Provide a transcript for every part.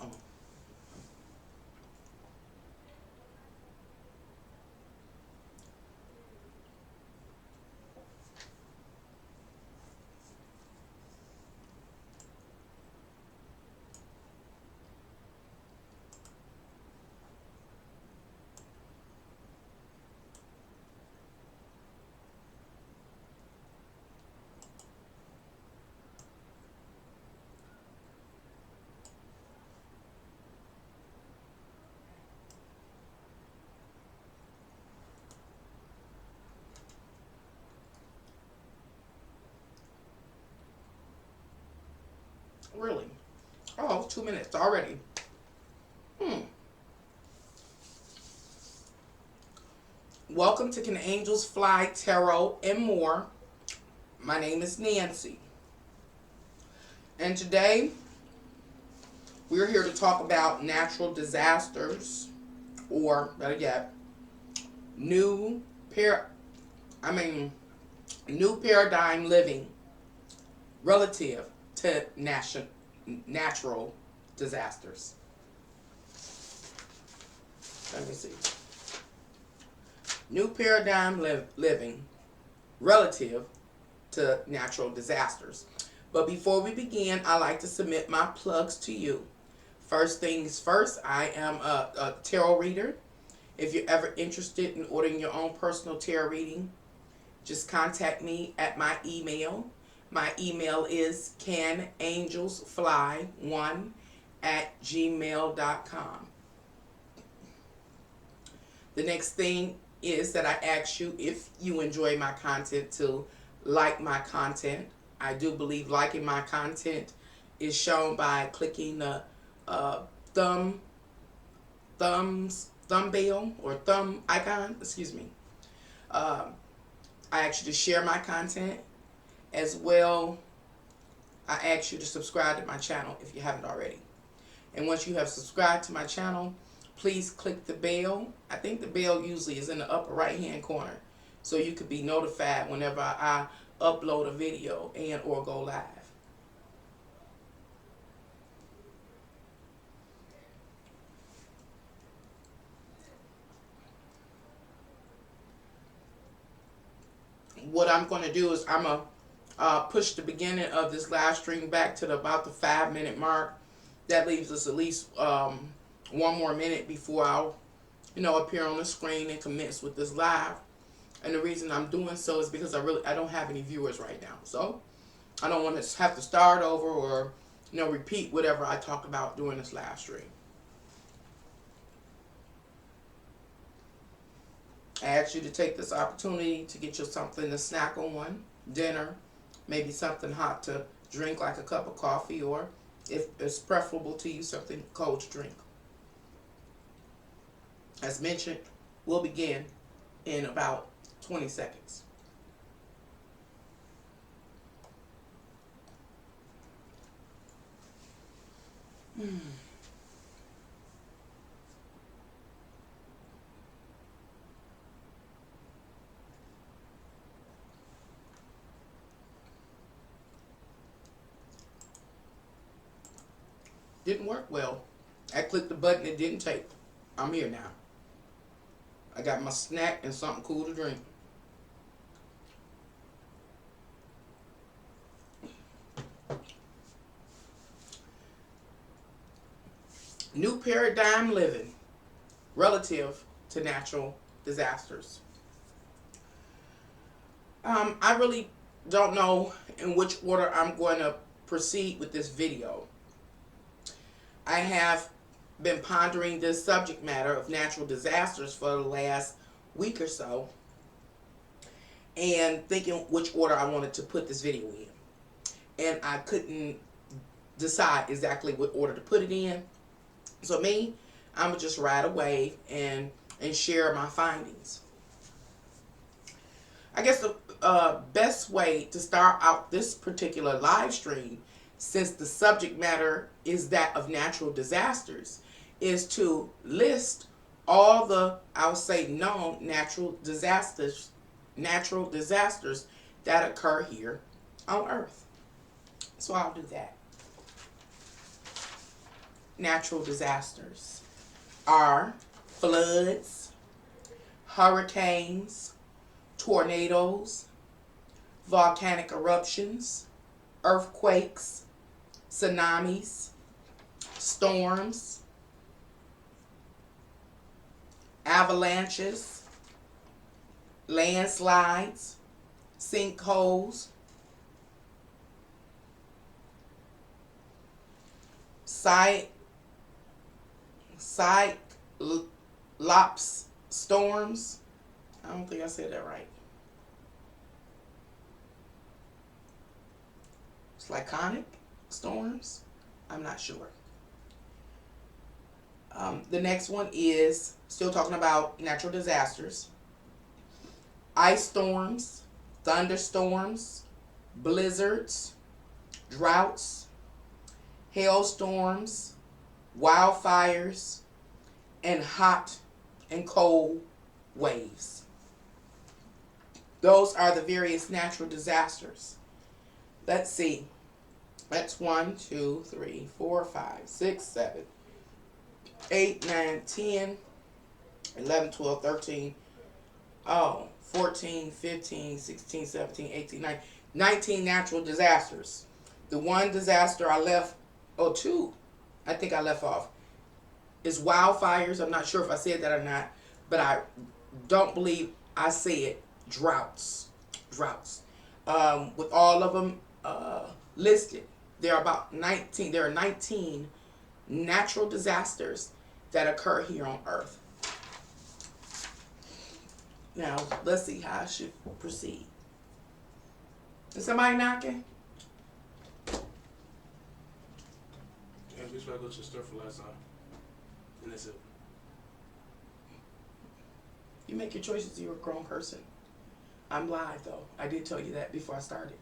Oh. Really? Oh, 2 minutes already. Hmm. Welcome to Can Angels Fly Tarot and More. My name is Nancy. And today we're here to talk about natural disasters, or better yet, new par new paradigm living relative to natural disasters. Let me see. New paradigm living relative to natural disasters. But before we begin, I like to submit my plugs to you. First things first, I am a tarot reader. If you're ever interested in ordering your own personal tarot reading, just contact me at my email. My email is canangelsfly1@gmail.com. The next thing is that I ask you, if you enjoy my content, to like my content. I do believe liking my content is shown by clicking the thumbnail or thumb icon. Excuse me. I ask you to share my content as well. I ask you to subscribe to my channel if you haven't already. And once you have subscribed to my channel, please click the bell. I think the bell usually is in the upper right hand corner, so you could be notified whenever I upload a video and or go live. What I'm going to do is I'm going to push the beginning of this live stream back to about the 5-minute mark. That leaves us at least one more minute before I'll appear on the screen and commence with this live. And the reason I'm doing so is because I don't have any viewers right now. So I don't want to have to start over or repeat whatever I talk about during this live stream. I ask you to take this opportunity to get you something to snack on, dinner, maybe something hot to drink like a cup of coffee, or if it's preferable to you, something cold to drink. As mentioned, we'll begin in about 20 seconds. Didn't work well. I clicked the button, it didn't take. I'm here now. I got my snack and something cool to drink. New paradigm living relative to natural disasters. I really don't know in which order I'm going to proceed with this video. I have been pondering this subject matter of natural disasters for the last week or so and thinking which order I wanted to put this video in. And I couldn't decide exactly what order to put it in. So I'm going to just ride a wave and share my findings. I guess best way to start out this particular live stream, since the subject matter is that of natural disasters, is to list all the, I'll say, known natural disasters that occur here on Earth. So I'll do that. Natural disasters are floods, hurricanes, tornadoes, volcanic eruptions, earthquakes, tsunamis, storms, avalanches, landslides, sinkholes, cyclops storms. I don't think I said that right. Cyclonic storms. I'm not sure. The next one is still talking about natural disasters. Ice storms, thunderstorms, blizzards, droughts, hailstorms, wildfires, and hot and cold waves. Those are the various natural disasters. Let's see. That's 1, 2, 3, 4, 5, 6, 7, 8, 9, 10, 11, 12, 13, 14, 15, 16, 17, 18, 19 natural disasters. The one disaster I left, two, I think I left off, is wildfires. I'm not sure if I said that or not, but I don't believe I said droughts. With all of them listed, there are 19 natural disasters that occur here on Earth. Now, let's see how I should proceed. Is somebody knocking? Yeah, we should go to the store for last time. And that's it. You make your choices. You're a grown person. I'm live, though. I did tell you that before I started.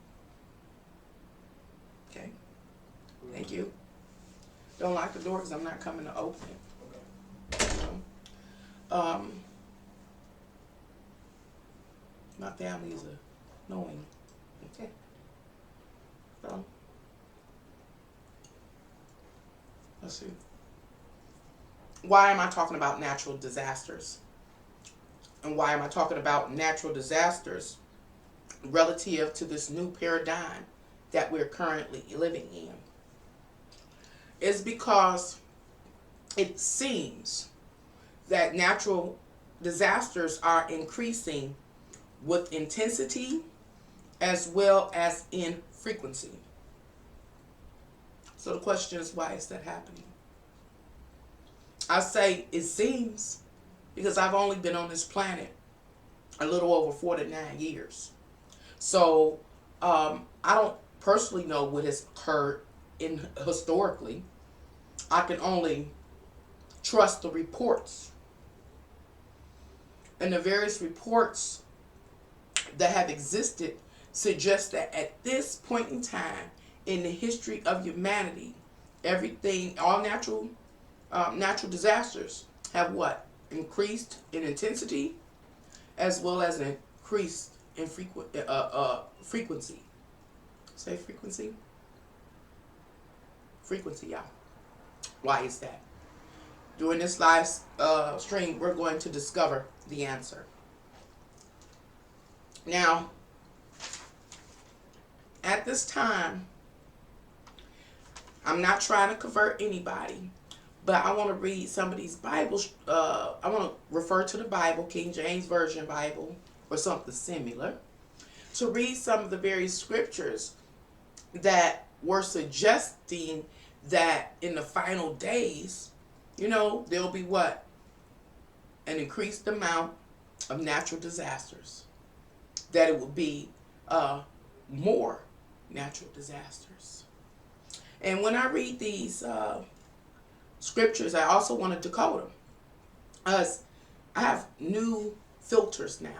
Okay? Thank you. Don't lock the door because I'm not coming to open it. Okay. My family is annoying. Okay. So, let's see. Why am I talking about natural disasters? And why am I talking about natural disasters relative to this new paradigm that we're currently living in? It's because it seems that natural disasters are increasing with intensity as well as in frequency. So the question is, why is that happening? I say it seems because I've only been on this planet a little over 49 years. So I don't personally know what has occurred historically. I can only trust the reports. And the various reports that have existed suggest that at this point in time in the history of humanity, everything, all natural disasters have what? Increased in intensity as well as increased in frequency. Say frequency? Frequency, yeah. Why is that? During this live stream, we're going to discover the answer. Now, at this time, I'm not trying to convert anybody, but I want to read some of these Bibles. I want to refer to the Bible, King James Version Bible, or something similar, to read some of the various scriptures that were suggesting that in the final days, there'll be what? An increased amount of natural disasters. That it will be more natural disasters. And when I read these scriptures, I also want to decode them. I have new filters now.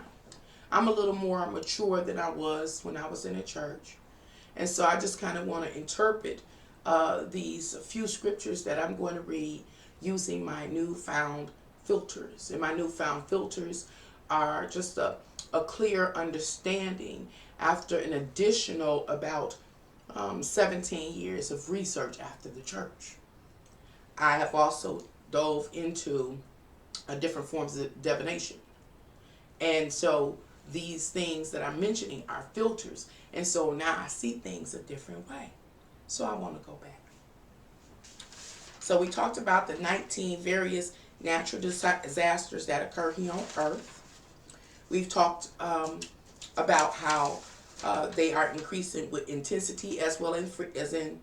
I'm a little more mature than I was when I was in a church. And so I just kind of want to interpret these few scriptures that I'm going to read using my newfound filters. And my newfound filters are just a clear understanding after an additional about 17 years of research after the church. I have also dove into different forms of divination. And so these things that I'm mentioning are filters. And so now I see things a different way. So I want to go back. So we talked about the 19 various natural disasters that occur here on Earth. We've talked about how they are increasing with intensity as well as in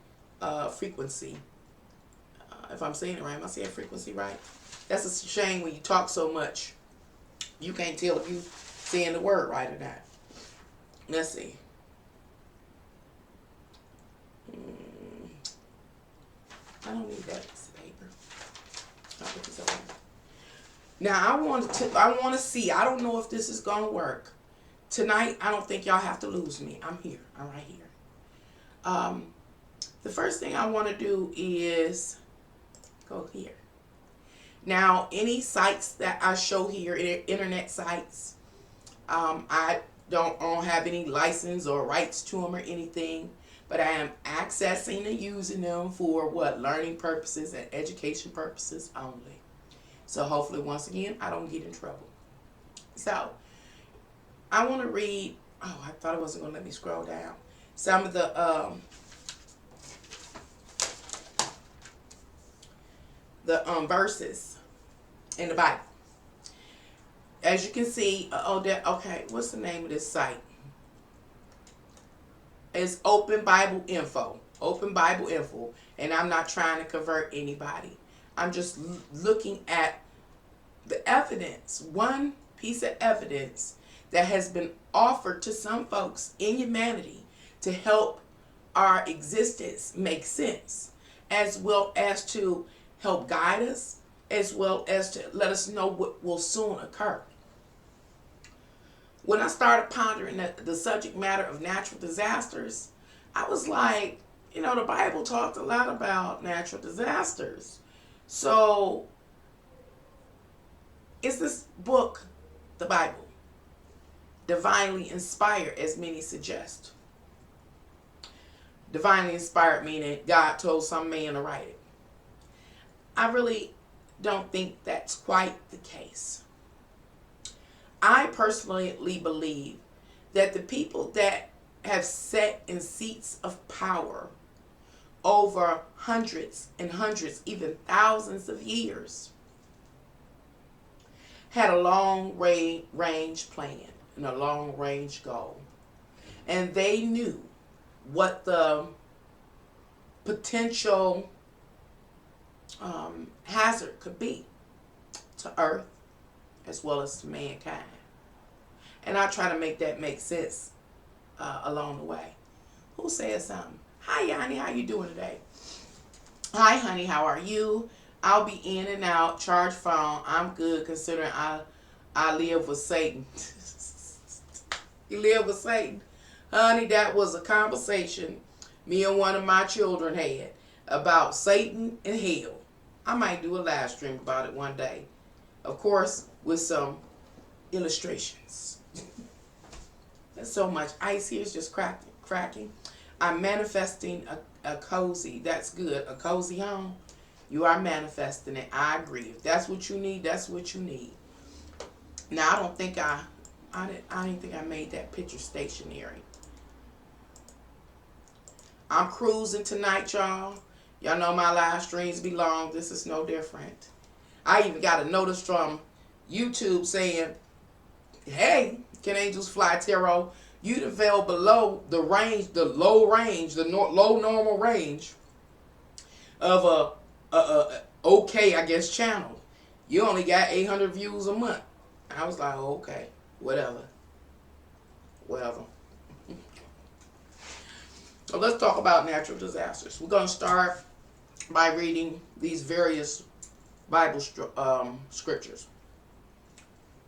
frequency. If I'm saying it right, am I saying frequency right? That's a shame when you talk so much. You can't tell if you saying the word right or not. Let's see. I don't need that piece of paper. I'll put this away. Now I want to see. I don't know if this is gonna work tonight. I don't think y'all have to lose me. I'm here. I'm right here. The first thing I want to do is go here. Now, any sites that I show here, internet sites, I don't have any license or rights to them or anything, but I am accessing and using them for what? Learning purposes and education purposes only. So hopefully, once again, I don't get in trouble. So, I want to read, oh, I thought it wasn't going to let me scroll down. Some of the verses in the Bible. As you can see, okay, what's the name of this site? It's Open Bible Info. Open Bible Info. And I'm not trying to convert anybody. I'm just looking at the evidence, one piece of evidence that has been offered to some folks in humanity to help our existence make sense, as well as to help guide us, as well as to let us know what will soon occur. When I started pondering the subject matter of natural disasters, I was like, you know, the Bible talked a lot about natural disasters. So, is this book, the Bible, divinely inspired, as many suggest? Divinely inspired meaning God told some man to write it. I really don't think that's quite the case. I personally believe that the people that have sat in seats of power over hundreds and hundreds, even thousands of years, had a long range plan and a long range goal. And they knew what the potential hazard could be to Earth as well as to mankind. And I try to make that make sense along the way. Who said something? Hi, Yanni. How you doing today? Hi, honey. How are you? I'll be in and out. Charge phone. I'm good considering I live with Satan. You live with Satan? Honey, that was a conversation me and one of my children had about Satan and hell. I might do a live stream about it one day. Of course, with some illustrations. There's so much ice here. It's just cracking. I'm manifesting a cozy. That's good. A cozy home. You are manifesting it. I agree. If that's what you need, that's what you need. Now, I don't think I didn't think I made that picture stationary. I'm cruising tonight, y'all. Y'all know my live streams be long. This is no different. I even got a notice from YouTube saying, hey, Can Angels Fly Tarot, you done fell below the range, the low range, the low normal range of a okay, I guess, channel. You only got 800 views a month. I was like, oh, okay, whatever. So let's talk about natural disasters. We're going to start by reading these various Bible scriptures.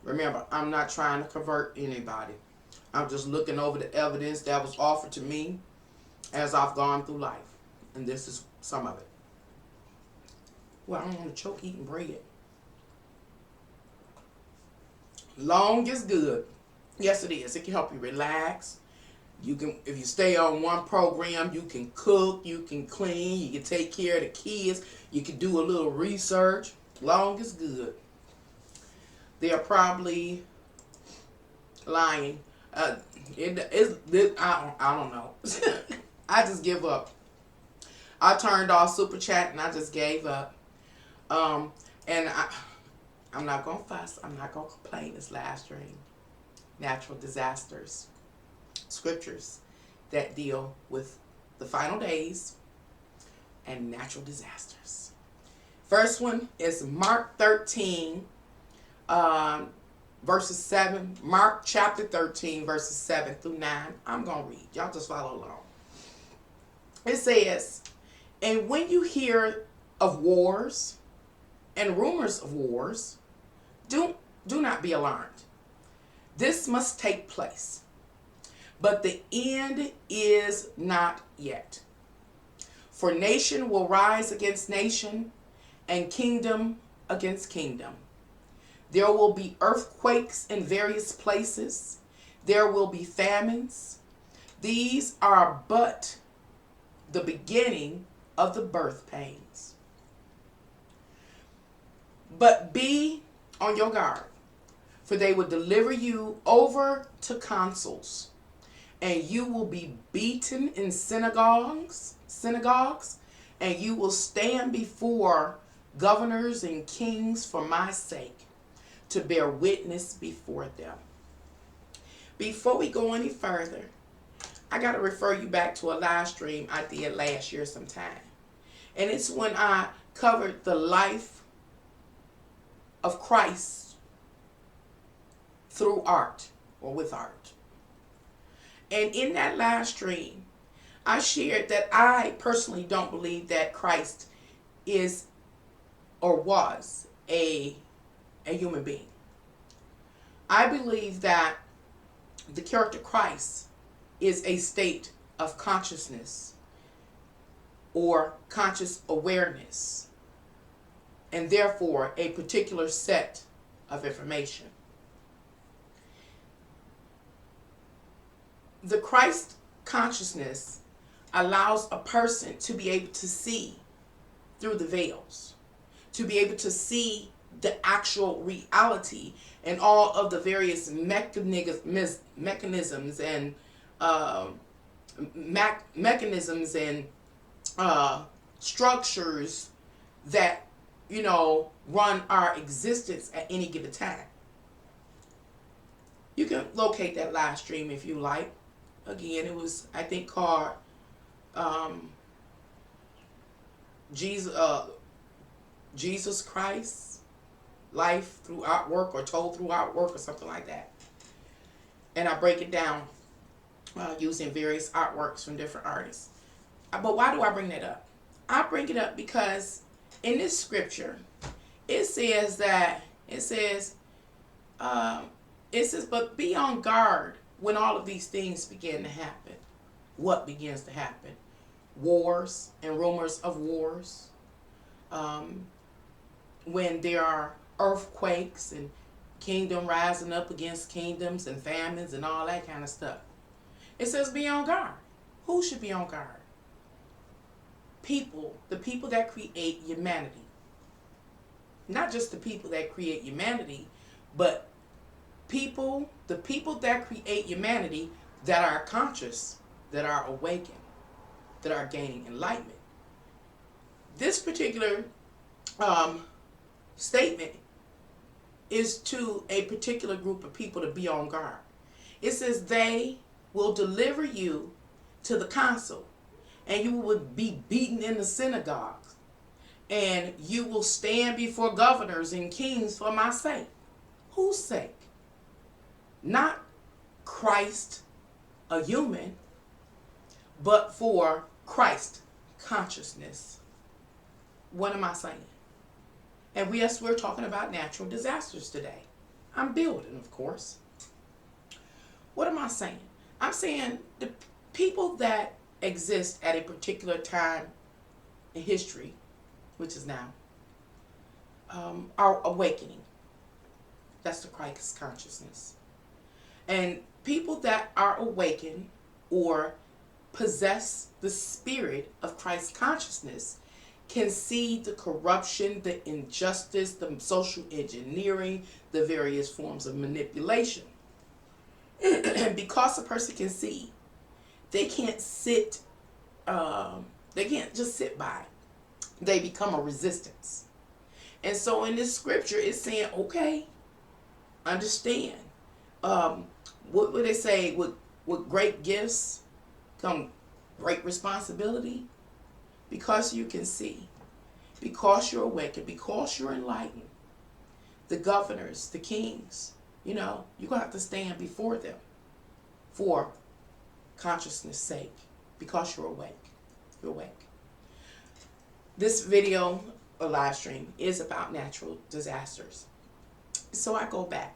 Remember, I'm not trying to convert anybody. I'm just looking over the evidence that was offered to me as I've gone through life. And this is some of it. Well, I don't want to choke eating bread. Long is good. Yes, it is. It can help you relax. You can, if you stay on one program, you can cook, you can clean, you can take care of the kids, you can do a little research. Long is good. They are probably lying. I don't know. I just give up. I turned off Super Chat and I just gave up. And I'm not going to fuss. I'm not going to complain this last stream. Natural disasters. Scriptures that deal with the final days and natural disasters. First one is Mark 13, verses 7. Mark chapter 13, verses 7 through 9. I'm going to read. Y'all just follow along. It says, "And when you hear of wars and rumors of wars, do not be alarmed. This must take place. But the end is not yet. For nation will rise against nation, and kingdom against kingdom. There will be earthquakes in various places. There will be famines. These are but the beginning of the birth pains. But be on your guard, for they will deliver you over to consuls, and you will be beaten in synagogues, and you will stand before governors and kings for my sake, to bear witness before them." Before we go any further, I got to refer you back to a live stream I did last year sometime. And it's when I covered the life of Christ through art, or with art. And in that live stream, I shared that I personally don't believe that Christ is or was a human being. I believe that the character Christ is a state of consciousness or conscious awareness, and therefore a particular set of information. The Christ consciousness allows a person to be able to see through the veils, to be able to see the actual reality and all of the various mechanisms and structures that, run our existence at any given time. You can locate that live stream if you like. Again, it was, I think, called Jesus Christ, Life Through Artwork, or Told Through Artwork, or something like that. And I break it down using various artworks from different artists. But why do I bring that up? I bring it up because in this scripture, it says, but be on guard when all of these things begin to happen. What begins to happen? Wars and rumors of wars. When there are earthquakes and kingdom rising up against kingdoms and famines and all that kind of stuff. It says be on guard. Who should be on guard? People, the people that create humanity. Not just the people that create humanity, but the people that create humanity that are conscious, that are awakened, that are gaining enlightenment. This particular statement is to a particular group of people to be on guard. It says they will deliver you to the council, and you will be beaten in the synagogues, and you will stand before governors and kings for my sake. Whose sake? Not Christ, a human, but for Christ consciousness. What am I saying? And yes, we're talking about natural disasters today. I'm building, of course. What am I saying? I'm saying the people that exist at a particular time in history, which is now, are awakening. That's the Christ consciousness. And people that are awakened or possess the spirit of Christ consciousness can see the corruption, the injustice, the social engineering, the various forms of manipulation. And because a person can see, they can't they can't just sit by. They become a resistance. And so in this scripture, it's saying, okay, understand. What would they say? With great gifts come great responsibility. Because you can see, because you're awakened, because you're enlightened, the governors, the kings, you're going to have to stand before them for consciousness sake, because you're awake. You're awake. This video or live stream is about natural disasters. So I go back.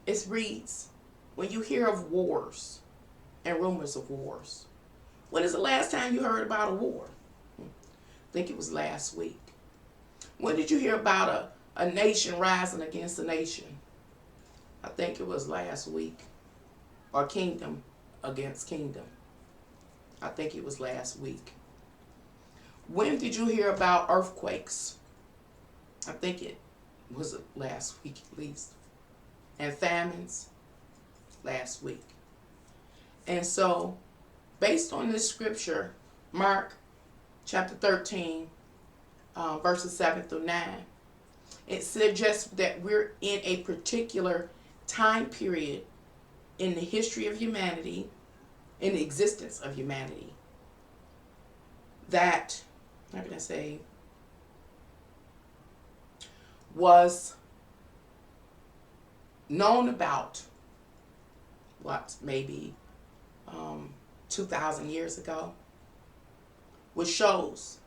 It reads, when you hear of wars and rumors of wars, when is the last time you heard about a war? I think it was last week. When did you hear about a nation rising against a nation? I think it was last week. Or kingdom against kingdom. I think it was last week. When did you hear about earthquakes? I think it was last week at least. And famines? Last week. And so, based on this scripture, Mark chapter 13, verses 7 through 9, it suggests that we're in a particular time period in the history of humanity, in the existence of humanity, that, how can I say, was known about, maybe 2,000 years ago, which shows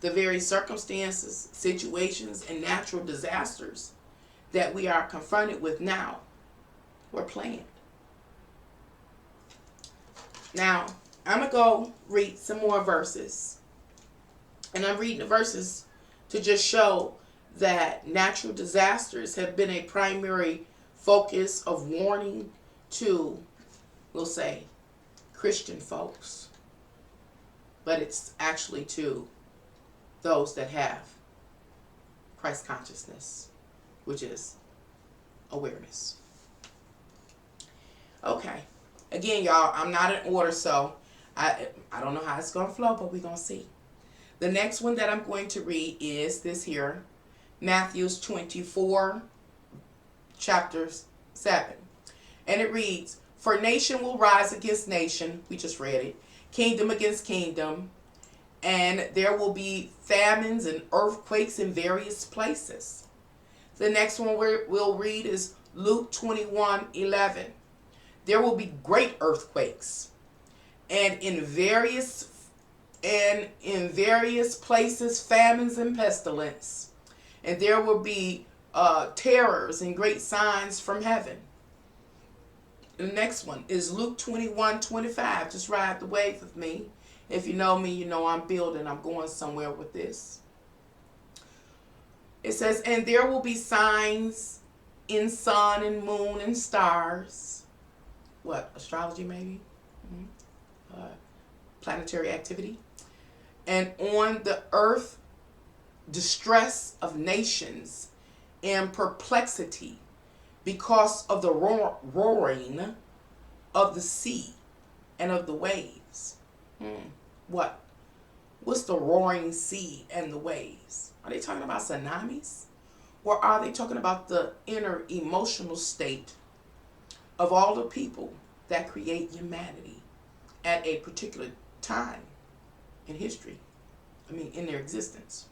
the very circumstances, situations, and natural disasters that we are confronted with now were planned. Now, I'm going to go read some more verses. And I'm reading the verses to just show that natural disasters have been a primary focus of warning to, we'll say, Christian folks. But it's actually to those that have Christ consciousness, which is awareness. Okay. Again, y'all, I'm not in order, so I don't know how it's going to flow, but we're going to see. The next one that I'm going to read is this here, Matthew 24, chapter 7. And it reads, for nation will rise against nation, we just read it, kingdom against kingdom, and there will be famines and earthquakes in various places. The next one we'll read is Luke 21:11. There will be great earthquakes, and in various places famines and pestilence, and there will be terrors and great signs from heaven. The next one is Luke 21:25. Just ride the wave with me. If you know me, you know I'm building. I'm going somewhere with this. It says, and there will be signs in sun and moon and stars. What? Astrology maybe? Planetary activity. And on the earth, distress of nations and perplexity because of the roaring of the sea and of the waves. What? What's the roaring sea and the waves? Are they talking about tsunamis? Or are they talking about the inner emotional state of all the people that create humanity at a particular time in history? In their existence.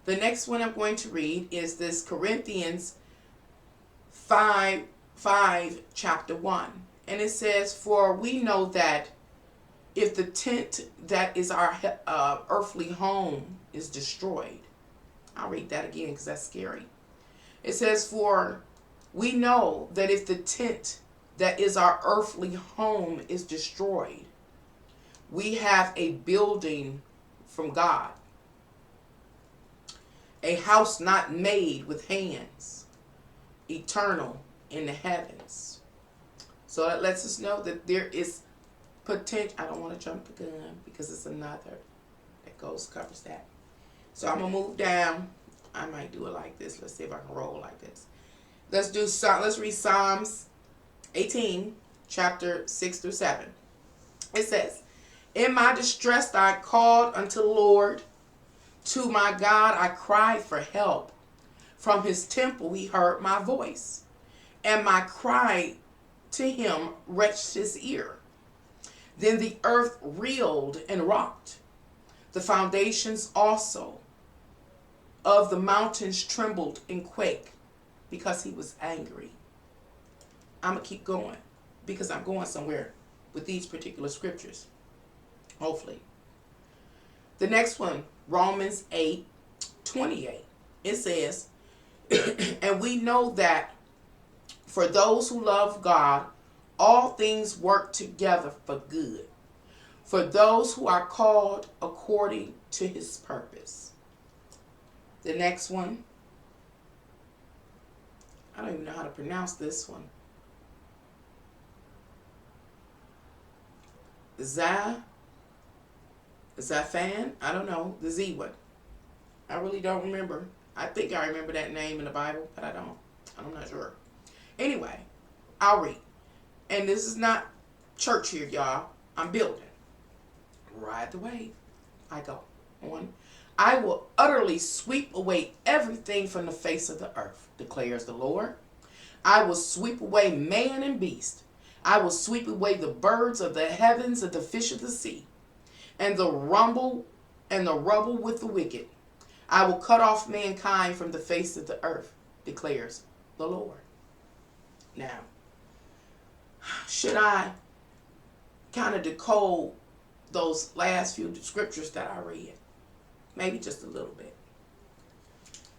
The next one I'm going to read is this Corinthians 5, chapter 1. And it says, for we know that if the tent that is our earthly home is destroyed, I'll read that again because that's scary. It says, for we know that if the tent that is our earthly home is destroyed, we have a building from God, a house not made with hands, eternal in the heavens. So that lets us know that there is potential. I don't want to jump the gun because it's another that covers that. So I'm gonna move down. I might do it like this. Let's see if I can roll like this. Let's read Psalms 18, chapter 6 through 7. It says, in my distress I called unto the Lord. To my God I cried for help. From his temple he heard my voice, and my cry to him reached his ear. Then the earth reeled and rocked. The foundations also of the mountains trembled and quaked, because he was angry. I'm going to keep going because I'm going somewhere with these particular scriptures. Hopefully. The next one, Romans 8:28. It says, and we know that for those who love God, all things work together for good, for those who are called according to his purpose. The next one, I don't even know how to pronounce this one. Zaphan? I don't know. The Z one. I really don't remember. I think I remember that name in the Bible, but I don't. I'm not sure. Anyway, I'll read. And this is not church here, y'all. I'm building. Ride the wave. I go on. I will utterly sweep away everything from the face of the earth, declares the Lord. I will sweep away man and beast. I will sweep away the birds of the heavens and the fish of the sea, and the rubble with the wicked. I will cut off mankind from the face of the earth, declares the Lord. Now, should I kind of decode those last few scriptures that I read? Maybe just a little bit.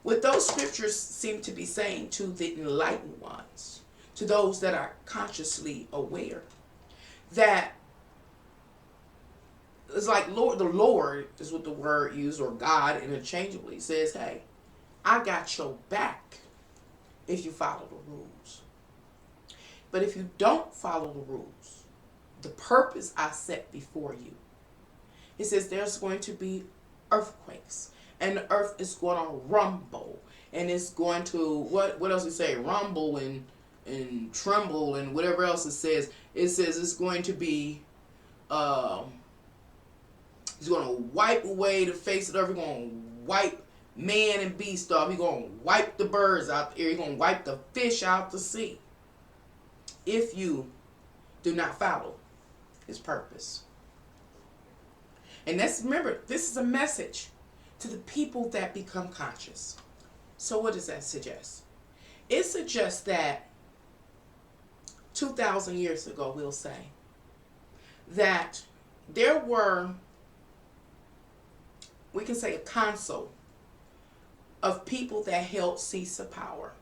What those scriptures seem to be saying to the enlightened ones, to those that are consciously aware, that it's like the Lord is what the word used, or God interchangeably says, hey, I got your back if you follow the rules. But if you don't follow the rules, the purpose I set before you, it says there's going to be earthquakes, and the earth is going to rumble, and it's going to, what else we say, rumble and tremble and whatever else it says. It says it's going to be, he's going to wipe away the face of the earth. He's going to wipe man and beast off. He's going to wipe the birds out the air. He's going to wipe the fish out the sea, if you do not follow his purpose. And let's remember, this is a message to the people that become conscious. So what does that suggest? It suggests that 2,000 years ago, we'll say, that there were, we can say, a council of people that held seats of power.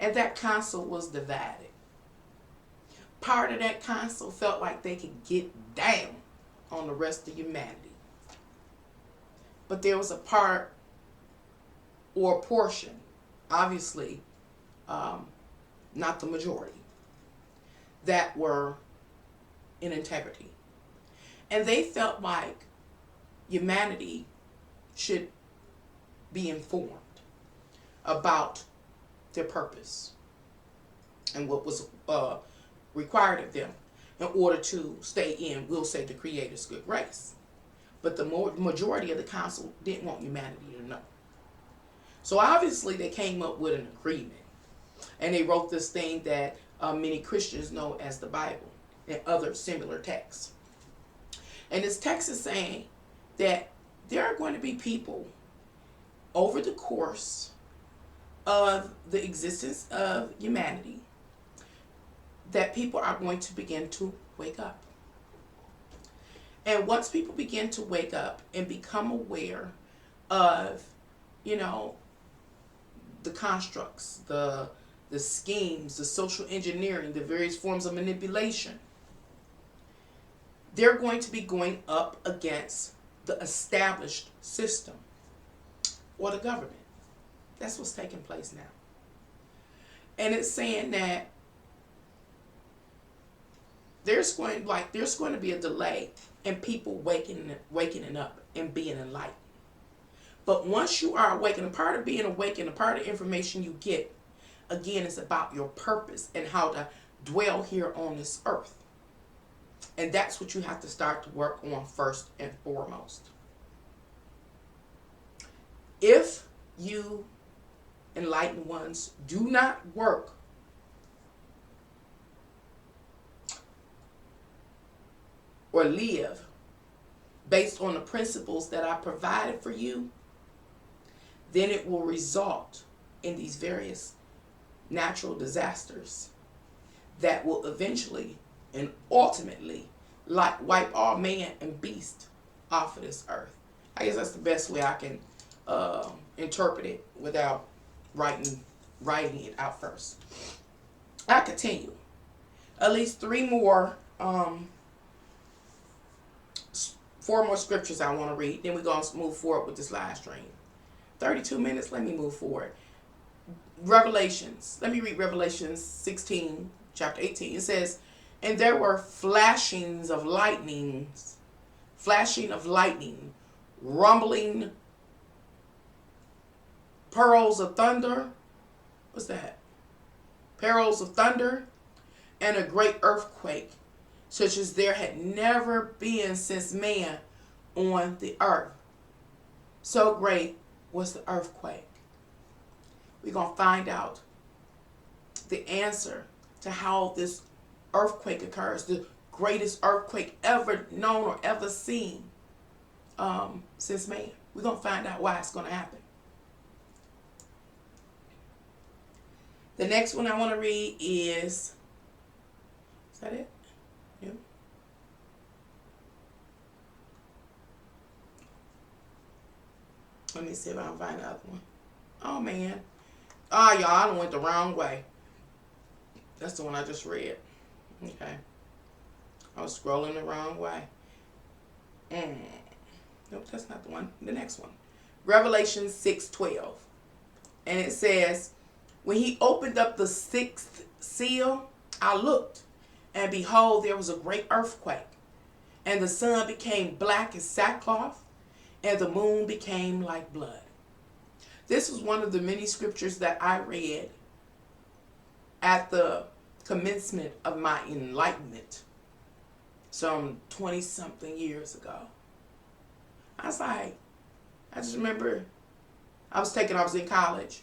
And that council was divided. Part of that council felt like they could get down on the rest of humanity. But there was a part or a portion, obviously not the majority, that were in integrity. And they felt like humanity should be informed about their purpose and what was required of them in order to stay in, we'll say, the Creator's good grace. But the majority of the council didn't want humanity to know. So obviously they came up with an agreement. And they wrote this thing that many Christians know as the Bible and other similar texts. And this text is saying that there are going to be people over the course of the existence of humanity that people are going to begin to wake up. And once people begin to wake up and become aware of you know, the constructs, the schemes, the social engineering, the various forms of manipulation. They're going to be going up against the established system or the government. That's what's taking place now. And it's saying that there's going to be a delay in people waking up and being enlightened. But once you are awakened, a part of being awakened, a part of information you get, again, is about your purpose and how to dwell here on this earth. And that's what you have to start to work on first and foremost. If you enlightened ones do not work or live based on the principles that I provided for you, then it will result in these various natural disasters that will eventually and ultimately wipe all man and beast off of this earth. I guess that's the best way I can interpret it without writing it out first. I continue. At least four more scriptures I want to read. Then we're going to move forward with this live stream. 32 minutes. Let me move forward. Revelations. Let me read Revelations 16, chapter 18. It says, and there were flashing of lightning, rumbling, pearls of thunder. What's that? Pearls of thunder, and a great earthquake, such as there had never been since man on the earth. So great was the earthquake. We're going to find out the answer to how this earthquake occurs, the greatest earthquake ever known or ever seen since man. We're going to find out why it's going to happen. The next one I want to read is that it? Yeah. Let me see if I can find the other one. Oh, man. Oh, y'all, I done went the wrong way. That's the one I just read. Okay. I was scrolling the wrong way. Nope, that's not the one. The next one. Revelation 6:12. And it says, when he opened up the sixth seal, I looked, and behold, there was a great earthquake. And the sun became black as sackcloth, and the moon became like blood. This was one of the many scriptures that I read at the commencement of my enlightenment some 20-something years ago. I just remember I was in college,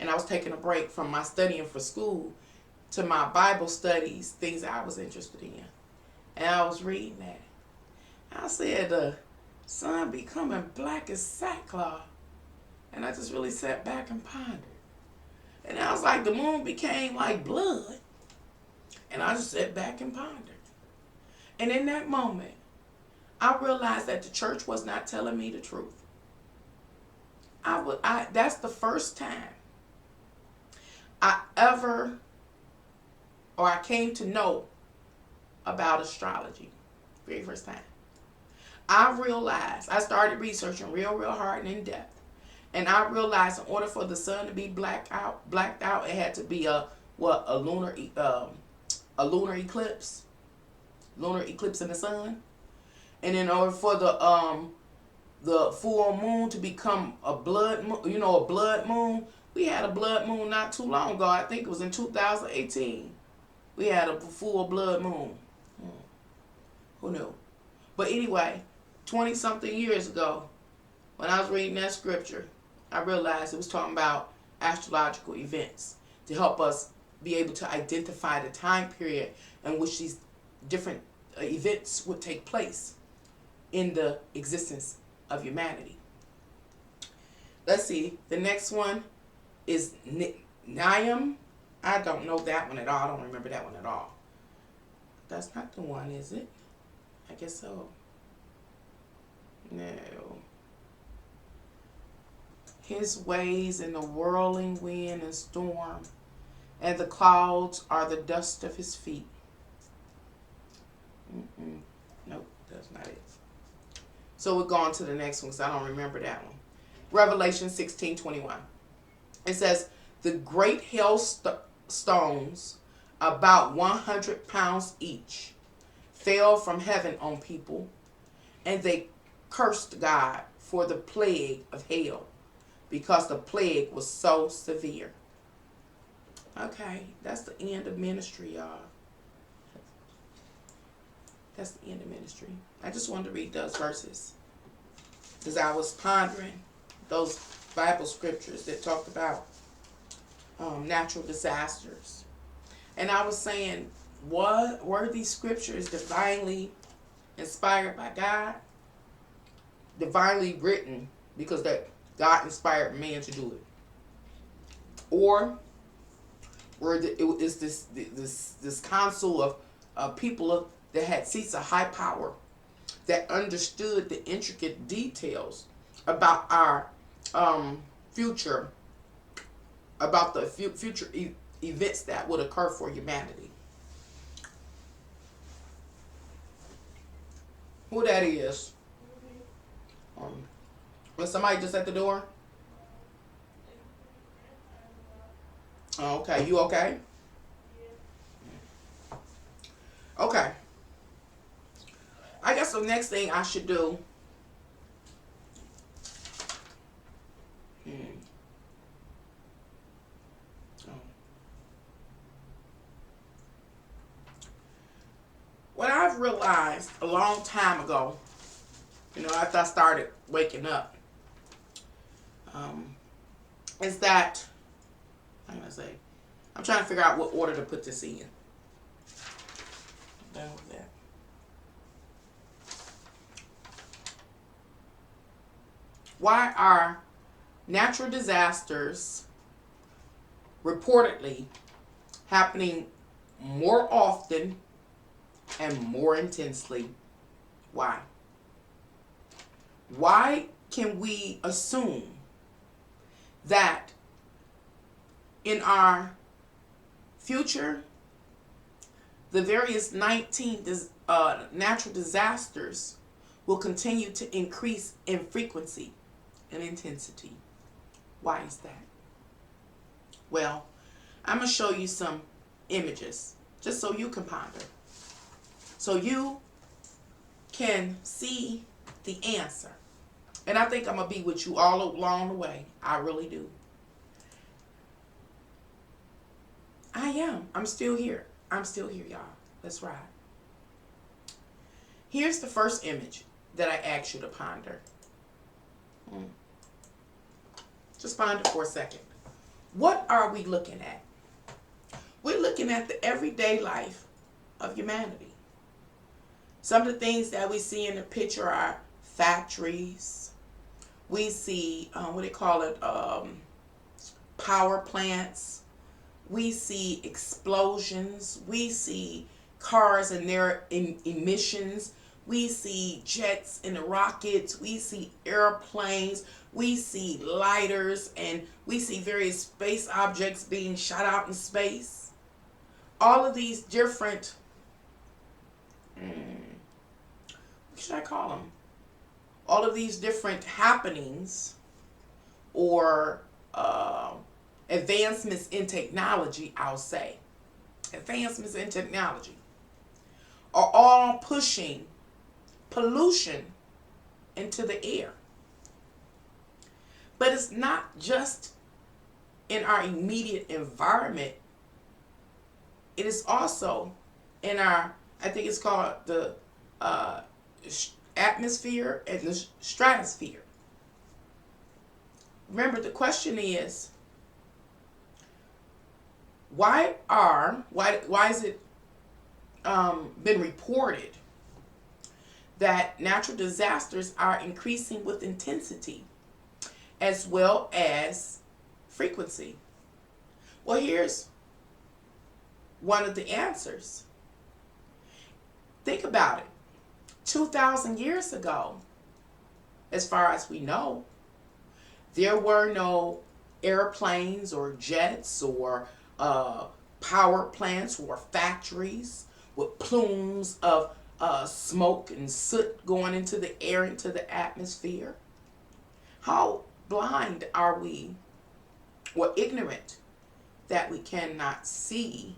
and I was taking a break from my studying for school to my Bible studies, things I was interested in. And I was reading that. I said, the sun becoming black as sackcloth. And I just really sat back and pondered. And I was like, the moon became like blood. And I just sat back and pondered. And in that moment, I realized that the church was not telling me the truth. That's the first time I came to know about astrology. Very first time. I realized, I started researching real hard and in depth. And I realized in order for the sun to be blacked out, it had to be a lunar eclipse. Lunar eclipse in the sun. And in order for the full moon to become a blood moon, we had a blood moon not too long ago. I think it was in 2018. We had a full blood moon. Who knew? But anyway, 20-something years ago, when I was reading that scripture, I realized it was talking about astrological events to help us be able to identify the time period in which these different events would take place in the existence of humanity. Let's see. The next one is Niam. I don't know that one at all. I don't remember that one at all. That's not the one, is it? I guess so. No. His ways in the whirling wind and storm, and the clouds are the dust of his feet. Nope, that's not it. So we're going to the next one because I don't remember that one. Revelation 16:21. It says, the great hailstones, about 100 pounds each, fell from heaven on people, and they cursed God for the plague of hail, because the plague was so severe. Okay, that's the end of ministry, y'all. That's the end of ministry. I just wanted to read those verses because I was pondering those Bible scriptures that talked about natural disasters. And I was saying, what were these scriptures divinely inspired by God? Divinely written because that God inspired man to do it? Or it is this council of people that had seats of high power that understood the intricate details about our future, about the future events that would occur for humanity. Who that is? Was somebody just at the door? Oh, okay, you okay? Okay. I guess the next thing I should do. What I've realized a long time ago, after I started waking up, is that, I'm trying to figure out what order to put this in. Done with that. Why are natural disasters reportedly happening more often and more intensely? Why? Why can we assume that in our future, the various 19 natural disasters will continue to increase in frequency and intensity? Why is that? Well, I'm going to show you some images just so you can ponder. So you can see the answer. And I think I'm going to be with you all along the way. I really do. I am. I'm still here. I'm still here, y'all. Let's ride. Here's the first image that I asked you to ponder. Just ponder for a second. What are we looking at? We're looking at the everyday life of humanity. Some of the things that we see in the picture are factories. We see, power plants. We see explosions. We see cars and their emissions. We see jets and rockets. We see airplanes. We see lighters, and we see various space objects being shot out in space. All of these different, what should I call them? All of these different happenings or advancements in technology, I'll say. Advancements in technology are all pushing pollution into the air. But it's not just in our immediate environment. It is also in our, I think it's called the atmosphere and the stratosphere. Remember, the question is, why is it been reported that natural disasters are increasing with intensity as well as frequency? Well, here's one of the answers. Think about it. 2,000 years ago, as far as we know, There were no airplanes or jets or power plants or factories with plumes of smoke and soot going into the air, into the atmosphere. How blind are we or ignorant that we cannot see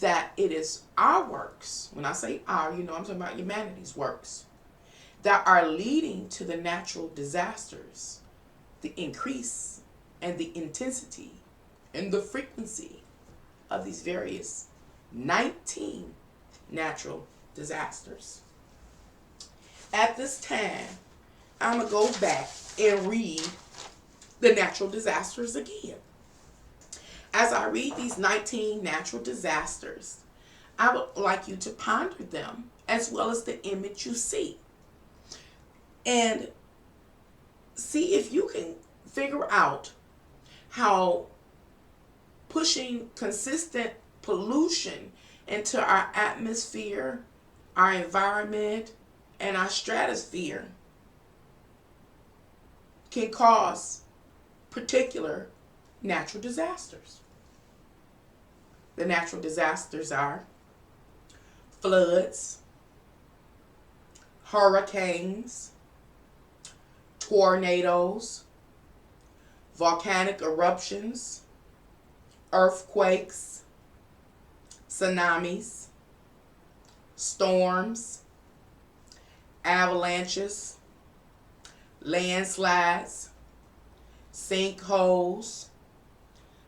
that it is our works, when I say our, I'm talking about humanity's works, that are leading to the natural disasters, the increase and the intensity and the frequency of these various 19 natural disasters. At this time, I'm going to go back and read the natural disasters again. As I read these 19 natural disasters, I would like you to ponder them as well as the image you see. And see if you can figure out how pushing consistent pollution into our atmosphere, our environment, and our stratosphere can cause particular natural disasters. The natural disasters are floods, hurricanes, tornadoes, volcanic eruptions, earthquakes, tsunamis, storms, avalanches, landslides, sinkholes,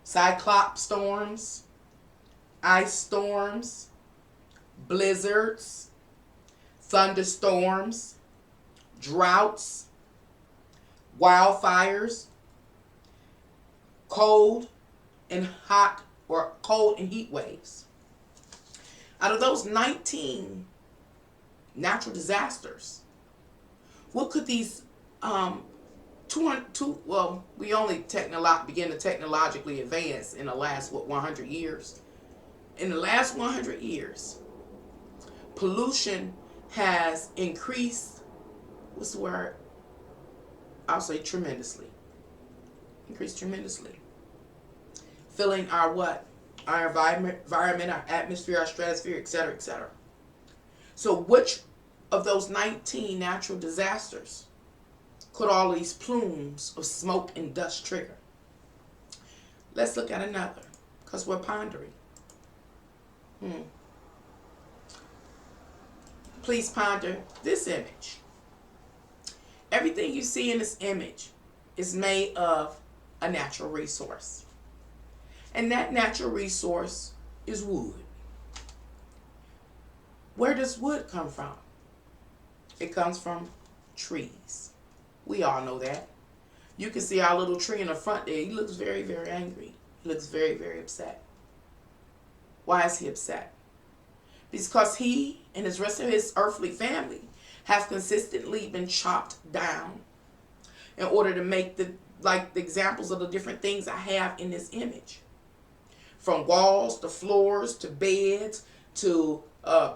cyclops storms, ice storms, blizzards, thunderstorms, droughts, wildfires, cold and heat waves. Out of those 19 natural disasters, what could these we only begin to technologically advance in the last 100 years. In the last 100 years, pollution has increased, what's the word? I'll say tremendously. Increased tremendously. Filling our what? Our environment, our atmosphere, our stratosphere, etc., etc. So which of those 19 natural disasters could all these plumes of smoke and dust trigger? Let's look at another, because we're pondering. Please ponder this image. Everything you see in this image is made of a natural resource. And that natural resource is wood. Where does wood come from? It comes from trees. We all know that. You can see our little tree in the front there. He looks very, very angry. He looks very, very upset. Why is he upset? Because he and the rest of his earthly family have consistently been chopped down in order to make the examples of the different things I have in this image. From walls to floors to beds to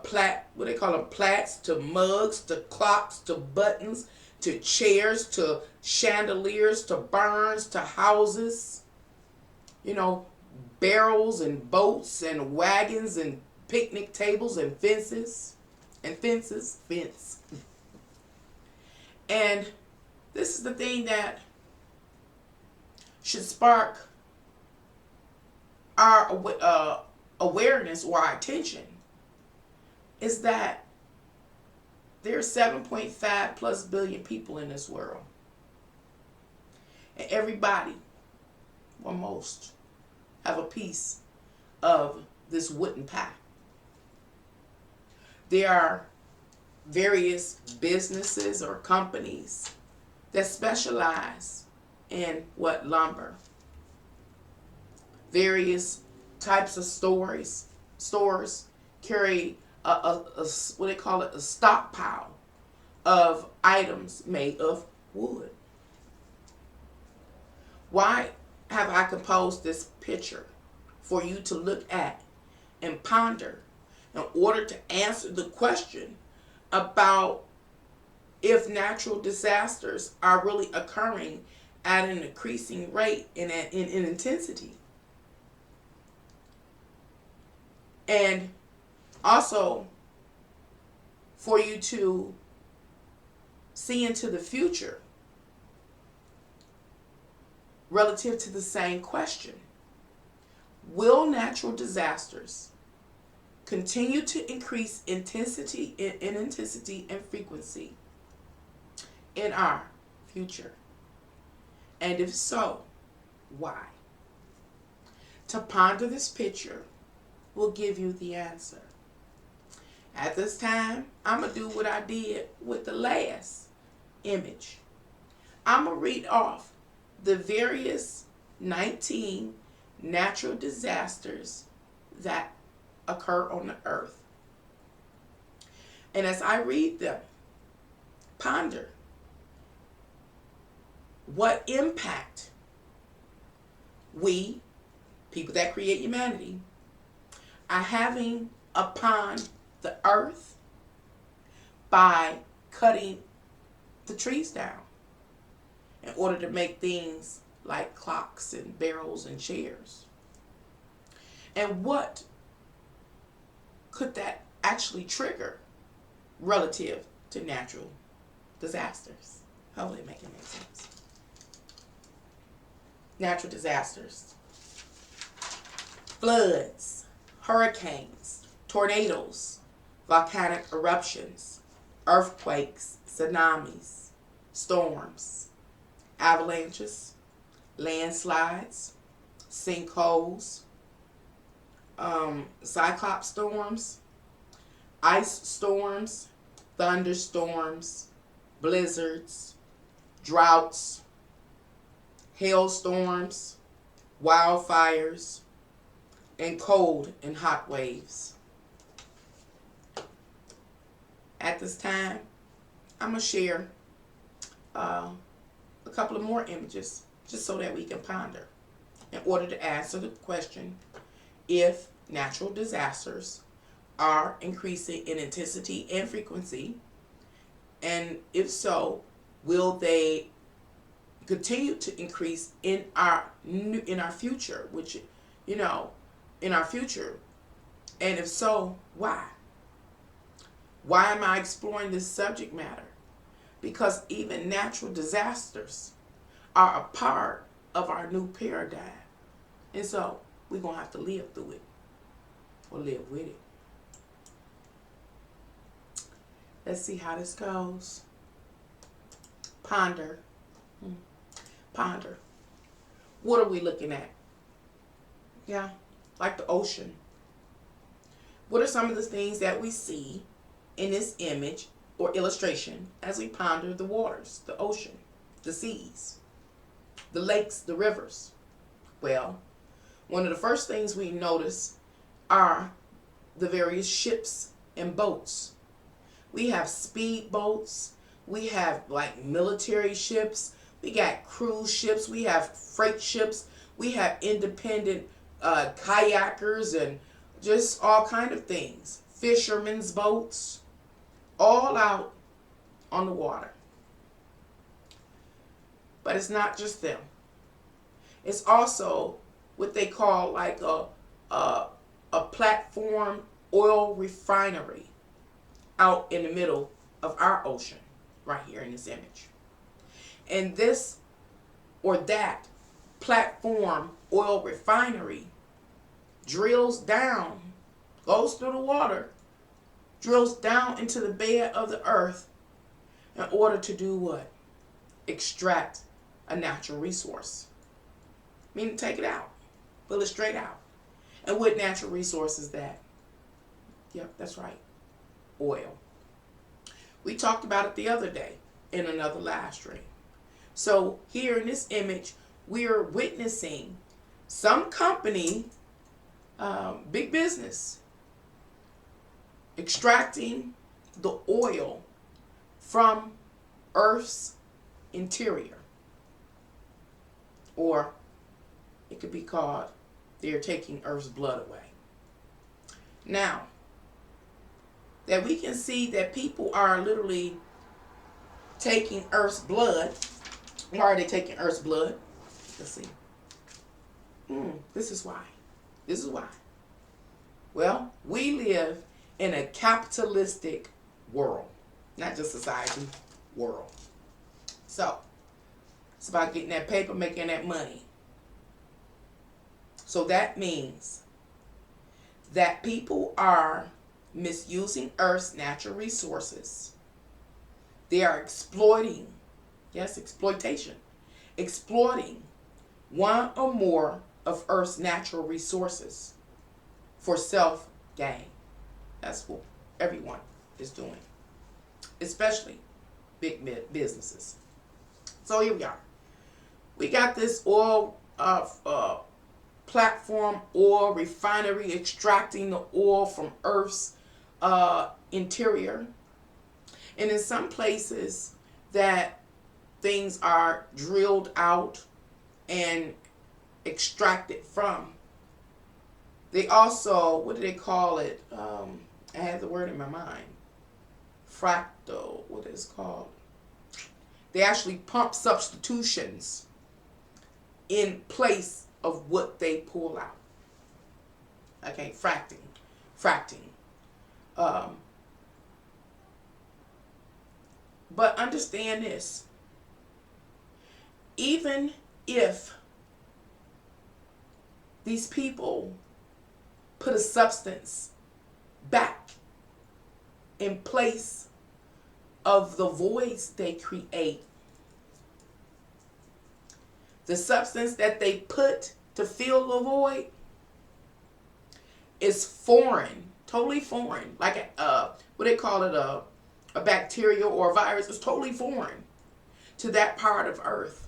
plats to mugs to clocks to buttons to chairs to chandeliers to barns to houses, barrels and boats and wagons and picnic tables and fence. And this is the thing that should spark our awareness or our attention, is that there are 7.5 plus billion people in this world. And everybody, or most, have a piece of this wooden pie. There are various businesses or companies that specialize in lumber. Various types of stores carry a stockpile of items made of wood. Why have I composed this picture for you to look at and ponder in order to answer the question about if natural disasters are really occurring at an increasing rate in intensity. And also for you to see into the future relative to the same question. Will natural disasters continue to increase intensity and frequency in our future? And if so, why? To ponder this picture will give you the answer. At this time, I'm going to do what I did with the last image. I'm going to read off the various 19 natural disasters that occur on the earth. And as I read them, ponder what impact we, people that create humanity, are having upon the earth by cutting the trees down in order to make things like clocks and barrels and chairs. And what could that actually trigger relative to natural disasters? Hopefully it makes sense. Natural disasters. Floods, hurricanes, tornadoes, volcanic eruptions, earthquakes, tsunamis, storms, avalanches, landslides, sinkholes, cyclops storms, ice storms, thunderstorms, blizzards, droughts, hailstorms, wildfires, and cold and hot waves. At this time, I'm going to share a couple of more images just so that we can ponder in order to answer the question if natural disasters are increasing in intensity and frequency, and if so, will they continue to increase in our future, which, in our future, and if so, why? Why am I exploring this subject matter? Because even natural disasters are a part of our new paradigm. And so we're going to have to live through it or live with it. Let's see how this goes. Ponder. Ponder. What are we looking at? Yeah, like the ocean. What are some of the things that we see in this image or illustration as we ponder the waters, the ocean, the seas, the lakes, the rivers? Well, one of the first things we notice are the various ships and boats. We have speed boats, we have like military ships, we got cruise ships, we have freight ships, we have independent kayakers and just all kind of things. Fishermen's boats, all out on the water. But it's not just them. It's also what they call like a platform oil refinery out in the middle of our ocean, right here in this image. And this or that platform oil refinery drills down, goes through the water, drills down into the bed of the earth in order to do what? Extract a natural resource. Meaning take it out, pull it straight out. And what natural resource is that? Yep, that's right. Oil. We talked about it the other day in another live stream. So here in this image, we are witnessing some company, big business, extracting the oil from Earth's interior. Or it could be called they're taking Earth's blood away. Now, that we can see that people are literally taking Earth's blood, Why are they taking Earth's blood? Let's see. This is why. This is why. Well, we live in a capitalistic world. Not just society, world. So, it's about getting that paper, making that money. So that means that people are misusing Earth's natural resources. They are exploiting, yes, exploitation, exploiting one or more of Earth's natural resources for self-gain. That's what everyone is doing, especially big businesses. So here we are. We got this oil platform, oil refinery extracting the oil from Earth's interior. And in some places that things are drilled out and extracted from, they also, what do they call it? I had the word in my mind. Fractal, what is it called? They actually pump substitutions in place of what they pull out. Okay, fracting. But understand this. Even if these people put a substance back in place of the voids they create, the substance that they put to fill the void is foreign, totally foreign. Like what they call it, a bacteria or a virus is totally foreign to that part of Earth.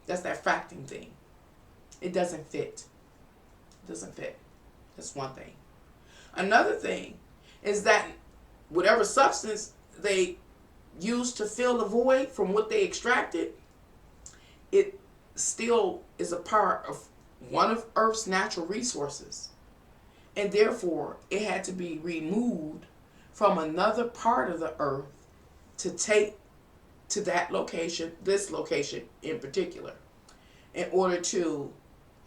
That's that fracting thing. It doesn't fit. It doesn't fit. That's one thing. Another thing is that whatever substance they use to fill the void from what they extracted, it still is a part of one of Earth's natural resources. And therefore, it had to be removed from another part of the Earth to take to that location, this location in particular, in order to,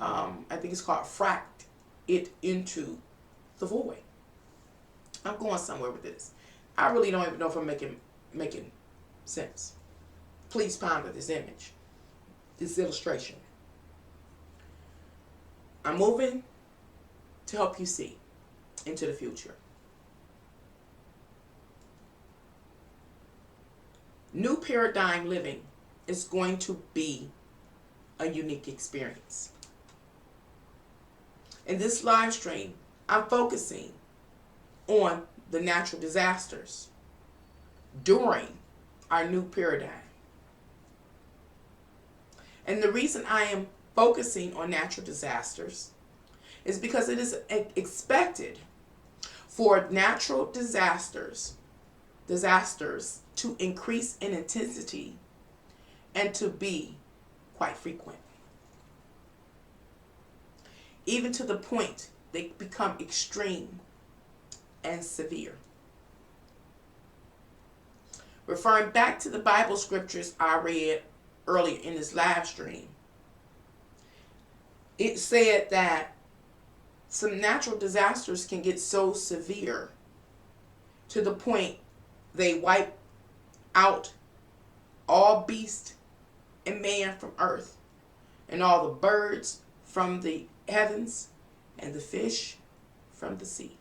I think it's called fract it into the void. I'm going somewhere with this. I really don't even know if I'm making sense. Please ponder this image, this illustration. I'm moving to help you see into the future. New paradigm living is going to be a unique experience. In this live stream, I'm focusing on the natural disasters during our new paradigm. And the reason I am focusing on natural disasters is because it is expected for natural disasters to increase in intensity and to be quite frequent. Even to the point they become extreme and severe. Referring back to the Bible scriptures I read earlier in this live stream, it said that some natural disasters can get so severe to the point they wipe out all beast and man from earth, and all the birds from the heavens, and the fish from the sea.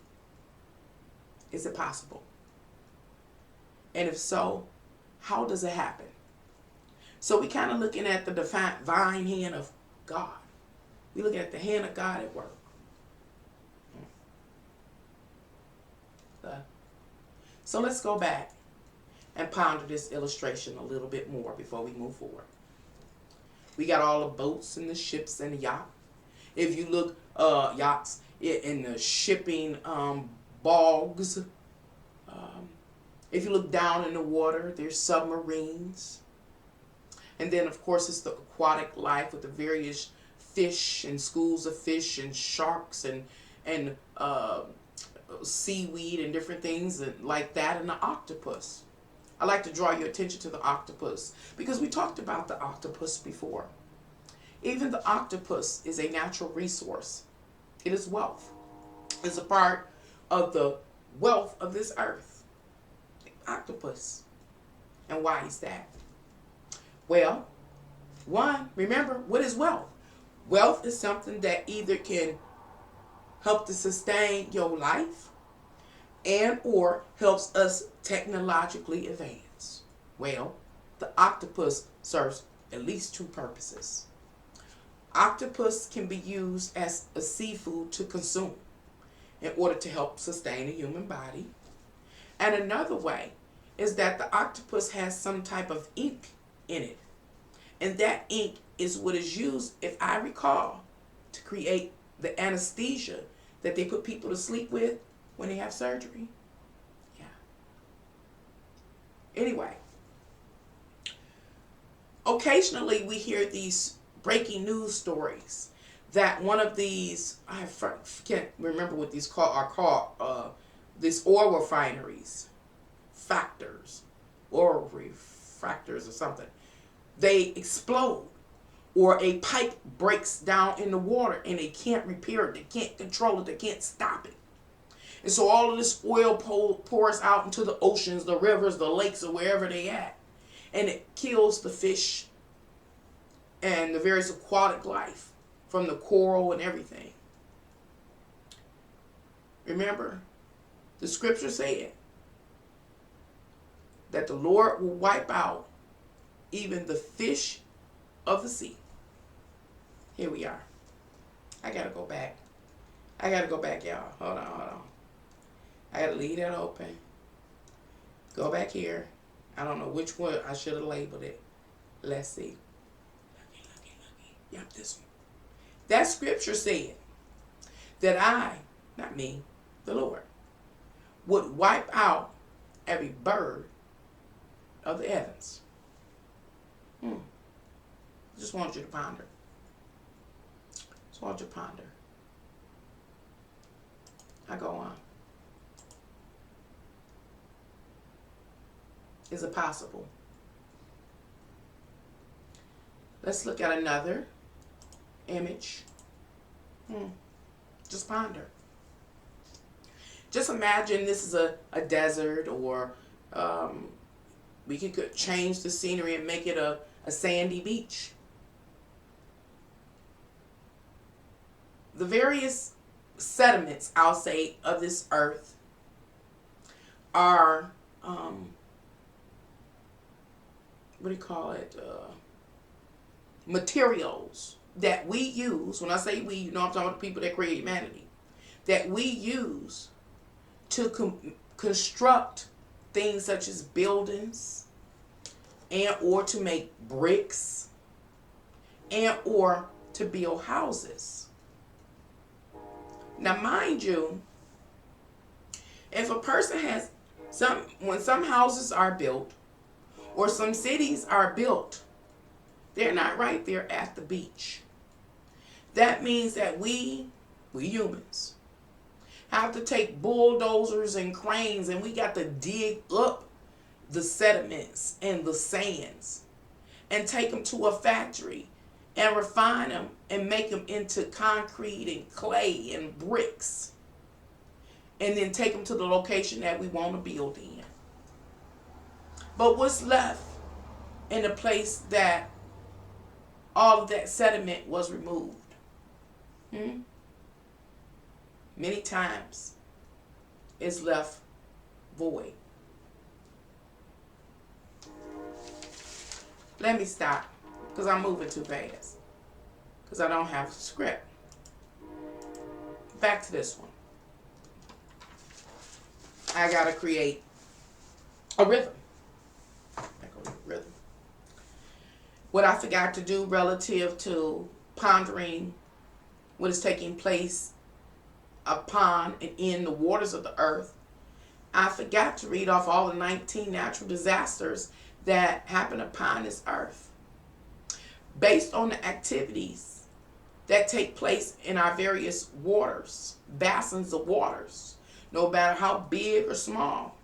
Is it possible? And if so, how does it happen? So we kind of looking at the divine hand of God. We look at the hand of God at work. So let's go back and ponder this illustration a little bit more before we move forward. We got all the boats and the ships and the yacht. If you look, yachts in the shipping bogs. If you look down in the water, there's submarines. And then, of course, it's the aquatic life with the various fish and schools of fish and sharks and seaweed and different things like that, and the octopus. I'd like to draw your attention to the octopus because we talked about the octopus before. Even the octopus is a natural resource. It is wealth. It's a part of the wealth of this earth. The octopus. And why is that? Well, one, remember, what is wealth? Wealth is something that either can help to sustain your life and or helps us technologically advance. Well, the octopus serves at least two purposes. Octopus can be used as a seafood to consume in order to help sustain the human body. And another way is that the octopus has some type of ink in it. And that ink is what is used, if I recall, to create the anesthesia that they put people to sleep with when they have surgery. Yeah. Anyway, occasionally we hear these breaking news stories that one of these, I can't remember what these are called, these oil refineries, oil refractors or something, they explode, or a pipe breaks down in the water and they can't repair it, they can't control it, they can't stop it. And so all of this oil pours out into the oceans, the rivers, the lakes, or wherever they at. And it kills the fish and the various aquatic life from the coral and everything. Remember, the scripture said that the Lord will wipe out even the fish of the sea. Here we are. I gotta go back, y'all. Hold on. I gotta leave that open. Go back here. I don't know which one I should have labeled it. Let's see. Lucky. Yep, this one. That scripture said that I, not me, the Lord, would wipe out every bird of the heavens. Just want you to ponder. I go on. Is it possible? Let's look at another image. Just ponder. Just imagine this is a desert, or we could change the scenery and make it a sandy beach. The various sediments, I'll say, of this earth are, materials that we use. When I say we, I'm talking about the people that create humanity, that we use to construct things such as buildings, and or to make bricks, and or to build houses. Now, mind you, if a person has when some houses are built or some cities are built, they're not right there at the beach. That means that we humans, have to take bulldozers and cranes, and we got to dig up the sediments and the sands and take them to a factory and refine them and make them into concrete and clay and bricks, and then take them to the location that we want to build in. But what's left in the place that all of that sediment was removed? Many times it's left void. Let me stop, because I'm moving too fast, because I don't have a script. Back to this one. I gotta create a rhythm. What I forgot to do relative to pondering what is taking place upon and in the waters of the earth, I forgot to read off all the 19 natural disasters that happen upon this earth, based on the activities that take place in our various waters, basins of waters, no matter how big or small.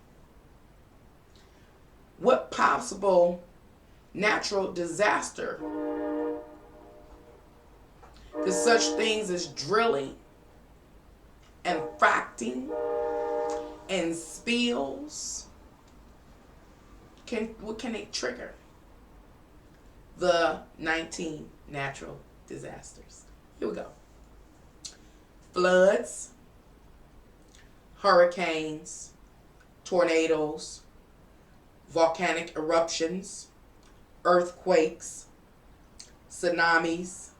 what possible natural disaster could such things as drilling and fracking and spills, what can it trigger? The 19 natural disasters. Here we go. Floods, hurricanes, tornadoes, volcanic eruptions, earthquakes, tsunamis,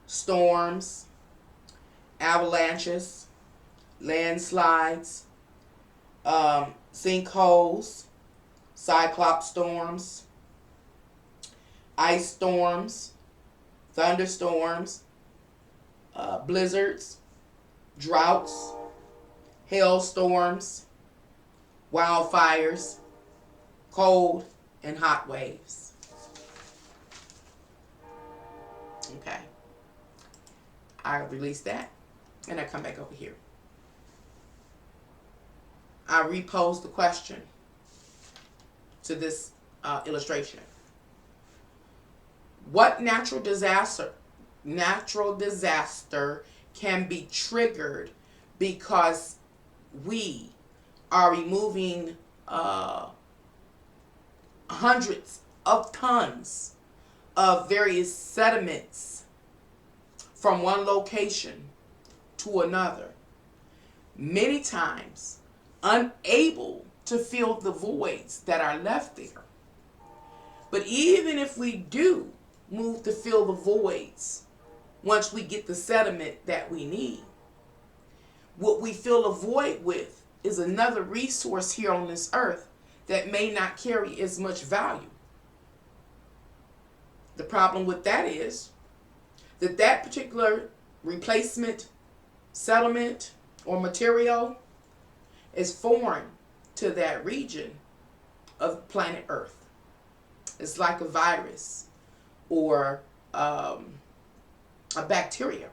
storms, avalanches, landslides, sinkholes, cyclops storms, ice storms, thunderstorms, blizzards, droughts, hailstorms, wildfires, cold and hot waves. Okay. I release that and I come back over here. I repose the question to this illustration. What natural disaster can be triggered because we are removing hundreds of tons of various sediments from one location to another, many times unable to fill the voids that are left there. But even if we do move to fill the voids, once we get the sediment that we need, what we fill a void with is another resource here on this earth that may not carry as much value. The problem with that is that that particular replacement settlement or material is foreign to that region of planet Earth. It's like a virus or a bacteria.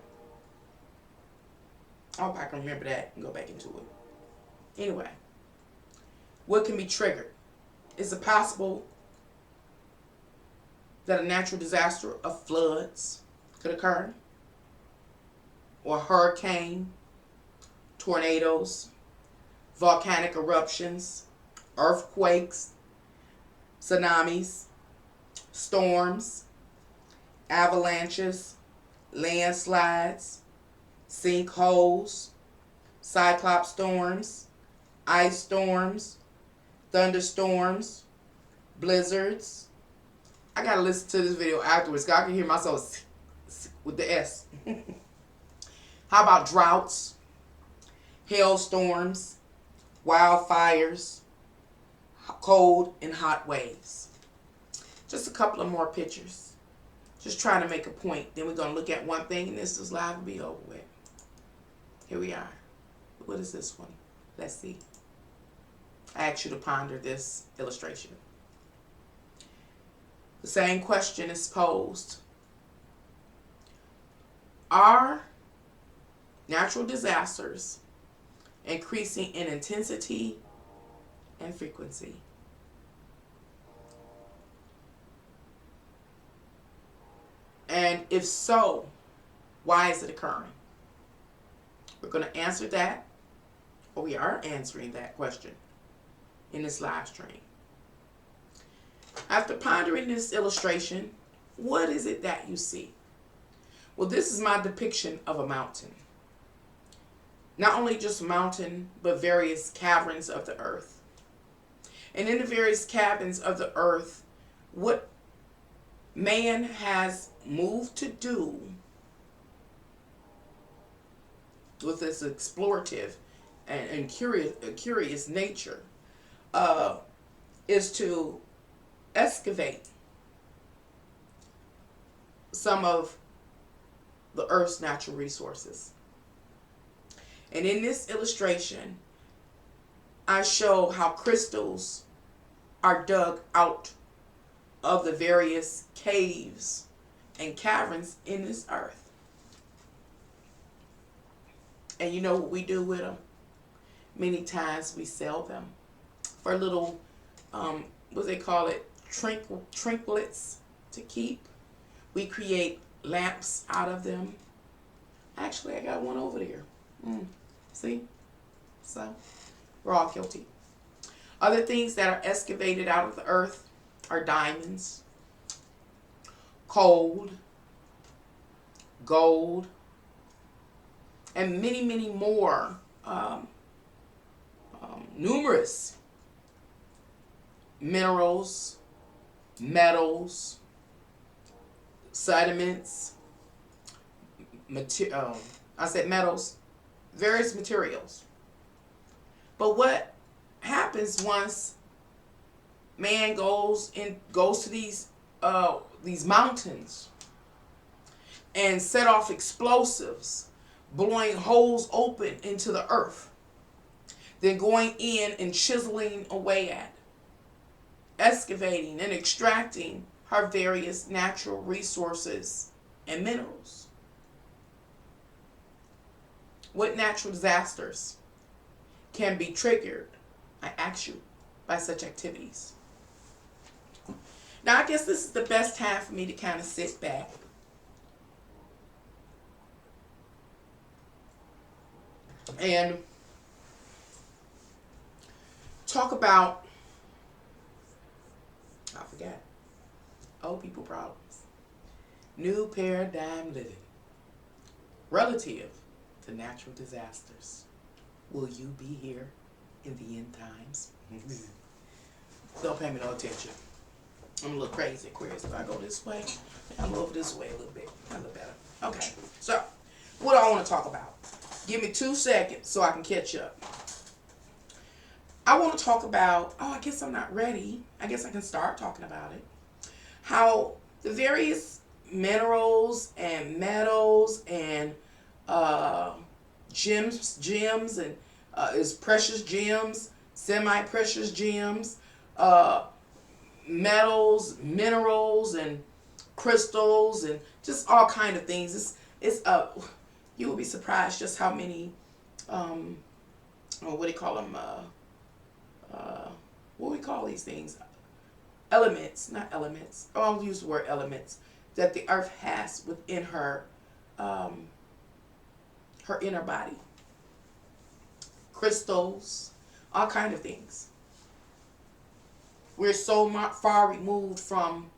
I hope I can remember that and go back into it. Anyway, what can be triggered? Is it possible that a natural disaster of floods could occur? Or hurricane, tornadoes, volcanic eruptions, earthquakes, tsunamis, storms, avalanches, landslides, sinkholes, cyclops storms, ice storms, thunderstorms, blizzards. I gotta listen to this video afterwards because I can hear myself with the S. How about droughts, hailstorms, wildfires, cold and hot waves? Just a couple of more pictures. Just trying to make a point. Then we're going to look at one thing and this live will be over with. Here we are. What is this one? Let's see. I asked you to ponder this illustration. The same question is posed. Are natural disasters increasing in intensity and frequency? And if so, why is it occurring? We're going to answer that, or we are answering that question in this live stream. After pondering this illustration, what is it that you see? Well, this is my depiction of a mountain. Not only just a mountain, but various caverns of the earth. And in the various caverns of the earth, what man has moved to do with this explorative and curious nature is to excavate some of the earth's natural resources. And in this illustration, I show how crystals are dug out of the various caves and caverns in this earth. And you know what we do with them? Many times we sell them for little what they call it, trinkets to keep. We create lamps out of them. Actually, I got one over there. See? So, we're all guilty. Other things that are excavated out of the earth are diamonds, gold, and many, many more numerous minerals, metals, sediments, I said metals, various materials. But what happens once man goes to these mountains and set off explosives, blowing holes open into the earth, then going in and chiseling away at, excavating and extracting her various natural resources and minerals? What natural disasters can be triggered, I ask you, by such activities? Now, I guess this is the best time for me to kind of sit back and talk about, I forgot, old people problems. New paradigm living relative to natural disasters. Will you be here in the end times? Don't pay me no attention. I'm a little crazy, Aquarius. If I go this way, I'll move this way a little bit. A little better. Okay, so what do I want to talk about? Give me 2 seconds so I can catch up. I want to talk about, I guess I'm not ready. I guess I can start talking about it. How the various minerals and metals and gems and is precious gems, semi-precious gems, metals, minerals, and crystals, and just all kind of things. It's you will be surprised just how many what do you call them? What do we call these things? Elements, not elements. I'll use the word elements that the earth has within her her inner body. Crystals, all kind of things. We're so far removed from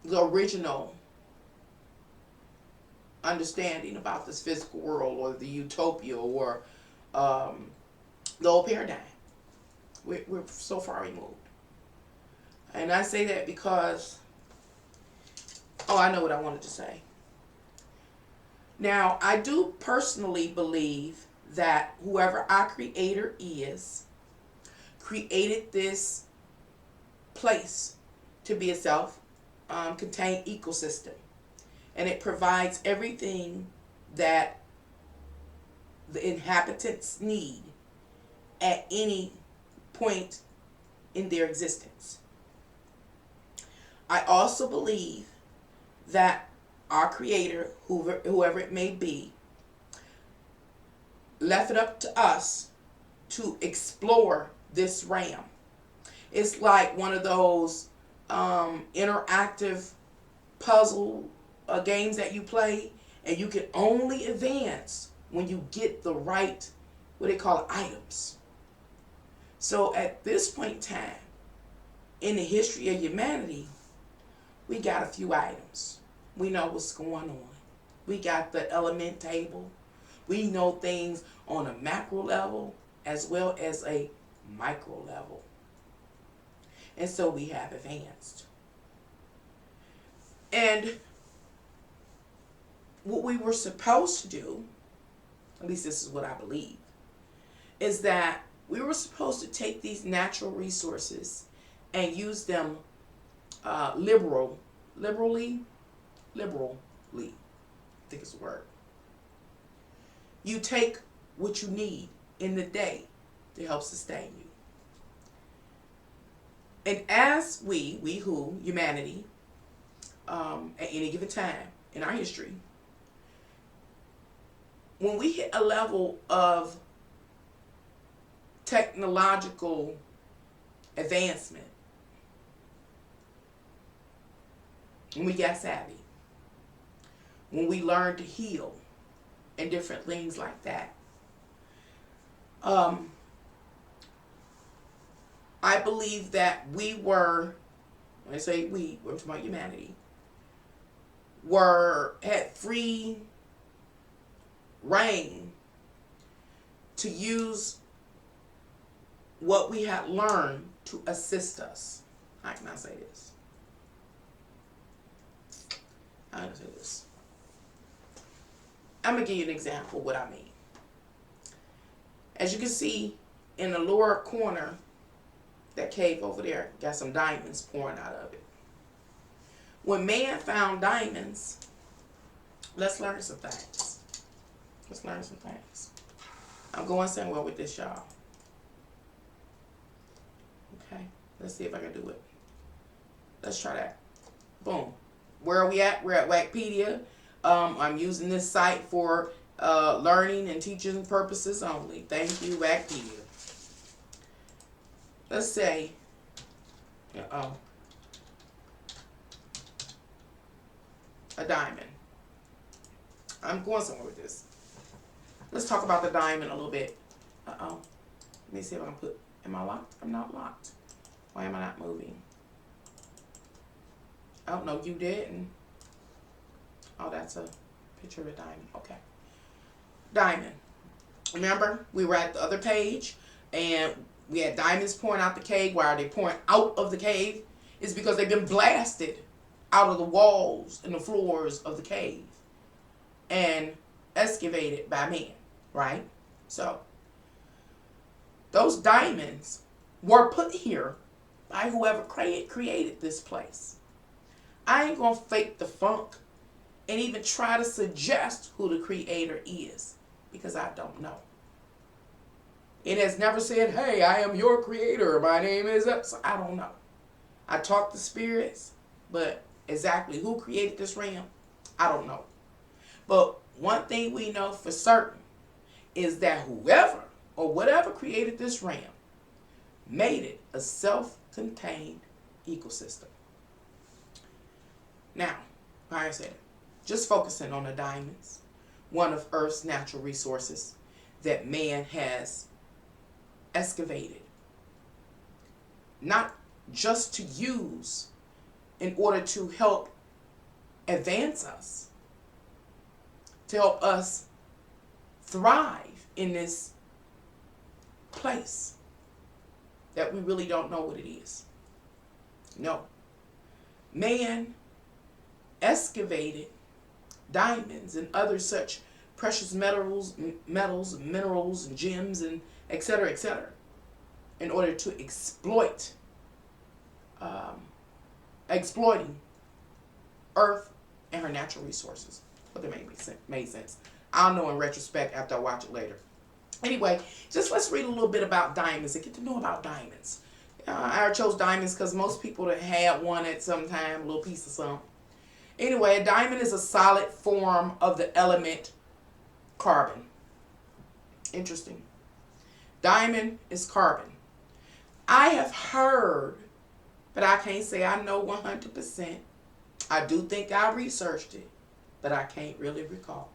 the original understanding about this physical world or the utopia or the old paradigm. We're so far removed. And I say that because, I know what I wanted to say. Now, I do personally believe that whoever our creator is created this place to be a self-contained ecosystem. And it provides everything that the inhabitants need at any point in their existence. I also believe that our creator, whoever it may be, left it up to us to explore this realm. It's like one of those interactive puzzle games that you play, and you can only advance when you get the right, what they call items. So at this point in time, in the history of humanity, we got a few items. We know what's going on. We got the element table. We know things on a macro level as well as a micro level. And so we have advanced. And what we were supposed to do, at least this is what I believe, is that we were supposed to take these natural resources and use them liberally, I think it's a word. You take what you need in the day to help sustain you. And as humanity, at any given time in our history, when we hit a level of technological advancement. When we got savvy. When we learned to heal and different things like that. I believe that we were, when I say we're talking about humanity, had free reign to use what we had learned to assist us. How can I say this? How can I say this? I'm going to give you an example of what I mean. As you can see in the lower corner, that cave over there got some diamonds pouring out of it. When man found diamonds, let's learn some things. Let's learn some things. I'm going somewhere with this, y'all. Okay, let's see if I can do it. Let's try that. Boom. Where are we at? We're at Wikipedia. I'm using this site for learning and teaching purposes only. Thank you, Wikipedia. Let's say, a diamond. I'm going somewhere with this. Let's talk about the diamond a little bit. Let me see if I can put, am I locked? I'm not locked. Why am I not moving? Oh, no, you didn't. Oh, that's a picture of a diamond. Okay. Diamond. Remember, we were at the other page, and we had diamonds pouring out the cave. Why are they pouring out of the cave? It's because they've been blasted out of the walls and the floors of the cave and excavated by man, right? So, those diamonds were put here by whoever created this place. I ain't gonna fake the funk and even try to suggest who the creator is, because I don't know. It has never said, hey, I am your creator. My name is up. So I don't know. I talk to spirits, but exactly who created this realm, I don't know. But one thing we know for certain is that whoever or whatever created this realm made it a self-contained ecosystem. Now, like I said, just focusing on the diamonds, one of Earth's natural resources that man has excavated, not just to use in order to help advance us, to help us thrive in this place that we really don't know what it is. No. Man excavated diamonds and other such precious metals, minerals, and gems, and etc., in order to exploiting Earth and her natural resources. But that made sense. I'll know in retrospect after I watch it later. Anyway, just let's read a little bit about diamonds and get to know about diamonds. I chose diamonds because most people that had one at some time, a little piece of something. Anyway, a diamond is a solid form of the element carbon. Interesting. Diamond is carbon. I have heard, but I can't say I know 100%. I do think I researched it, but I can't really recall.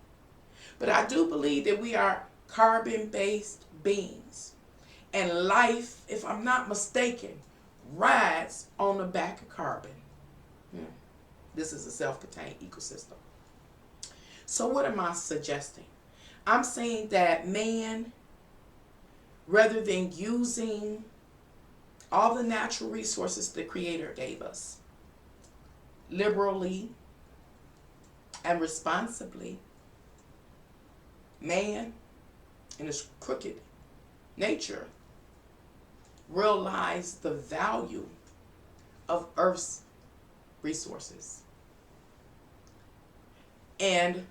But I do believe that we are carbon-based beings. And life, if I'm not mistaken, rides on the back of carbon. This is a self-contained ecosystem. So what am I suggesting? I'm saying that man, rather than using all the natural resources the Creator gave us, liberally and responsibly, man, in his crooked nature, realized the value of Earth's resources and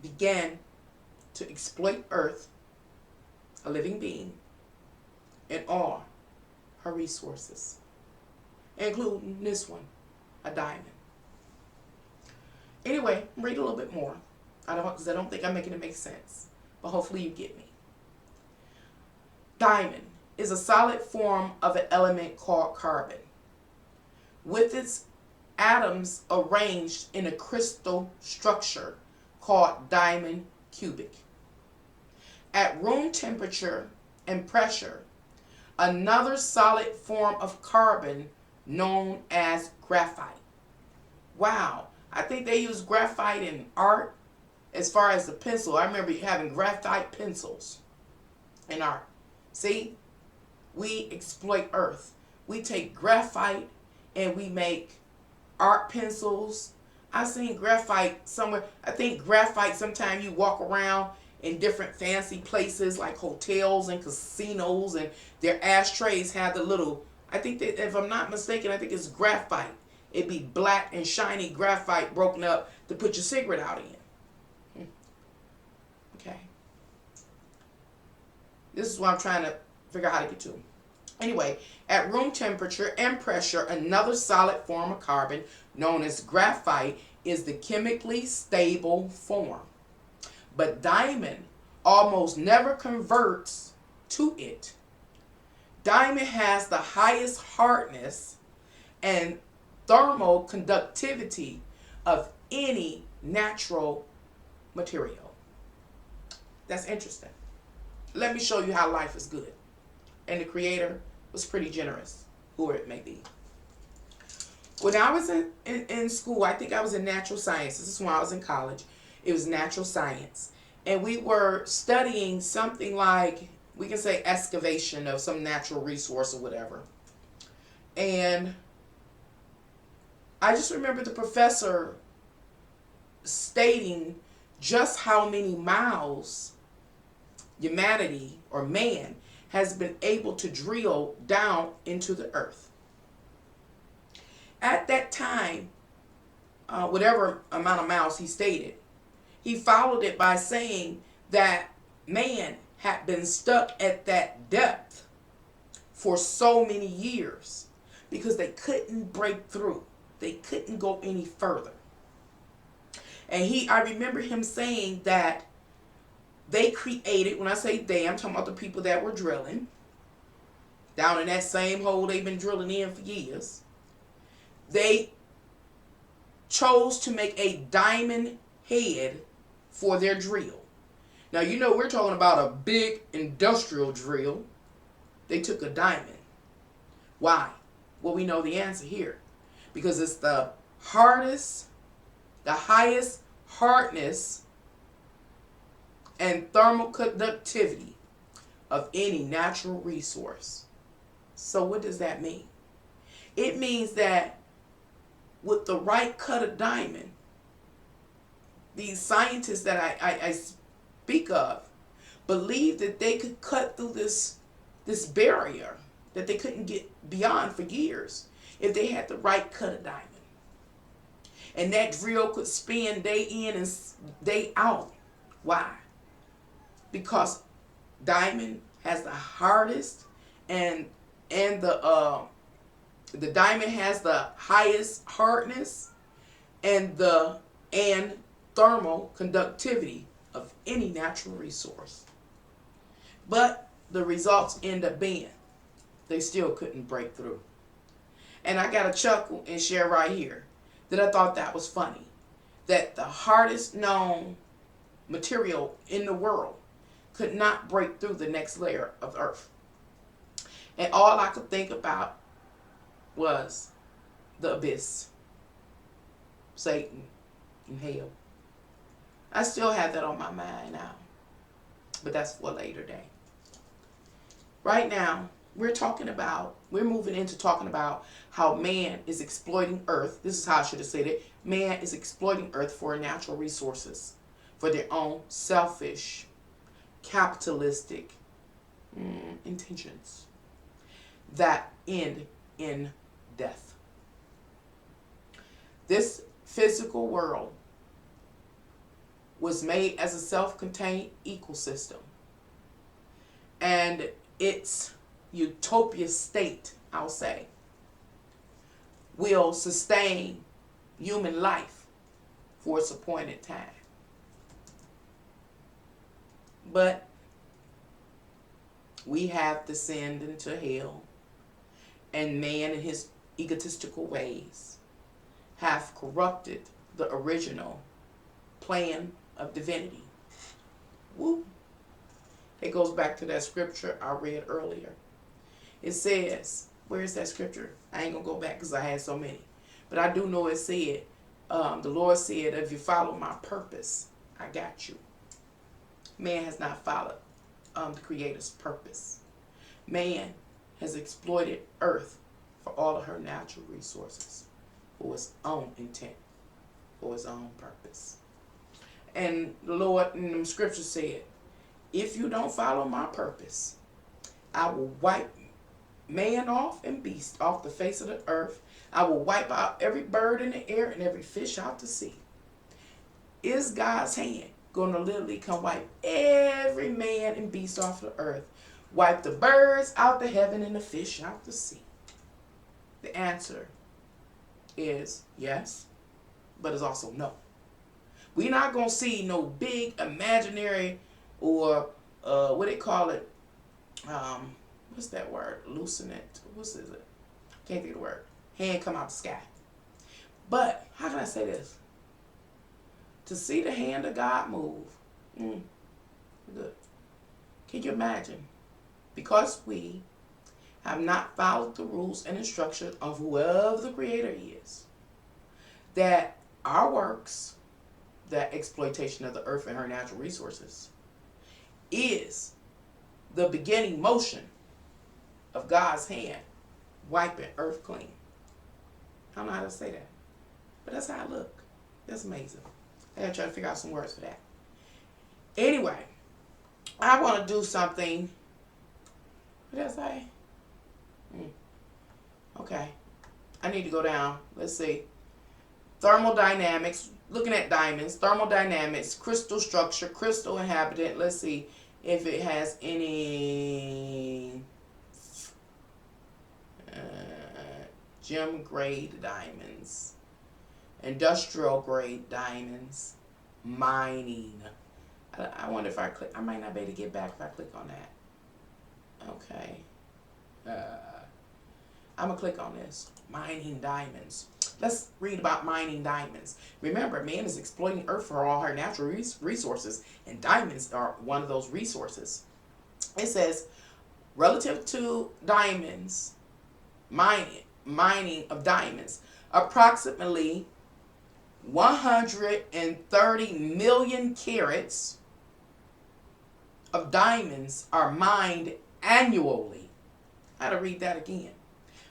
began to exploit Earth, a living being, and all her resources, including this one, a diamond. Anyway, read a little bit more. I don't think I'm making it make sense, but hopefully you get me. Diamond is a solid form of an element called carbon, with its atoms arranged in a crystal structure called diamond cubic. At room temperature and pressure, another solid form of carbon known as graphite. Wow, I think they use graphite in art as far as the pencil. I remember having graphite pencils in art. See, we exploit Earth. We take graphite and we make art pencils. I've seen graphite somewhere. I think graphite, sometimes you walk around in different fancy places like hotels and casinos, and their ashtrays have the little, I think that, if I'm not mistaken, I think it's graphite. It'd be black and shiny graphite broken up to put your cigarette out in. Okay. This is what I'm trying to figure out how to get to. Anyway, at room temperature and pressure, another solid form of carbon known as graphite is the chemically stable form. But diamond almost never converts to it. Diamond has the highest hardness and thermal conductivity of any natural material. That's interesting. Let me show you how life is good. And the Creator was pretty generous, whoever it may be. When I was in school, I think I was in natural sciences. This is when I was in college. It was natural science. And we were studying something like, we can say excavation of some natural resource or whatever. And I just remember the professor stating just how many miles humanity or man has been able to drill down into the earth. At that time, whatever amount of miles he stated, he followed it by saying that man had been stuck at that depth for so many years because they couldn't break through. They couldn't go any further. And I remember him saying that they created, when I say they, I'm talking about the people that were drilling down in that same hole they've been drilling in for years. They chose to make a diamond head for their drill. Now, you know, we're talking about a big industrial drill. They took a diamond. Why? Well, we know the answer here. Because it's the hardest, the highest hardness and thermal conductivity of any natural resource. So what does that mean? It means that with the right cut of diamond, these scientists that I speak of believe that they could cut through this barrier that they couldn't get beyond for years if they had the right cut of diamond. And that drill could spin day in and day out. Why? Because diamond has the hardest and the diamond has the highest hardness and thermal conductivity of any natural resource. But the results end up being they still couldn't break through. And I got to chuckle and share right here that I thought that was funny. That the hardest known material in the world could not break through the next layer of earth. And all I could think about was the abyss, Satan, and hell. I still have that on my mind now. But that's for a later day. Right now, we're moving into talking about how man is exploiting earth. This is how I should have said it. Man is exploiting earth for natural resources, for their own selfish, capitalistic intentions that end in death. This physical world was made as a self-contained ecosystem, and its utopia state, I'll say, will sustain human life for its appointed time. But we have descended into hell, and man in his egotistical ways have corrupted the original plan of divinity. Woo. It goes back to that scripture I read earlier. It says, where is that scripture? I ain't going to go back because I had so many. But I do know it said, the Lord said, if you follow my purpose, I got you. Man has not followed the Creator's purpose. Man has exploited earth for all of her natural resources, for his own intent, for his own purpose. And the Lord in the scripture said, if you don't follow my purpose, I will wipe man off and beast off the face of the earth. I will wipe out every bird in the air and every fish out to sea. Is God's hand going to literally come wipe every man and beast off the earth? Wipe the birds out the heaven and the fish out the sea? The answer is yes, but it's also no. We're not going to see no big imaginary or what they call it, what's that word? Hallucinate. What is it? Can't think of the word. Hand come out the sky. But how can I say this? To see the hand of God move, good. Can you imagine? Because we have not followed the rules and instructions of whoever the Creator is, that our works, that exploitation of the earth and her natural resources, is the beginning motion of God's hand wiping earth clean. I don't know how to say that, but that's how I look. That's amazing. I gotta try to figure out some words for that. Anyway, I want to do something. What did I say? Okay. I need to go down. Let's see. Thermodynamics. Looking at diamonds. Thermodynamics. Crystal structure. Crystal inhabitant. Let's see if it has any gem grade diamonds. Industrial grade diamonds. Mining. I wonder if I click. I might not be able to get back if I click on that. Okay. I'm going to click on this. Mining diamonds. Let's read about mining diamonds. Remember, man is exploiting earth for all her natural resources, and diamonds are one of those resources. It says, relative to diamonds, mining of diamonds, approximately 130 million carats of diamonds are mined annually. I had to read that again.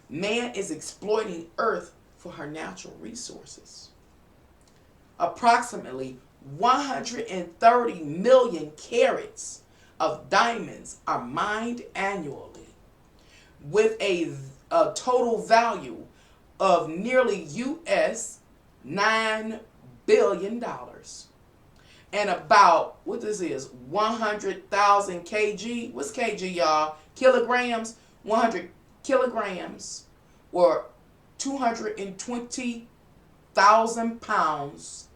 Man is exploiting earth for her natural resources. Approximately 130 million carats of diamonds are mined annually, with a total value of nearly U.S. $9 billion. And about, what this is, 100,000 kg. What's kg, y'all? Kilograms. 100 kilograms or 220,000 pounds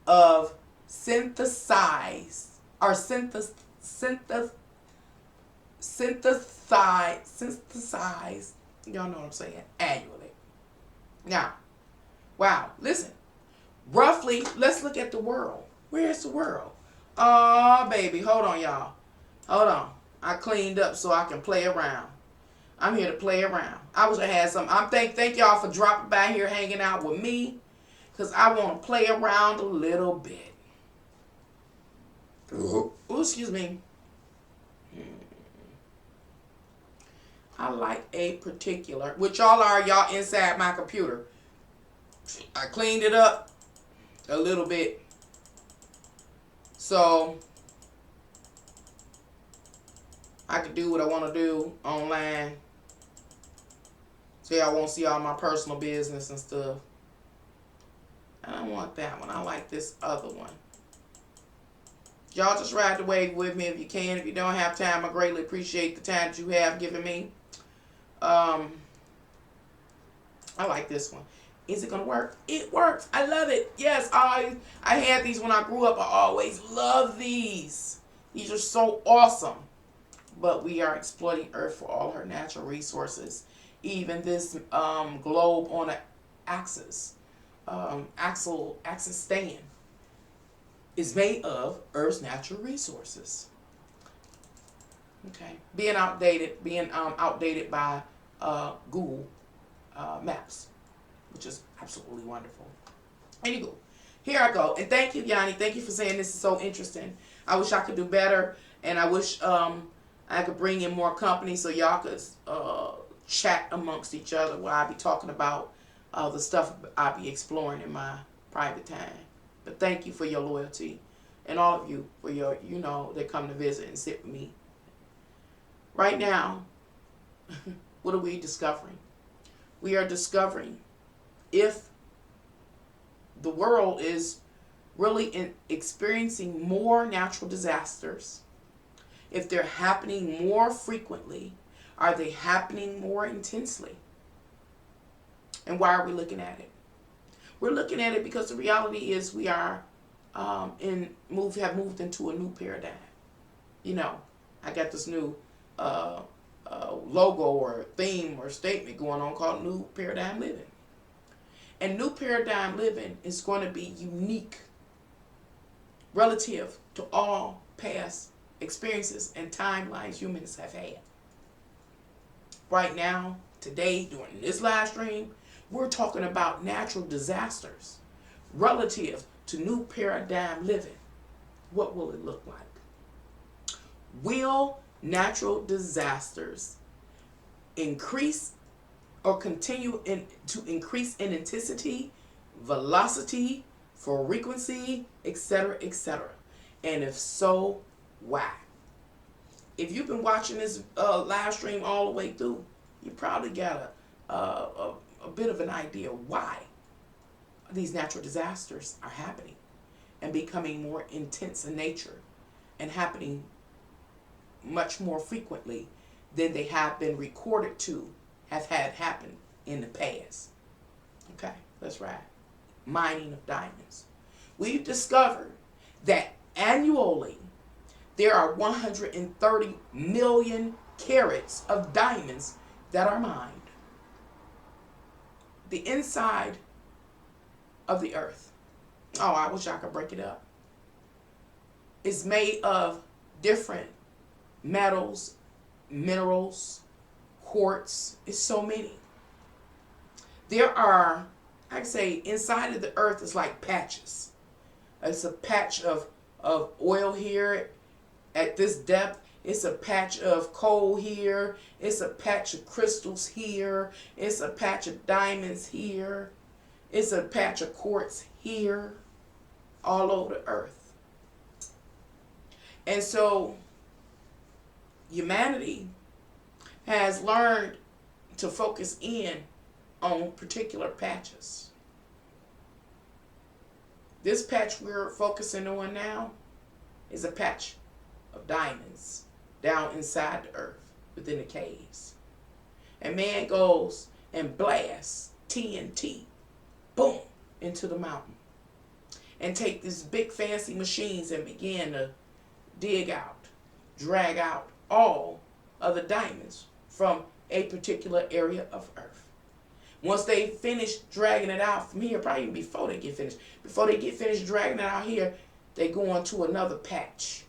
of synthesized, y'all know what I'm saying, annually. Now, wow, listen. Roughly, let's look at the world. Where's the world? Oh, baby, hold on, y'all. Hold on. I cleaned up so I can play around. I'm here to play around. I wish I had some. Thank y'all for dropping by here, hanging out with me, because I want to play around a little bit. Ooh, excuse me. I like a particular, which y'all inside my computer. I cleaned it up a little bit. So I can do what I want to do online. So y'all won't see all my personal business and stuff. I don't want that one. I like this other one. Y'all just ride the wave with me if you can. If you don't have time, I greatly appreciate the time that you have given me. I like this one. Is it going to work? It works. I love it. Yes, I had these when I grew up. I always loved these. These are so awesome. but we are exploiting Earth for all her natural resources. Even this globe on an axis, axis stand, is made of Earth's natural resources. Okay, being outdated by Google Maps, which is absolutely wonderful. Anywho, here I go. And thank you, Yanni. Thank you for saying this is so interesting. I wish I could do better, and I wish I could bring in more company so y'all could chat amongst each other while I be talking about the stuff I be exploring in my private time. But thank you for your loyalty, and all of you for your, that come to visit and sit with me. Right now, what are we discovering? We are discovering if the world is really experiencing more natural disasters, if they're happening more frequently, are they happening more intensely? And why are we looking at it? We're looking at it because the reality is we are have moved into a new paradigm. I got this new logo or theme or statement going on called New Paradigm Living. And New Paradigm Living is going to be unique relative to all past experiences and timelines humans have had. Right now, today, during this live stream, we're talking about natural disasters relative to New Paradigm Living. What will it look like? Will natural disasters increase or continue to increase in intensity, velocity, frequency, etc., etc.? And if so, why? If you've been watching this live stream all the way through, you probably got a bit of an idea why these natural disasters are happening and becoming more intense in nature and happening much more frequently than they have been recorded to have had happen in the past. Okay, that's right. Mining of diamonds. We've discovered that annually there are 130 million carats of diamonds that are mined. The inside of the earth, oh, I wish I could break it up, is made of different metals, minerals, quartz. It's so many. There are, I'd say, inside of the earth is like patches. It's a patch of oil here at this depth. It's a patch of coal here. It's a patch of crystals here. It's a patch of diamonds here. It's a patch of quartz here. All over the earth. And so humanity has learned to focus in on particular patches. This patch we're focusing on now is a patch of diamonds down inside the earth within the caves. And man goes and blasts TNT, boom, into the mountain. And take these big fancy machines and begin to dig out, drag out all of the diamonds from a particular area of earth. Once they finish dragging it out from here, probably even before they get finished dragging it out here, they go on to another patch.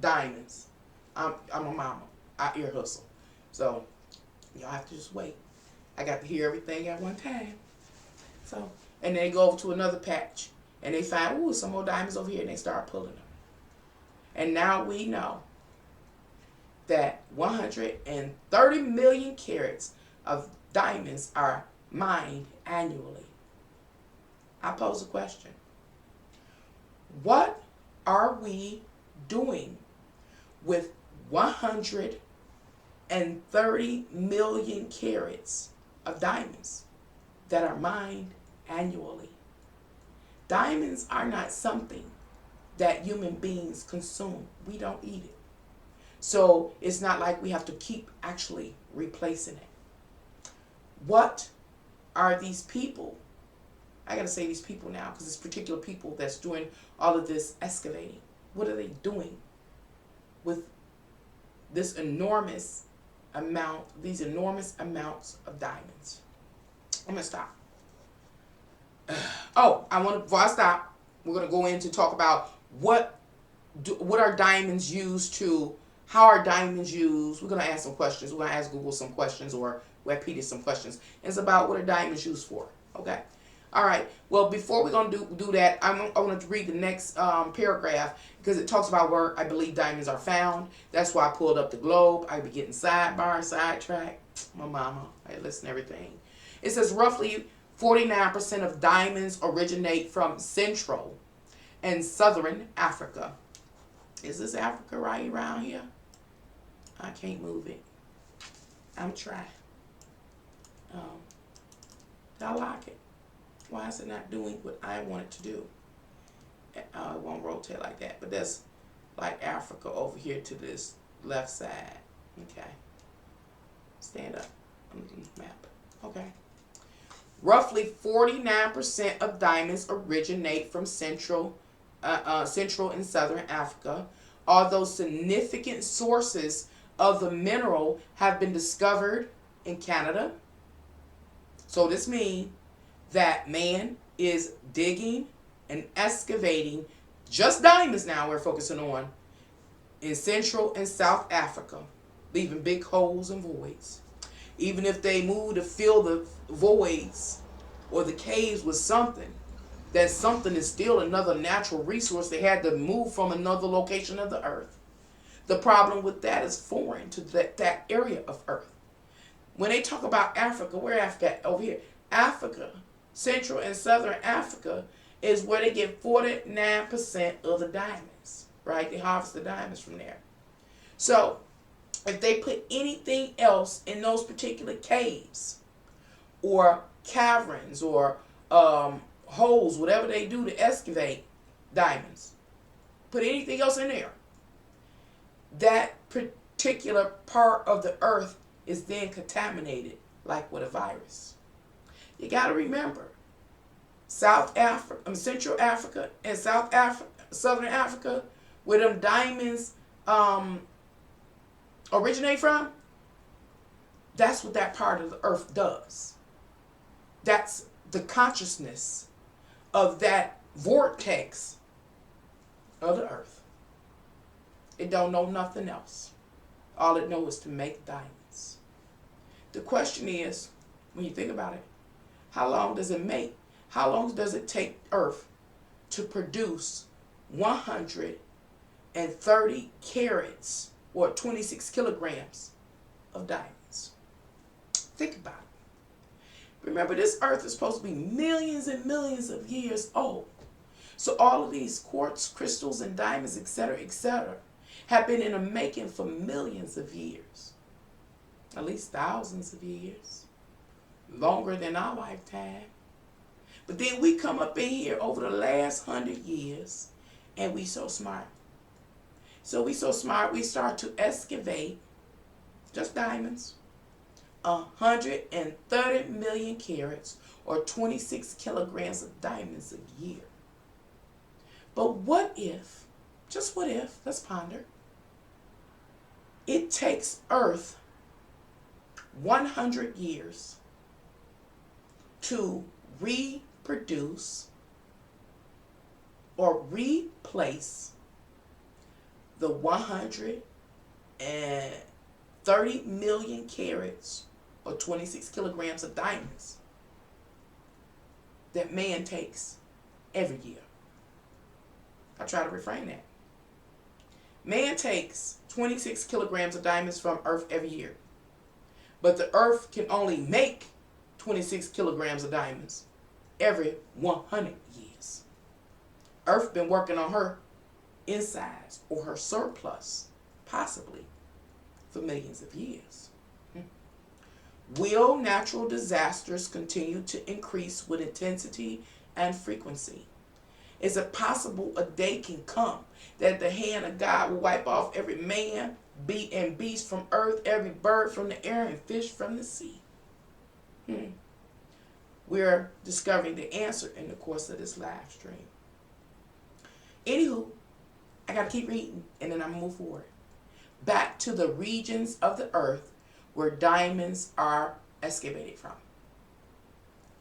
Diamonds. I'm a mama. I ear hustle. So y'all have to just wait. I got to hear everything at one time. So, and they go over to another patch and they find, ooh, some more diamonds over here, and they start pulling them. And now we know that 130 million carats of diamonds are mined annually. I pose a question. What are we doing with 130 million carats of diamonds that are mined annually? Diamonds are not something that human beings consume. We don't eat it. So it's not like we have to keep actually replacing it. What are these people, I gotta say these people now, because it's particular people that's doing all of this excavating. What are they doing with this enormous these enormous amounts of diamonds? I'm gonna stop. Before I stop, we're gonna go in to talk about what are diamonds used to, how are diamonds used. We're gonna ask some questions. We're gonna ask Google some questions or Wikipedia some questions. It's about what are diamonds used for. Okay. All right. Well, before we're gonna do that, I want to read the next paragraph because it talks about where I believe diamonds are found. That's why I pulled up the globe. I be getting sidetracked. My mama, I listen to everything. It says roughly 49% of diamonds originate from Central and Southern Africa. Is this Africa right around here? I can't move it. I'm trying. I like it. Why is it not doing what I want it to do? It won't rotate like that. But that's like Africa over here to this left side. Okay. Stand up on the map. Okay. Roughly 49% of diamonds originate from Central and Southern Africa, although significant sources of the mineral have been discovered in Canada. So this means that man is digging and excavating just diamonds now we're focusing on in Central and South Africa, leaving big holes and voids. Even if they move to fill the voids or the caves with something, that something is still another natural resource they had to move from another location of the earth. The problem with that is foreign to that area of earth. When they talk about Africa, where Africa? Over here. Africa, Central and Southern Africa, is where they get 49% of the diamonds, right? They harvest the diamonds from there. So, if they put anything else in those particular caves or caverns or holes, whatever they do to excavate diamonds, put anything else in there, that particular part of the earth is then contaminated like with a virus. You got to remember, Central Africa and Southern Africa, where them diamonds originate from, that's what that part of the earth does. That's the consciousness of that vortex of the earth. It don't know nothing else. All it knows is to make diamonds. The question is, when you think about it, how long does it make? How long does it take Earth to produce 130 carats or 26 kilograms of diamonds? Think about it. Remember, this Earth is supposed to be millions and millions of years old. So all of these quartz, crystals, and diamonds, etc., have been in the making for millions of years. At least thousands of years. Longer than our lifetime. But then we come up in here over the last 100 years, and we so smart. So we so smart, we start to excavate just diamonds. 130 million carats or 26 kilograms of diamonds a year. But what if, just what if, let's ponder, it takes Earth 100 years to reproduce or replace the 130 million carats or 26 kilograms of diamonds that man takes every year. I try to reframe that. Man takes 26 kilograms of diamonds from Earth every year. But the Earth can only make 26 kilograms of diamonds every 100 years. Earth been working on her insides or her surplus, possibly, for millions of years. Will natural disasters continue to increase with intensity and frequency? Is it possible a day can come that the hand of God will wipe off every man, beast from earth, every bird from the air, and fish from the sea? we're discovering the answer in the course of this live stream. Anywho, I got to keep reading, and then I'm going to move forward. Back to the regions of the earth where diamonds are excavated from.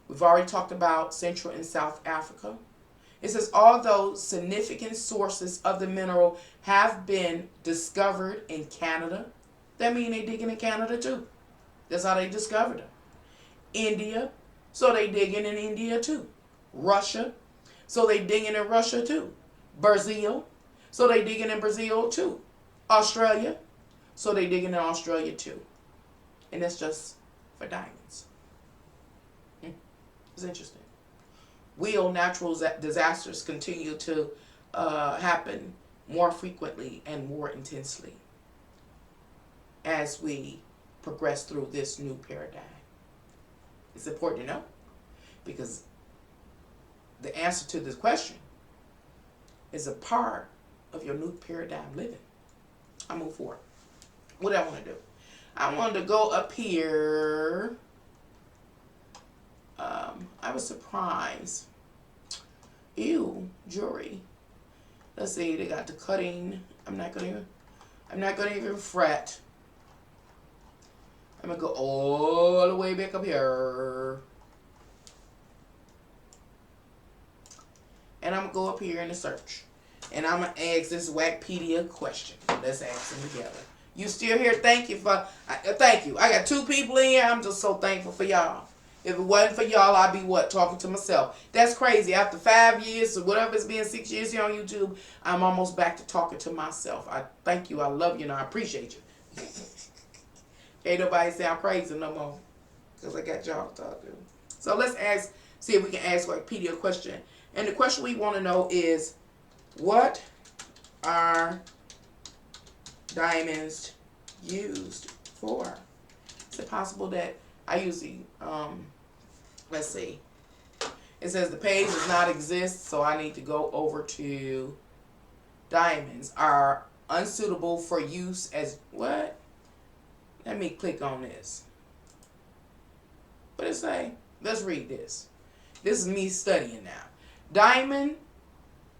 We've already talked about Central and South Africa. It says, although significant sources of the mineral have been discovered in Canada, that means they digging in Canada too. That's how they discovered them. India, so they digging in India too. Russia, so they digging in Russia too. Brazil, so they digging in Brazil too. Australia, so they digging in Australia too. And that's just for diamonds. It's interesting. Will natural disasters continue to happen more frequently and more intensely as we progress through this new paradigm? It's important to know, because the answer to this question is a part of your new paradigm living. I move forward. What do I want to do? I wanted to go up here. I was surprised. Ew, jewelry. Let's see, they got the cutting. I'm not gonna even fret. I'm gonna go all the way back up here. And I'm gonna go up here in the search. And I'm gonna ask this Wikipedia question. Let's ask them together. You still here? Thank you thank you. I got 2 people in here. I'm just so thankful for y'all. If it wasn't for y'all, I'd be talking to myself. That's crazy. After 5 years or whatever it's been, 6 years here on YouTube, I'm almost back to talking to myself. I thank you. I love you and I appreciate you. Ain't nobody say I'm crazy no more, because I got y'all to talk to. So let's see if we can ask Wikipedia a question. And the question we want to know is, what are diamonds used for? Is it possible that I usually, let's see. It says the page does not exist, so I need to go over to diamonds are unsuitable for use as what? Let me click on this. What does it say? Let's read this. This is me studying now. Diamond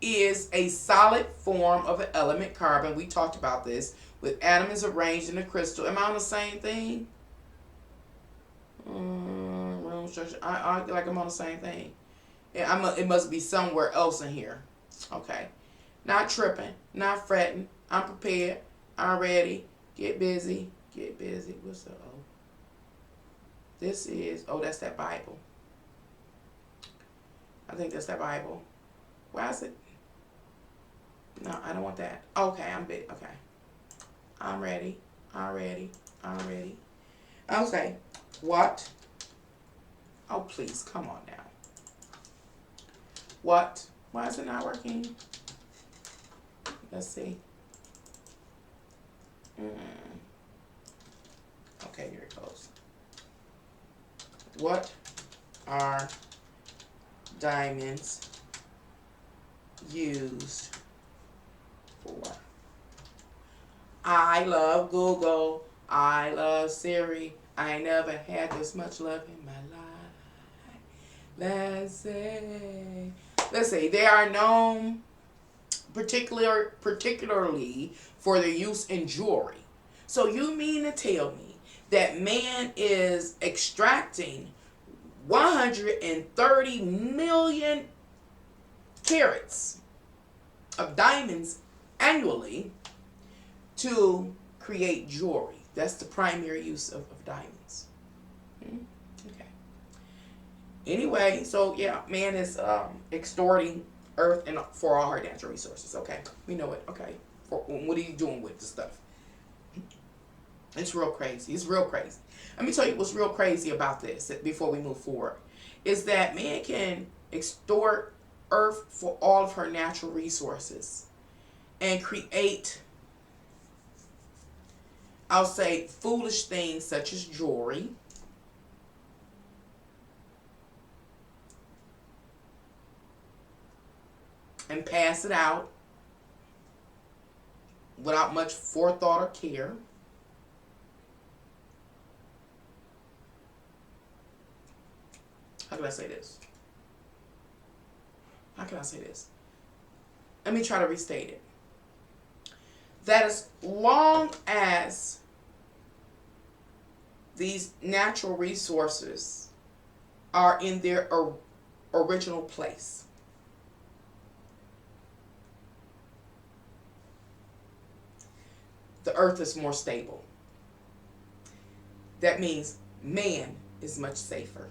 is a solid form of an element, carbon. We talked about this, with atoms arranged in a crystal. Am I on the same thing? Room structure. I like I'm on the same thing. Yeah, it must be somewhere else in here. Okay. Not tripping. Not fretting. I'm prepared. I'm ready. Get busy. Get busy. What's the O? This is, that's that Bible. I think that's that Bible. Why is it? No, I don't want that. Okay, I'm big. Okay. I'm ready. I'm ready. I'm ready. Okay. What? Oh, please. Come on now. What? Why is it not working? Let's see. Okay, here it goes. What are diamonds used for? I love Google. I love Siri. I never had this much love in my life. Let's say they are known particularly for their use in jewelry. So you mean to tell me that man is extracting 130 million carats of diamonds annually to create jewelry? That's the primary use of diamonds. Okay. Anyway, so yeah, man is extorting Earth and for all her natural resources. Okay, we know it. Okay, what are you doing with the stuff? It's real crazy. It's real crazy. Let me tell you what's real crazy about this before we move forward. Is that man can extort Earth for all of her natural resources and create, I'll say, foolish things such as jewelry, and pass it out without much forethought or care. How can I say this? How can I say this? Let me try to restate it. That as long as these natural resources are in their original place, the earth is more stable. That means man is much safer.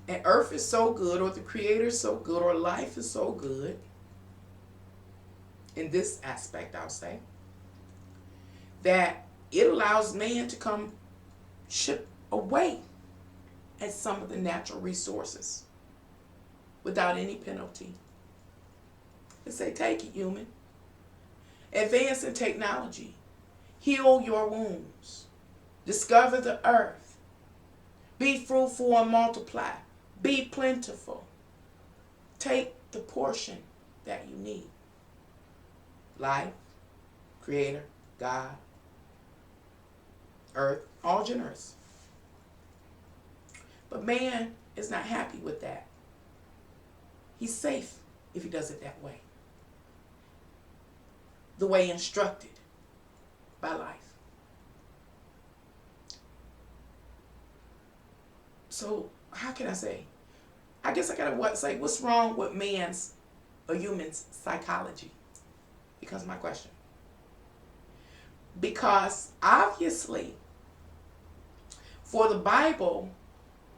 And earth is so good, or the creator is so good, or life is so good, in this aspect, I'll say, that it allows man to come chip away at some of the natural resources without any penalty. They say, take it, human. Advance in technology. Heal your wounds. Discover the earth. Be fruitful and multiply. Be plentiful. Take the portion that you need. Life, creator, God, earth, all generous. But man is not happy with that. He's safe if he does it that way. The way instructed by life. So how can I say? I guess I gotta say what's wrong with man's or human's psychology? Because my question. Because obviously, for the Bible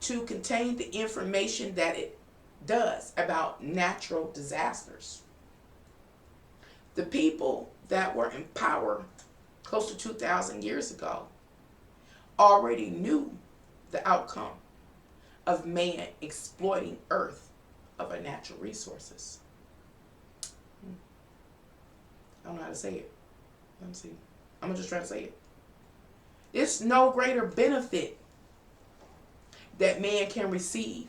to contain the information that it does about natural disasters, the people that were in power close to 2,000 years ago already knew the outcome of man exploiting earth of our natural resources. I don't know how to say it. Let me see. I'm going to just try to say it. There's no greater benefit that man can receive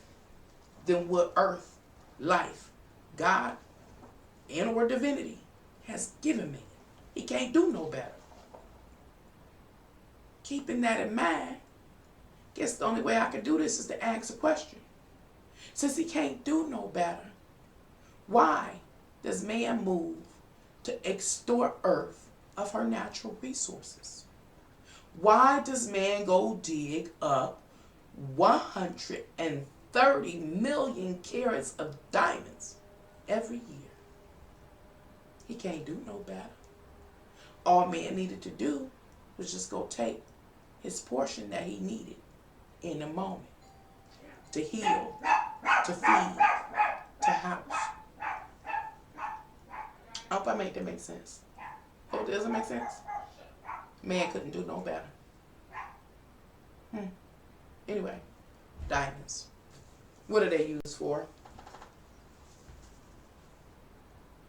than what earth, life, God, and or divinity has given me. He can't do no better. Keeping that in mind, guess the only way I can do this is to ask a question. Since he can't do no better, why does man move to extort earth of her natural resources? Why does man go dig up 130 million carats of diamonds every year? He can't do no better. All man needed to do was just go take his portion that he needed in the moment to heal, to feed, to house. I hope I make that make sense. Hope it doesn't make sense. Man couldn't do no better. Anyway, diamonds. What are they used for?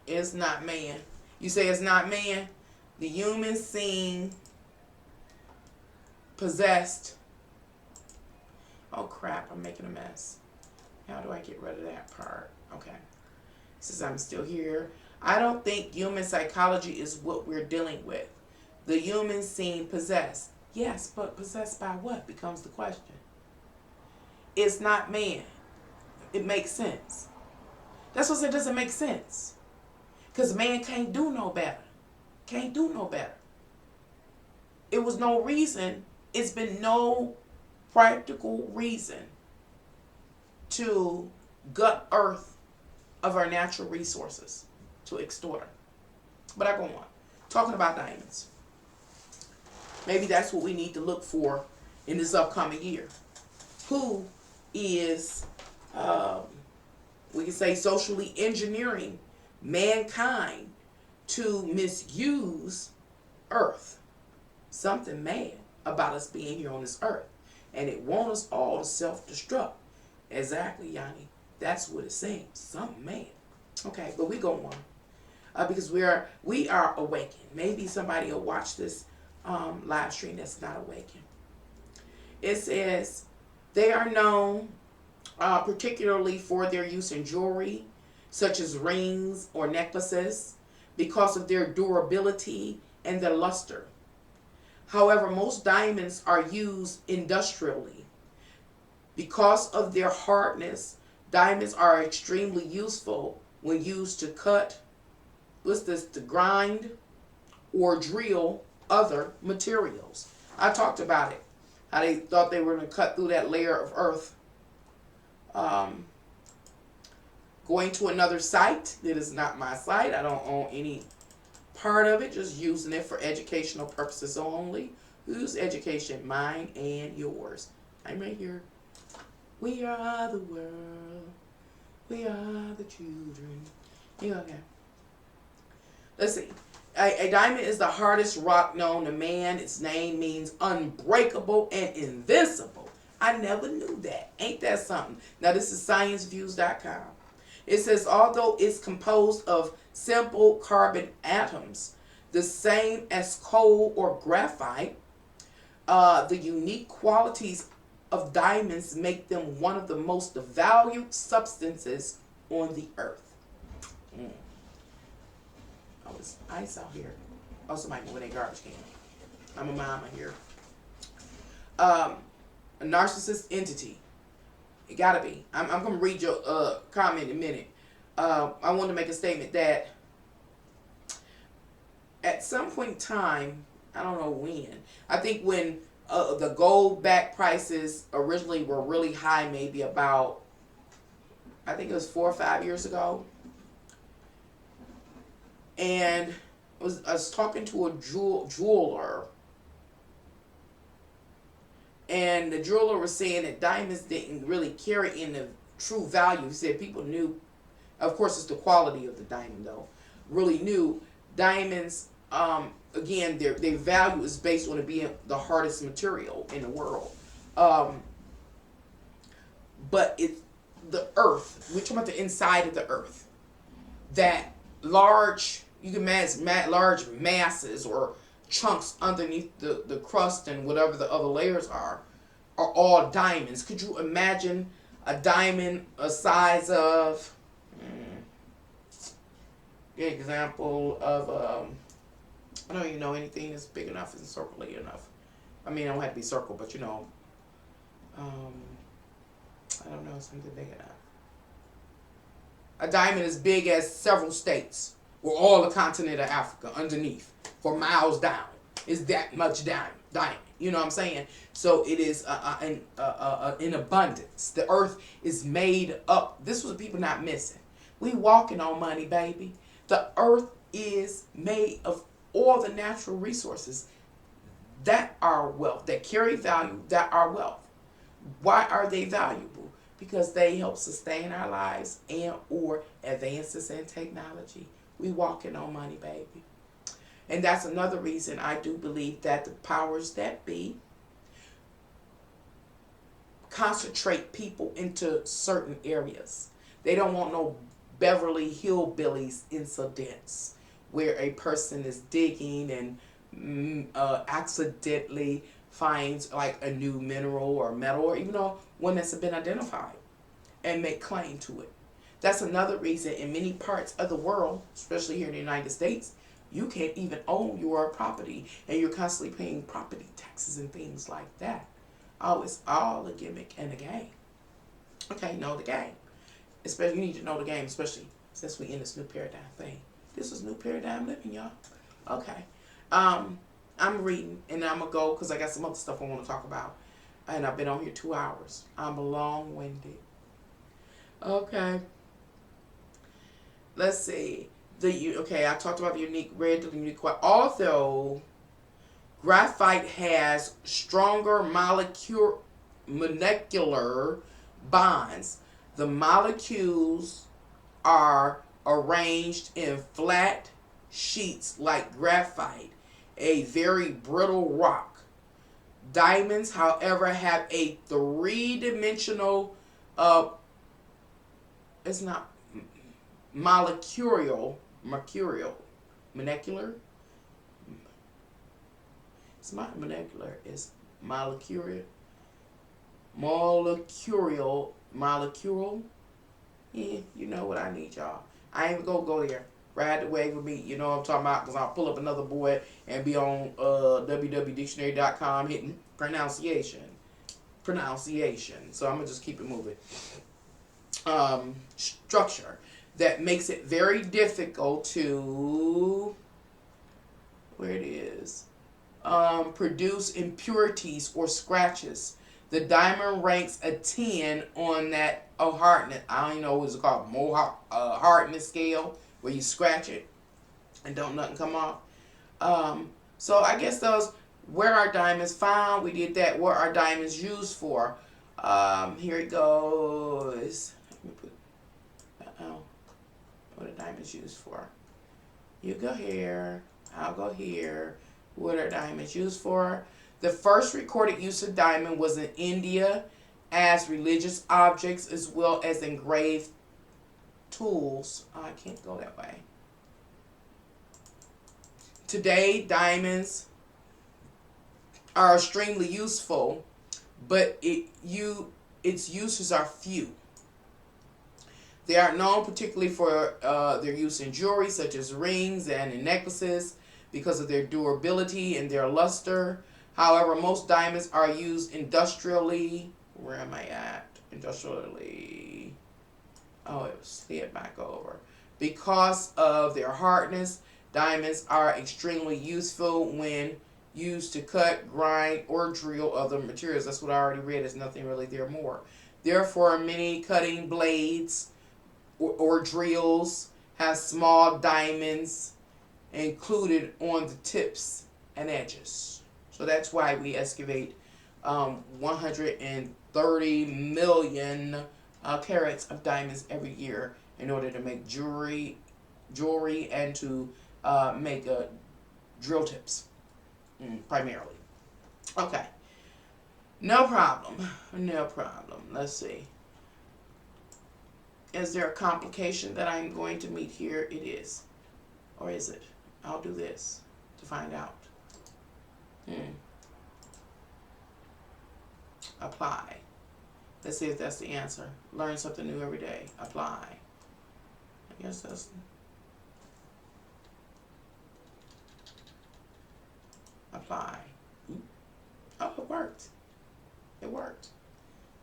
It's not man. You say it's not man? The human seem possessed. Oh crap, I'm making a mess. How do I get rid of that part? Okay. Since I'm still here. I don't think human psychology is what we're dealing with. The humans seem possessed. Yes, but possessed by what becomes the question. It's not man. It makes sense. That's what it doesn't make sense. Because man can't do no better. Can't do no better. It was no reason. It's been no practical reason to gut earth of our natural resources to extort her. But I go on. Talking about diamonds. Maybe that's what we need to look for in this upcoming year. Who is, we can say, socially engineering mankind to misuse earth? Something mad about us being here on this earth. And it wants us all to self-destruct. Exactly, Yanni. That's what it seems. Something mad. Okay, but we go on. Because we are awakened. Maybe somebody will watch this live stream that's not awakened. It says, they are known particularly for their use in jewelry, such as rings or necklaces, because of their durability and their luster. However, most diamonds are used industrially Because of their hardness, diamonds are extremely useful when used to cut, to grind or drill other materials. I talked about it, how they thought they were going to cut through that layer of earth. Going to another site that is not my site. I don't own any part of it, just using it for educational purposes only. Whose education? Mine and yours. I'm right here. We are the world. We are the children. Yeah, okay. Let's see. A diamond is the hardest rock known to man. Its name means unbreakable and invincible. I never knew that. Ain't that something? Now, this is scienceviews.com. It says, although it's composed of simple carbon atoms, the same as coal or graphite, the unique qualities of diamonds make them one of the most valued substances on the earth. Oh, it's ice out here. Oh, somebody with a garbage can. I'm a mama here. A narcissist entity. It gotta be. I'm gonna read your comment in a minute. I want to make a statement that at some point in time, I don't know when, I think when the gold back prices originally were really high, maybe about, I think it was 4 or 5 years ago. And I was talking to a jeweler. And the jeweler was saying that diamonds didn't really carry in the true value. He said people knew, of course it's the quality of the diamond though, really knew diamonds, again, their value is based on it being the hardest material in the world. But it's the earth, we're talking about the inside of the earth, that large, you can imagine large masses or chunks underneath the crust and whatever the other layers are all diamonds. Could you imagine a diamond a size of, example of, I don't even know anything that's big enough and circular enough. I mean, it don't have to be circle, but you know, I don't know, something big enough. A diamond as big as several states or all the continent of Africa underneath for miles down is that much diamond. You know what I'm saying? So it is in abundance. The earth is made up. This was people not missing. We walking on money, baby. The earth is made of all the natural resources that are wealth, that carry value, that are wealth. Why are they valuable? Because they help sustain our lives and or advances in technology. We walking on money, baby. And that's another reason I do believe that the powers that be concentrate people into certain areas. They don't want no Beverly Hillbillies incidents where a person is digging and accidentally finds like a new mineral or metal or even one that's been identified and make claim to it. That's another reason in many parts of the world, especially here in the United States, you can't even own your property and you're constantly paying property taxes and things like that. Oh, it's all a gimmick and a game. Okay, know the game. Especially, you need to know the game, especially since we in this new paradigm thing. This is new paradigm living, y'all. Okay. I'm reading and I'm going to go because I got some other stuff I want to talk about. And I've been on here 2 hours. I'm long-winded. Okay. Let's see. I talked about the unique red, the unique white. Although graphite has stronger molecular bonds, the molecules are arranged in flat sheets like graphite, a very brittle rock. Diamonds, however, have a three-dimensional, it's not molecular. It's not molecular. It's molecular. Yeah, you know what I need, y'all. I ain't gonna go there. Ride the wave with me. You know what I'm talking about? Because I'll pull up another boy and be on www.dictionary.com hitting pronunciation. pronunciation. So I'm gonna just keep it moving. Structure that makes it very difficult to, where it is, produce impurities or scratches. The diamond ranks a 10 on that hardness. I don't even know what it's called, hardness scale, where you scratch it and don't nothing come off. So I guess those, where are diamonds found? We did that. What are diamonds used for? Here it goes. Let me put. What are diamonds used for? You go here. I'll go here. What are diamonds used for? The first recorded use of diamond was in India as religious objects as well as engraved tools. Oh, I can't go that way. Today, diamonds are extremely useful, but its uses are few. They are known particularly for their use in jewelry, such as rings and in necklaces, because of their durability and their luster. However, most diamonds are used industrially. Where am I at? Industrially. Oh, it slid back over. Because of their hardness, diamonds are extremely useful when used to cut, grind, or drill other materials. That's what I already read. There's nothing really there more. Therefore, many cutting blades or drills have small diamonds included on the tips and edges. So that's why we excavate 130 million carats of diamonds every year in order to make jewelry and to make drill tips, primarily. Okay. No problem. No problem. Let's see. Is there a complication that I'm going to meet here? It is. Or is it? I'll do this to find out. Apply. Let's see if that's the answer. Learn something new every day. Apply. I guess that's... Apply. Oh, it worked. It worked.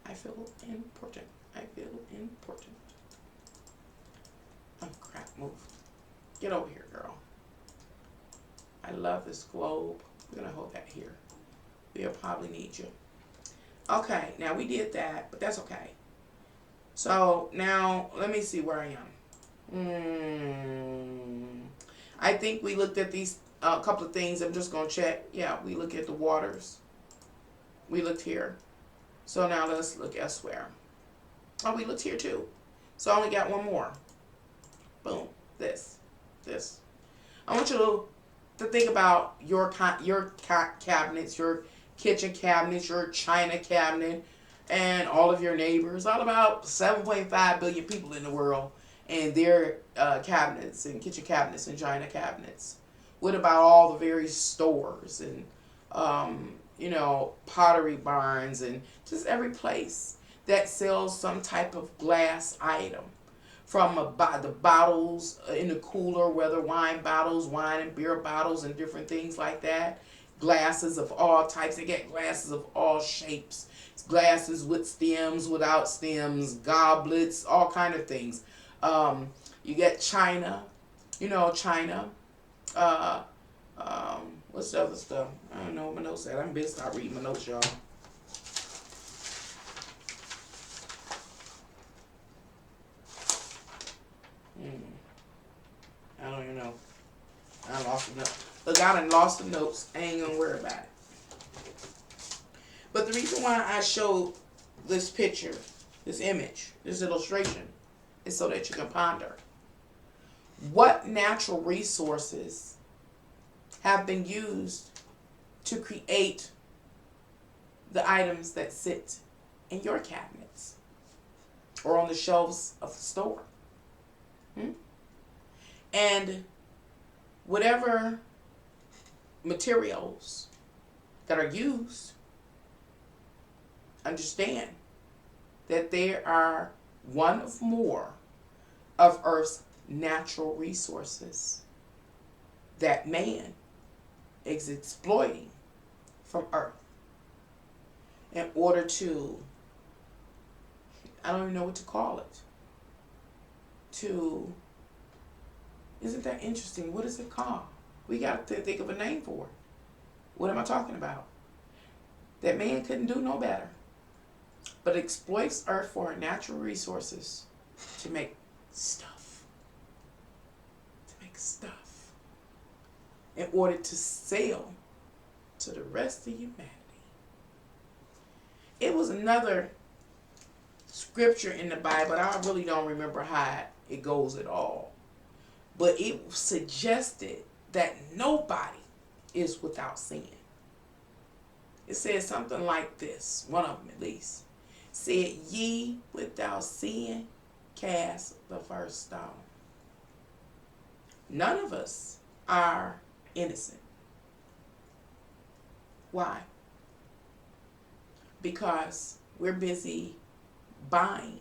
I feel important. I feel important. Oh, crap. Move. Get over here, girl. I love this globe. We're going to hold that here. We'll probably need you. Okay, now we did that, but that's okay. So now let me see where I am. I think we looked at these couple of things. I'm just going to check. Yeah, we look at the waters. We looked here. So now let's look elsewhere. Oh, we looked here too. So I only got one more. Boom. This. I want you to think about your cabinets, your kitchen cabinets, your china cabinet, and all of your neighbors. All about 7.5 billion people in the world and their cabinets and kitchen cabinets and china cabinets. What about all the various stores and pottery barns and just every place that sells some type of glass item? From the bottles in the cooler, whether wine bottles, wine and beer bottles, and different things like that. Glasses of all types. They get glasses of all shapes. Glasses with stems, without stems, goblets, all kind of things. You get china. China. What's the other stuff? I don't know what my notes said. I'm busy. Start reading my notes, y'all. I don't even know. I lost the notes. Look, I done lost the notes. I ain't gonna worry about it. But the reason why I showed this picture, this image, this illustration, is so that you can ponder. What natural resources have been used to create the items that sit in your cabinets or on the shelves of the store? And whatever materials that are used, understand that there are one of more of Earth's natural resources that man is exploiting from Earth. in order to, I don't even know what to call it, to, isn't that interesting? What is it called? We got to think of a name for it. What am I talking about? That man couldn't do no better, but exploits Earth for her natural resources to make stuff. To make stuff. In order to sell to the rest of humanity. It was another scripture in the Bible. I really don't remember how it goes at all. But it suggested that nobody is without sin. It says something like this, one of them at least. Said, ye without sin cast the first stone. None of us are innocent. Why? Because we're busy buying.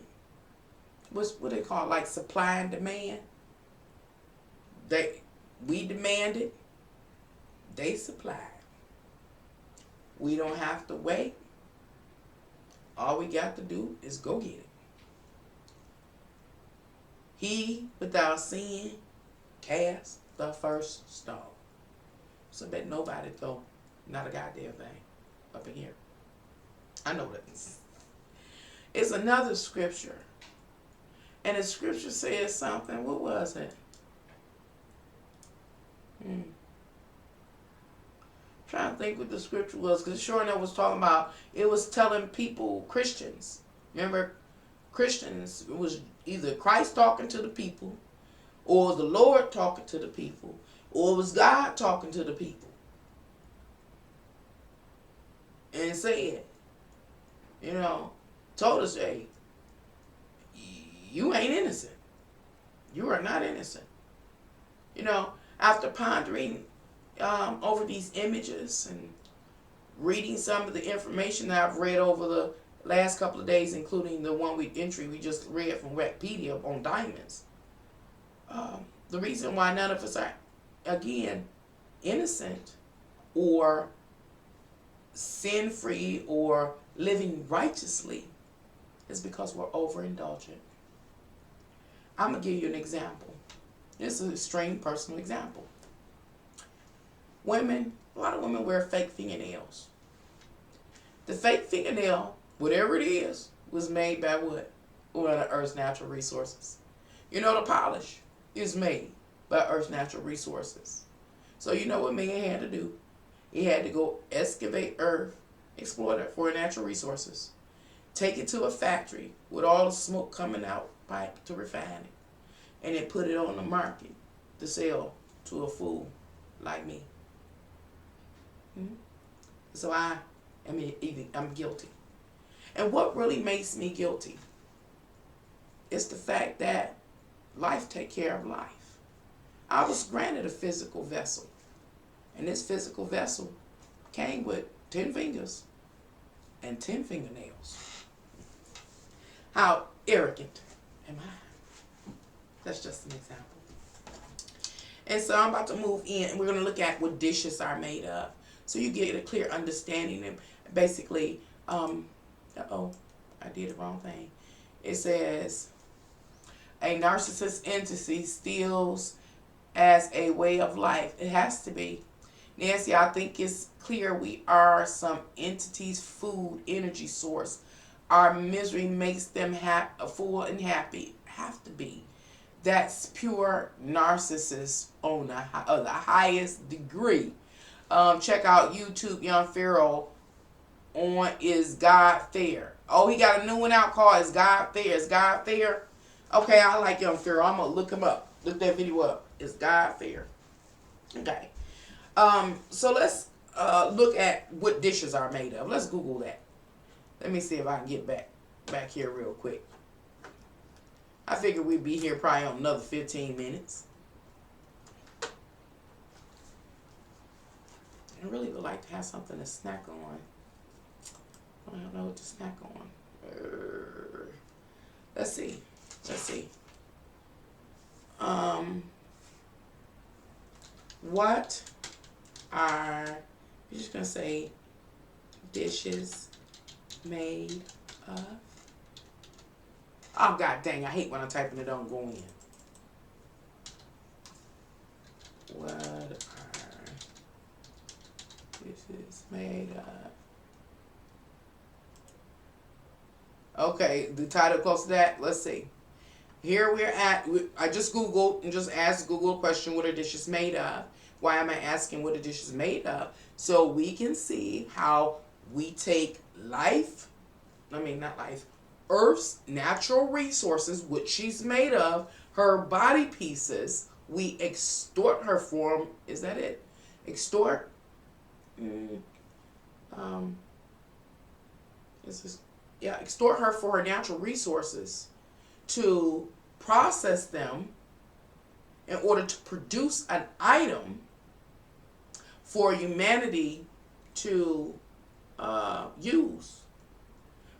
What they call, like, supply and demand? We demanded, they supplied. We don't have to wait. All we got to do is go get it. He without sin cast the first stone. So bet nobody throw not a goddamn thing up in here. I know that. It's another scripture. And the scripture says something. What was it? Trying to think what the scripture was, because sure enough was talking about, it was telling people, Christians, remember, Christians, it was either Christ talking to the people, or the Lord talking to the people, or it was God talking to the people. And it said, told us, hey, you ain't innocent. You are not innocent. After pondering over these images and reading some of the information that I've read over the last couple of days, including the entry we just read from Wikipedia on diamonds, the reason why none of us are, again, innocent or sin-free or living righteously is because we're overindulgent. I'm going to give you an example. This is an extreme personal example. Women, a lot of women wear fake fingernails. The fake fingernail, whatever it is, was made by what? One of Earth's natural resources. The polish is made by Earth's natural resources. So you know what man had to do? He had to go excavate Earth, exploit it for natural resources, take it to a factory with all the smoke coming out pipe to refine it, and then put it on the market to sell to a fool like me. So I'm guilty. And what really makes me guilty is the fact that life takes care of life. I was granted a physical vessel, and this physical vessel came with 10 fingers and 10 fingernails. How arrogant am I? That's just an example. And so I'm about to move in, and we're going to look at what dishes are made of, so you get a clear understanding. And basically, I did the wrong thing. It says, a narcissist entity steals as a way of life. It has to be. Nancy, I think it's clear we are some entity's food, energy source. Our misery makes them full and happy. Have to be. That's pure narcissist on the highest degree. Check out YouTube, Young Pharaoh on Is God Fair? Oh, he got a new one out called Is God Fair? Is God Fair? Okay, I like Young Pharaoh. I'm going to look him up. Look that video up. Is God Fair? Okay. So let's look at what dishes are made of. Let's Google that. Let me see if I can get back here real quick. I figured we'd be here probably on another 15 minutes. I really would like to have something to snack on. I don't know what to snack on. Let's see. What are, you're just going to say dishes made of? Oh, god dang, I hate when I type and it don't go in. What are dishes made of? Okay, the title close to that. Let's see. Here we're at, I just Googled and just asked Google a question, what are dishes made of? Why am I asking what a dish is made of? So we can see how we take Earth's natural resources, which she's made of, her body pieces, we extort her form. Is that it? Extort? Extort her for her natural resources to process them in order to produce an item for humanity to use.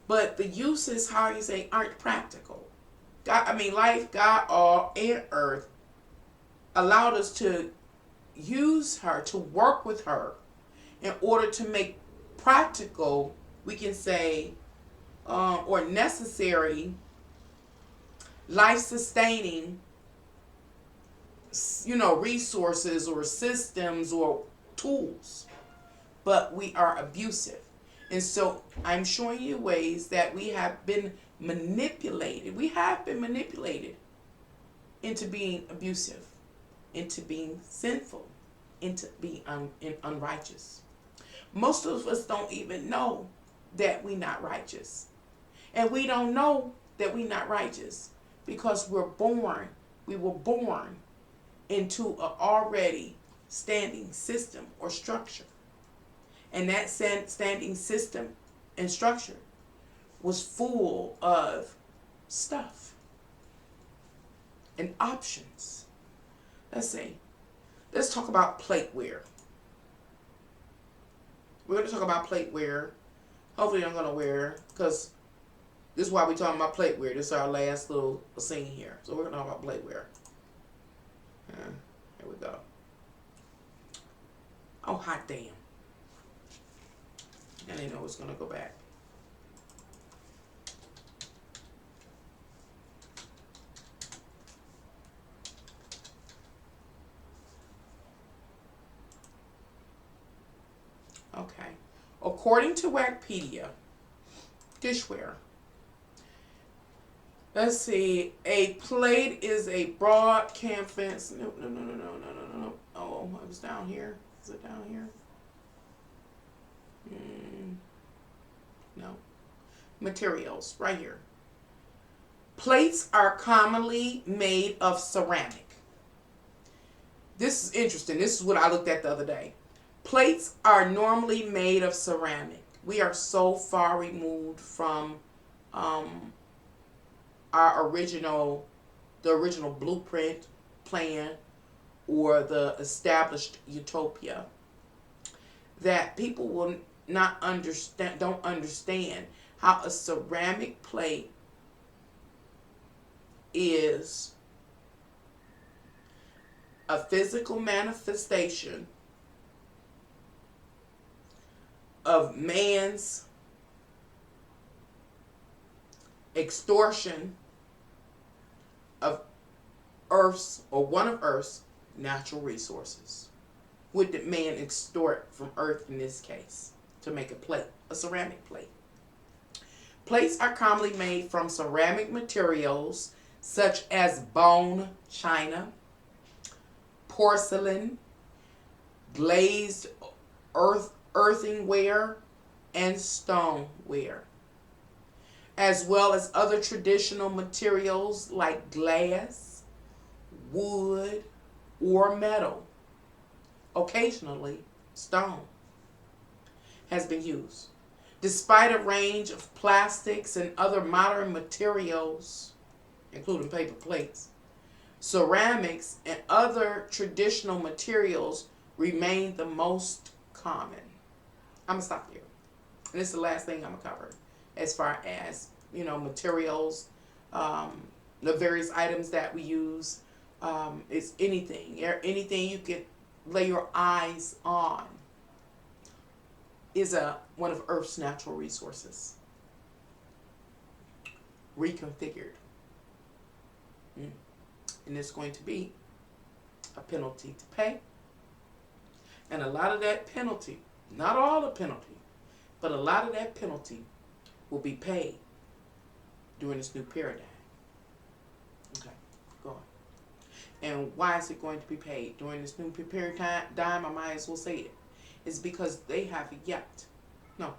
But the uses, how you say, aren't practical. Life, God, all, and earth allowed us to use her, to work with her in order to make practical, we can say, or necessary, life-sustaining, resources or systems or tools. But we are abusive. And so I'm showing you ways that we have been manipulated. We have been manipulated into being abusive, into being sinful, into being unrighteous. Most of us don't even know that we're not righteous. And we don't know that we're not righteous because we were born into an already standing system or structure. And that standing system and structure was full of stuff and options. Let's see. Let's talk about plateware. We're going to talk about plateware. Hopefully I'm going to wear, because this is why we're talking about plateware. This is our last little scene here. So we're going to talk about plateware. Here we go. Oh, hot damn. And I know it's going to go back. Okay. According to Wikipedia, dishware. Let's see. A plate is a broad canvas. No. Oh, it was down here. Is it down here? No. Materials, right here. Plates are commonly made of ceramic. This is interesting. This is what I looked at the other day. Plates are normally made of ceramic. We are so far removed from our original blueprint plan or the established utopia that people will don't understand how a ceramic plate is a physical manifestation of man's extortion of Earth's, or one of Earth's, natural resources. What did man extort from Earth in this case to make a plate, a ceramic plate? Plates are commonly made from ceramic materials such as bone china, porcelain, glazed earthenware, and stoneware, as well as other traditional materials like glass, wood, or metal. Occasionally, stone has been used. Despite a range of plastics and other modern materials, including paper plates, ceramics and other traditional materials remain the most common. I'm going to stop here. And this is the last thing I'm going to cover as far as, materials, the various items that we use. It's anything you could lay your eyes on is one of Earth's natural resources. reconfigured. And it's going to be a penalty to pay. And a lot of that penalty, not all the penalty, but a lot of that penalty will be paid during this new paradigm. Okay, go on. And why is it going to be paid during this new paradigm? I might as well say it. It's because they have yet, no,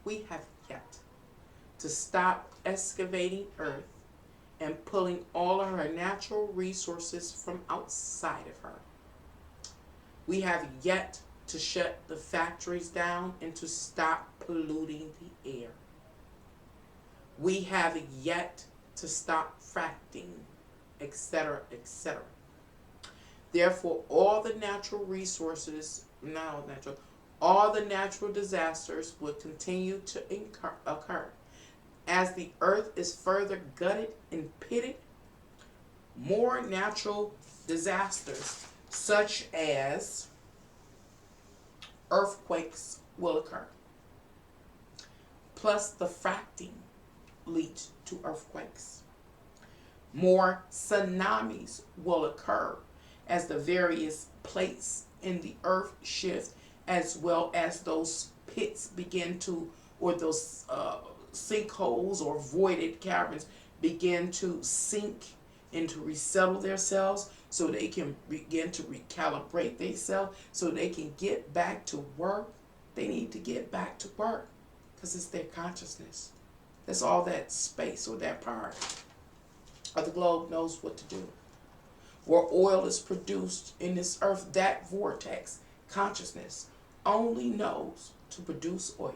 we have yet to stop excavating Earth and pulling all of her natural resources from outside of her. We have yet to shut the factories down and to stop polluting the air. We have yet to stop fracking, etc., etc. Therefore, all the natural resources, not all natural, all the natural disasters will continue to occur. As the earth is further gutted and pitted, more natural disasters, such as earthquakes, will occur. Plus, the fracking leads to earthquakes. More tsunamis will occur as the various plates in the earth shift, as well as those pits begin to, or those sinkholes or voided caverns begin to sink and to resettle themselves, so they can begin to recalibrate themselves, so they can get back to work. They need to get back to work because it's their consciousness. That's all that space or that part of the globe knows what to do. Where oil is produced in this earth, that vortex, consciousness, only knows to produce oil.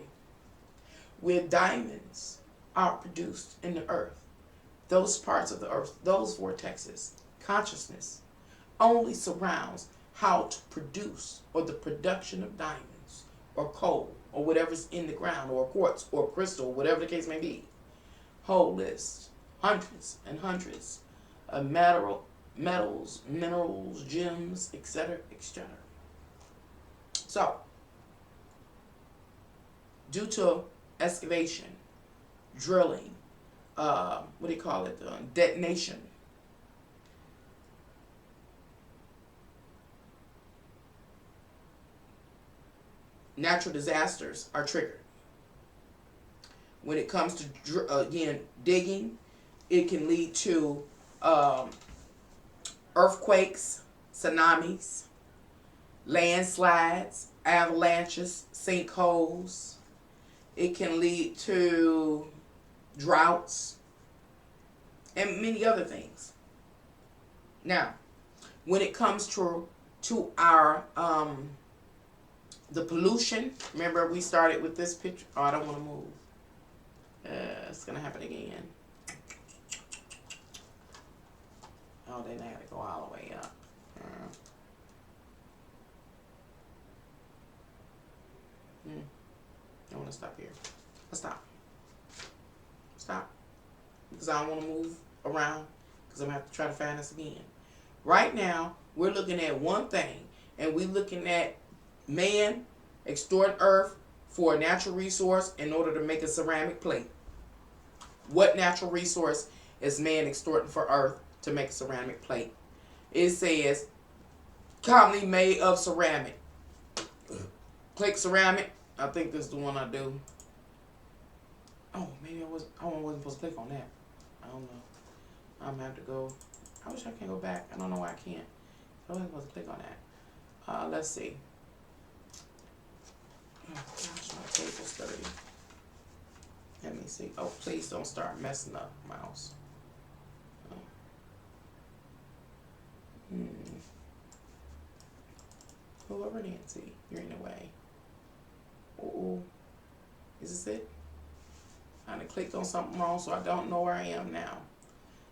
Where diamonds are produced in the earth, those parts of the earth, those vortexes, consciousness, only surrounds how to produce, or the production of diamonds or coal or whatever's in the ground, or quartz or crystal, whatever the case may be. Whole list, hundreds and hundreds of metals, minerals, gems, etc., etc. So, due to excavation, drilling, detonation, natural disasters are triggered. When it comes to, digging, it can lead to earthquakes, tsunamis, landslides, avalanches, sinkholes. It can lead to droughts and many other things. Now, when it comes to our the pollution, remember we started with this picture. Oh, I don't want to move. It's gonna happen again. Oh, then I gotta go all the way up. I want to stop here. Let's stop. Stop. Because I don't want to move around, because I'm going to have to try to find this again. Right now, we're looking at one thing, and we're looking at man extorting earth for a natural resource in order to make a ceramic plate. What natural resource is man extorting for earth to make a ceramic plate? It says, commonly made of ceramic. Click ceramic. I think this is the one I do. Oh, maybe I wasn't supposed to click on that. I don't know. I'm gonna have to go. I wish I can go back. I don't know why I can't. I wasn't supposed to click on that. Let's see. Oh gosh, my table's dirty. Let me see. Oh, please don't start messing up, mouse. Whoever Nancy, you're in the way. Oh, is this it? I done clicked on something wrong, so I don't know where I am now.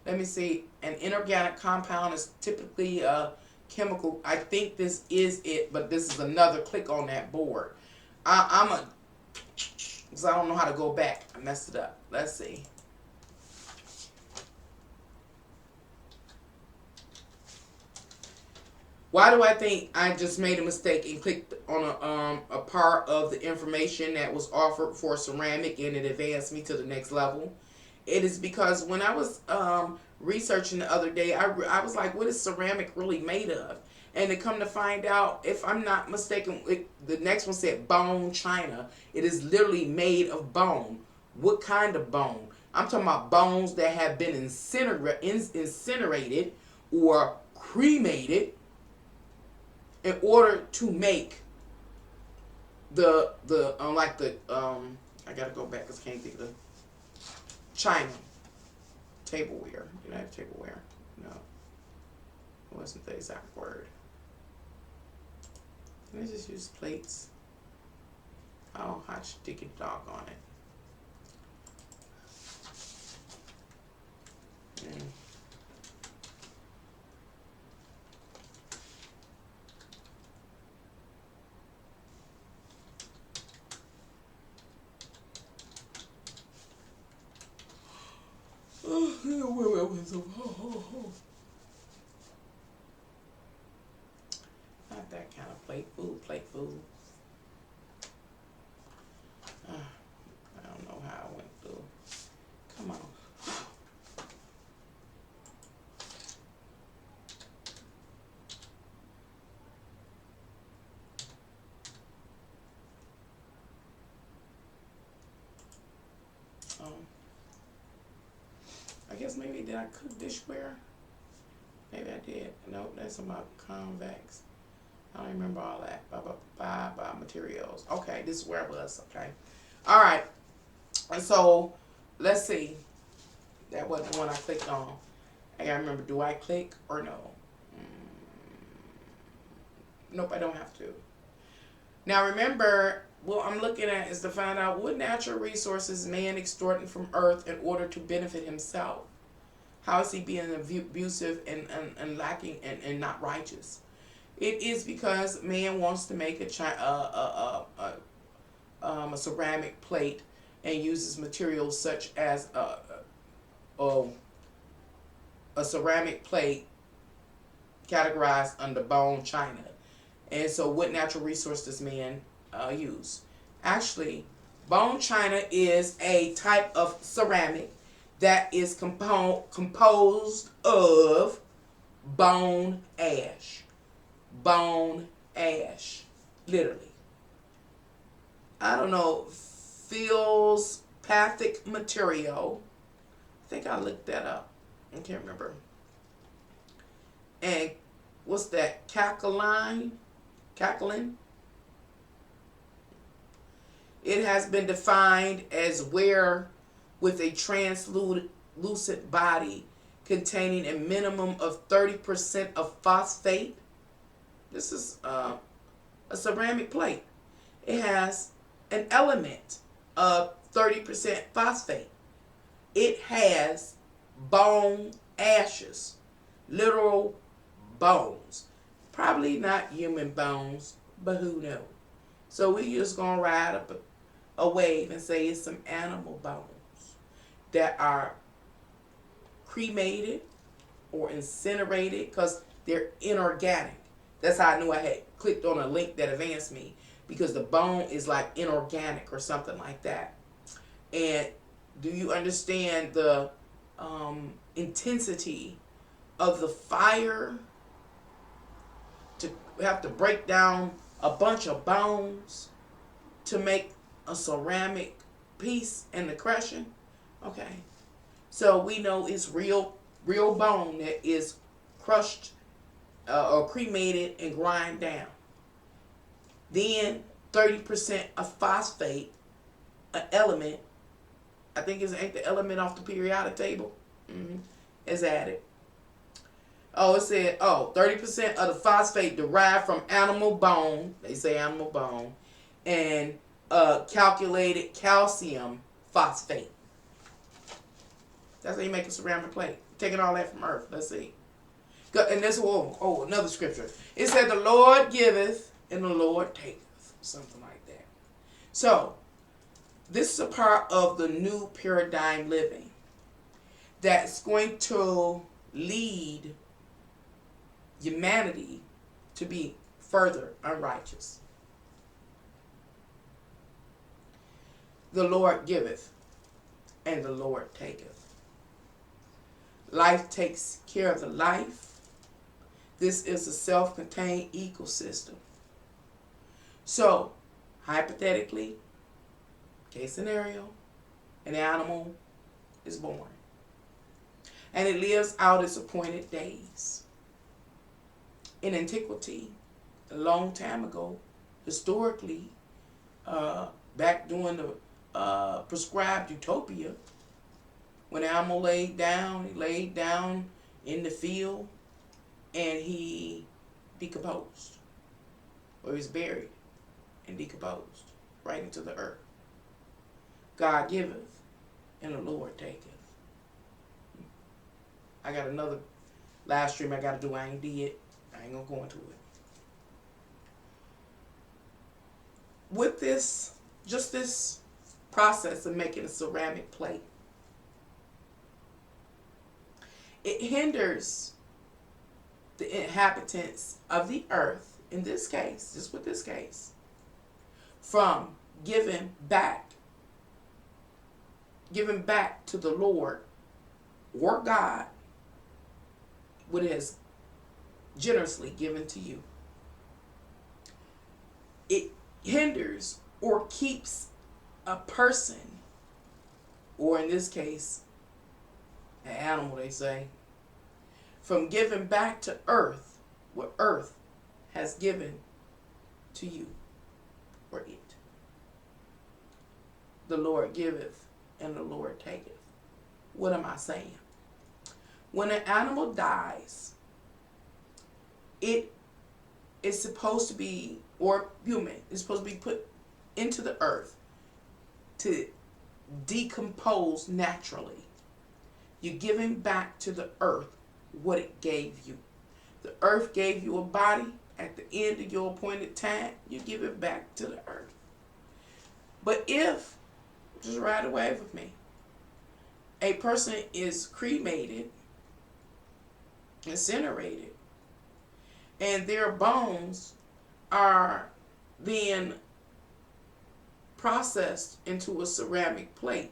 Let me see. An inorganic compound is typically a chemical. I think this is it, but this is another click on that board. Because I don't know how to go back. I messed it up. Let's see. Why do I think I just made a mistake and clicked on a part of the information that was offered for ceramic, and it advanced me to the next level? It is because when I was researching the other day, I was like, what is ceramic really made of? And to come to find out, if I'm not mistaken, the next one said bone china. It is literally made of bone. What kind of bone? I'm talking about bones that have been incinerated or cremated in order to make the I gotta go back because I can't think of the china tableware. Did I have tableware? No, it wasn't the exact word. Can I just use plates? Oh, hot sticky dog on it. Not that kind of plate food. I don't know how I went through. Come on. I guess maybe did I cook dishware? Maybe I did. Nope, that's about convex. I don't remember all that. By materials. Okay, this is where I was. Okay. All right. And so, let's see. That wasn't the one I clicked on. I gotta remember, do I click or no? Nope, I don't have to. Now remember, what I'm looking at is to find out what natural resources man extorting from earth in order to benefit himself. How is he being abusive and lacking and not righteous? It is because man wants to make a ceramic plate and uses materials such as a ceramic plate categorized under bone china. And so what natural resource does man use? Actually, bone china is a type of ceramic that is composed of bone ash. Bone ash. Literally. I don't know. Feldspathic material. I think I looked that up. I can't remember. And what's that? Cackling? It has been defined as ware with a translucent body containing a minimum of 30% of phosphate. This is a ceramic plate. It has an element of 30% phosphate. It has bone ashes, literal bones. Probably not human bones, but who knows? So we just gonna ride up a wave and say it's some animal bones that are cremated or incinerated because they're inorganic. That's how I knew I had clicked on a link that advanced me, because the bone is like inorganic or something like that. And do you understand the intensity of the fire to have to break down a bunch of bones to make a ceramic piece and the crushing? Okay. So we know it's real bone that is crushed or cremated and grind down. Then 30% of phosphate, an element, I think ain't the element off the periodic table, is added. Oh, it said, 30% of the phosphate derived from animal bone, they say animal bone, and calculated calcium phosphate. That's how you make a ceramic plate. Taking all that from earth. Let's see. And this, another scripture. It said, the Lord giveth and the Lord taketh. Something like that. So, this is a part of the new paradigm living that's going to lead humanity to be further unrighteous. The Lord giveth. and the Lord taketh. Life takes care of the life. This is a self-contained ecosystem. So, hypothetically, case scenario, an animal is born. And it lives out its appointed days. In antiquity, a long time ago, historically, back during the prescribed utopia, when an animal laid down, he laid down in the field and he decomposed. Or he was buried and decomposed right into the earth. God giveth and the Lord taketh. I got another live stream I got to do. I ain't did. I ain't going to go into it. With this, just this process of making a ceramic plate, it hinders the inhabitants of the earth, in this case, just with this case, from giving back to the Lord or God what it has generously given to you. It hinders or keeps a person, or in this case, an animal, they say, from giving back to earth what earth has given to you or it. The Lord giveth and the Lord taketh. What am I saying? When an animal dies, it is supposed to be, or human, is supposed to be put into the earth to decompose naturally. You're giving back to the earth what it gave you. The earth gave you a body. At the end of your appointed time, you give it back to the earth. But if, just ride away with me, a person is cremated, incinerated, and their bones are being processed into a ceramic plate,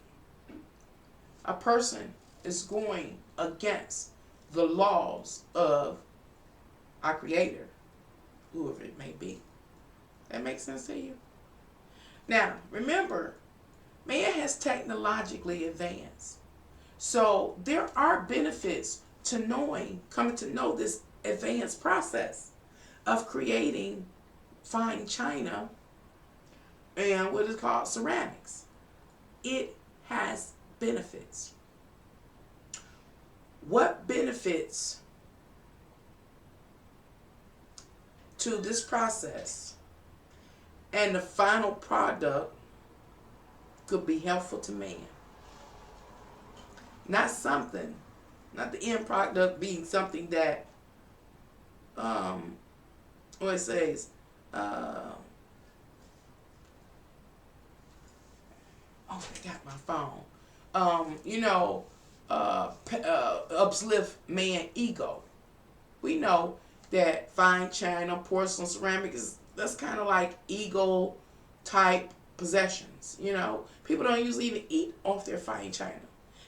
a person is going against the laws of our Creator, whoever it may be. That makes sense to you? Now, remember, man has technologically advanced. So there are benefits to coming to know this advanced process of creating fine china and what is called ceramics. It has benefits. What benefits to this process and the final product could be helpful to man? Not the end product being something that, what it says, oh, I got my phone. Uplift man ego. We know that fine china, porcelain, ceramic that's kind of like ego type possessions. People don't usually even eat off their fine china.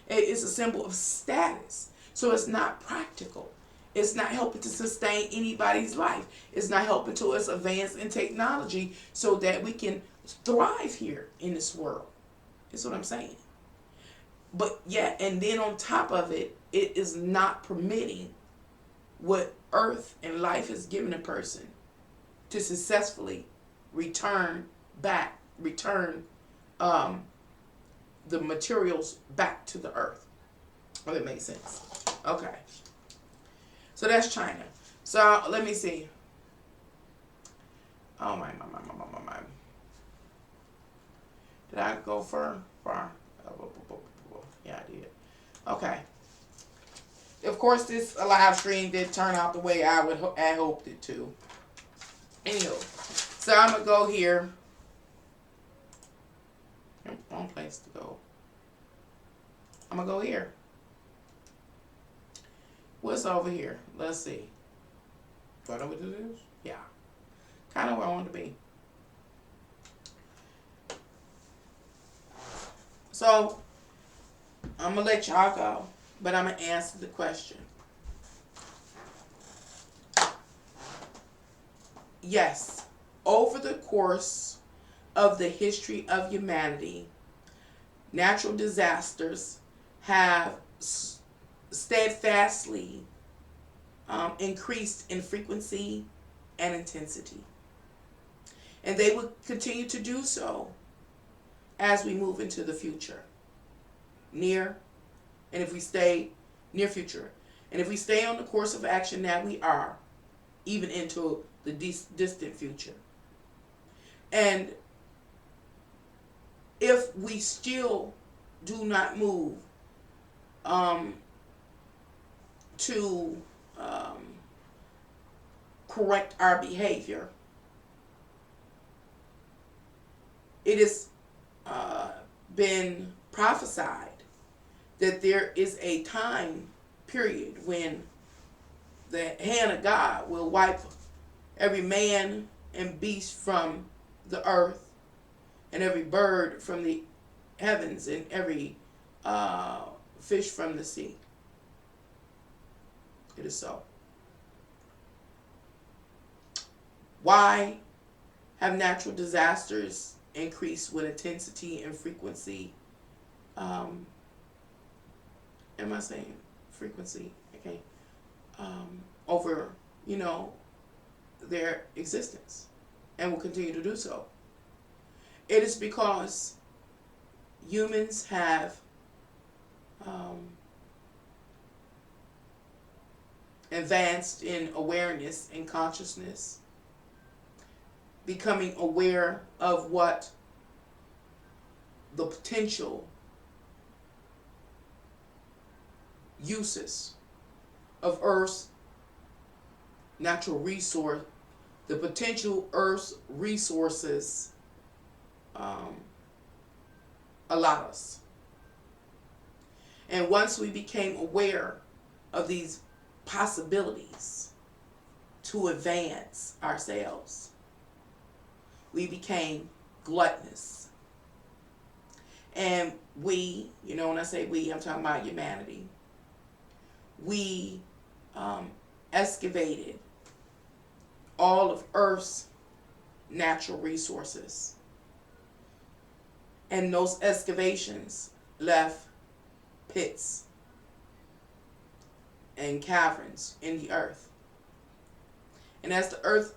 It's a symbol of status. So it's not practical. It's not helping to sustain anybody's life. It's not helping to us advance in technology so that we can thrive here in this world. Is what I'm saying. But yeah, and then on top of it, it is not permitting what earth and life has given a person to successfully return the materials back to the earth. Oh, that makes sense. Okay. So that's China. So let me see. Oh my. Did I go far? Yeah, I did. Okay. Of course, this live stream did turn out the way I hoped it to. Anyway, so I'm gonna go here. Wrong place to go. I'm gonna go here. What's over here? Let's see. Do I know what this is? Yeah. Kind of where I want to be. So, I'm going to let y'all go, but I'm going to answer the question. Yes, over the course of the history of humanity, natural disasters have steadfastly increased in frequency and intensity. And they will continue to do so as we move into the future. Near future. And if we stay on the course of action that we are, even into the distant future. And if we still do not move to correct our behavior, it has been prophesied that there is a time period when the hand of God will wipe every man and beast from the earth, and every bird from the heavens, and every fish from the sea. It is so. Why have natural disasters increased with intensity and frequency? Am I saying frequency? Okay. Over, their existence, and will continue to do so. It is because humans have advanced in awareness and consciousness, becoming aware of what the potential uses of Earth's natural resource, the potential Earth's resources allow us. And once we became aware of these possibilities to advance ourselves, we became gluttonous. And we, when I say we, I'm talking about humanity. We excavated all of Earth's natural resources. And those excavations left pits and caverns in the earth. And as the earth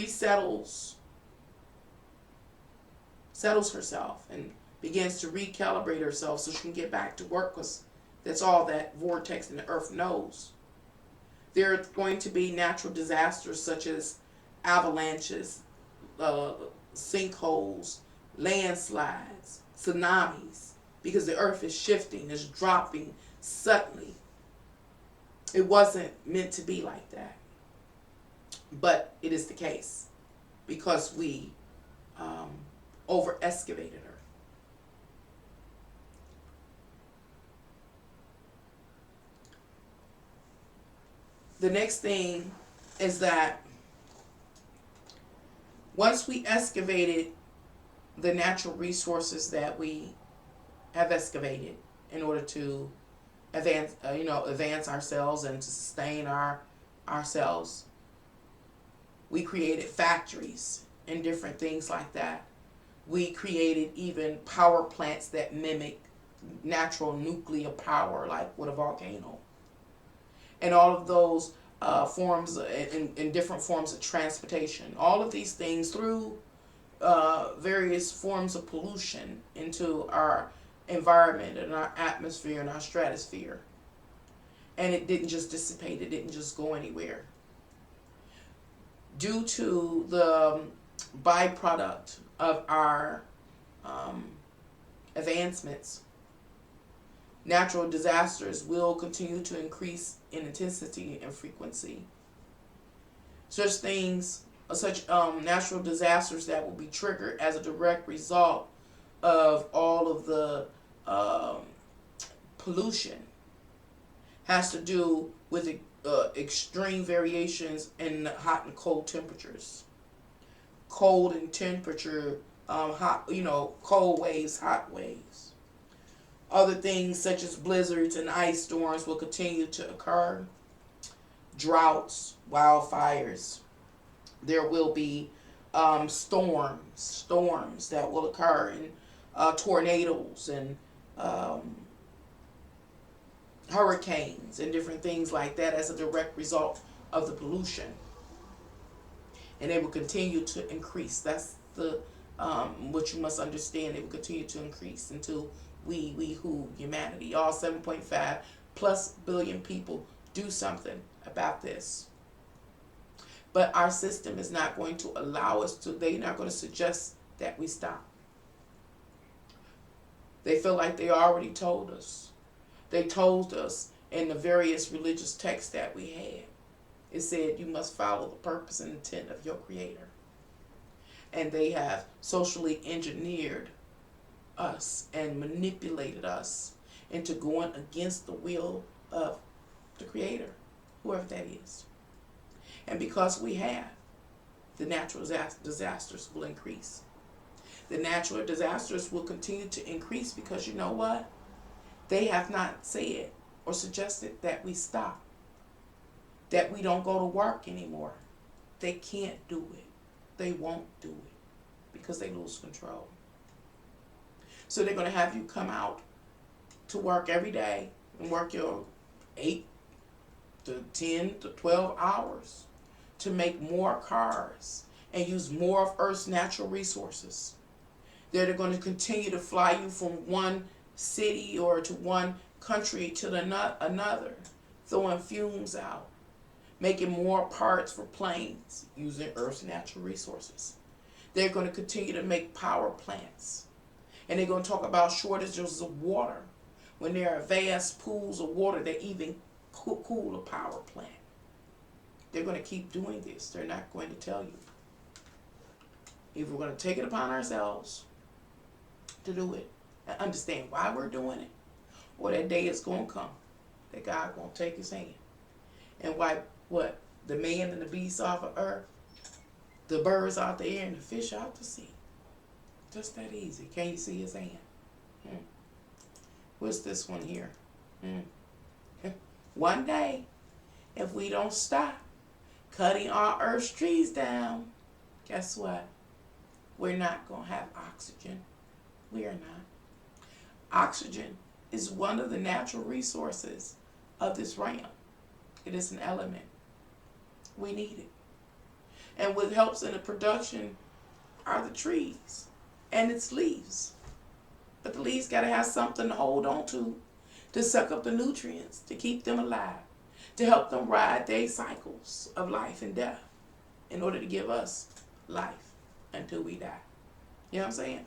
settles herself and begins to recalibrate herself so she can get back to work, because that's all that vortex in the earth knows. There are going to be natural disasters such as avalanches, sinkholes, landslides, tsunamis, because the earth is shifting, is dropping suddenly. It wasn't meant to be like that, but it is the case because we over excavated her. The next thing is that once we excavated the natural resources that we have excavated in order to advance ourselves and to sustain ourselves, we created factories and different things like that. We created even power plants that mimic natural nuclear power, like with a volcano. And all of those forms in different forms of transportation. All of these things through various forms of pollution into our environment and our atmosphere and our stratosphere. And it didn't just dissipate. It didn't just go anywhere. Due to the byproduct of our advancements, natural disasters will continue to increase in intensity and frequency. Such natural disasters that will be triggered as a direct result of all of the pollution has to do with extreme variations in hot and cold temperatures. Cold and temperature, cold waves, hot waves. Other things such as blizzards and ice storms will continue to occur. Droughts, wildfires. There will be storms that will occur, and tornadoes and um, hurricanes and different things like that as a direct result of the pollution. And they will continue to increase. That's the what you must understand. They will continue to increase until we who humanity, all 7.5 plus billion people, do something about this. But our system is not going to allow us to. They're not going to suggest that we stop. They feel like they already told us. They told us in the various religious texts that we had. It said you must follow the purpose and intent of your Creator. And they have socially engineered us and manipulated us into going against the will of the Creator, whoever that is. And because we have, the natural disasters will increase. The natural disasters will continue to increase because you know what? They have not said or suggested that we stop, that we don't go to work anymore. They can't do it. They won't do it because they lose control. So they're going to have you come out to work every day and work your 8 to 10 to 12 hours to make more cars and use more of Earth's natural resources. They're going to continue to fly you from one city or to one country to another, throwing fumes out, making more parts for planes using Earth's natural resources. They're going to continue to make power plants. And they're going to talk about shortages of water when there are vast pools of water that even cool a power plant. They're going to keep doing this. They're not going to tell you. If we're going to take it upon ourselves to do it and understand why we're doing it, or that day is going to come that God going to take his hand and wipe what? The man and the beast off of earth, the birds out the air, and the fish out the sea. Just that easy. Can you see his hand? What's this one here? One day, if we don't stop cutting our Earth's trees down, guess what? We're not going to have oxygen. We are not. Oxygen is one of the natural resources of this realm. It is an element. We need it. And what helps in the production are the trees and its leaves. But the leaves got to have something to hold on to suck up the nutrients, to keep them alive, to help them ride their cycles of life and death in order to give us life until we die. You know what I'm saying?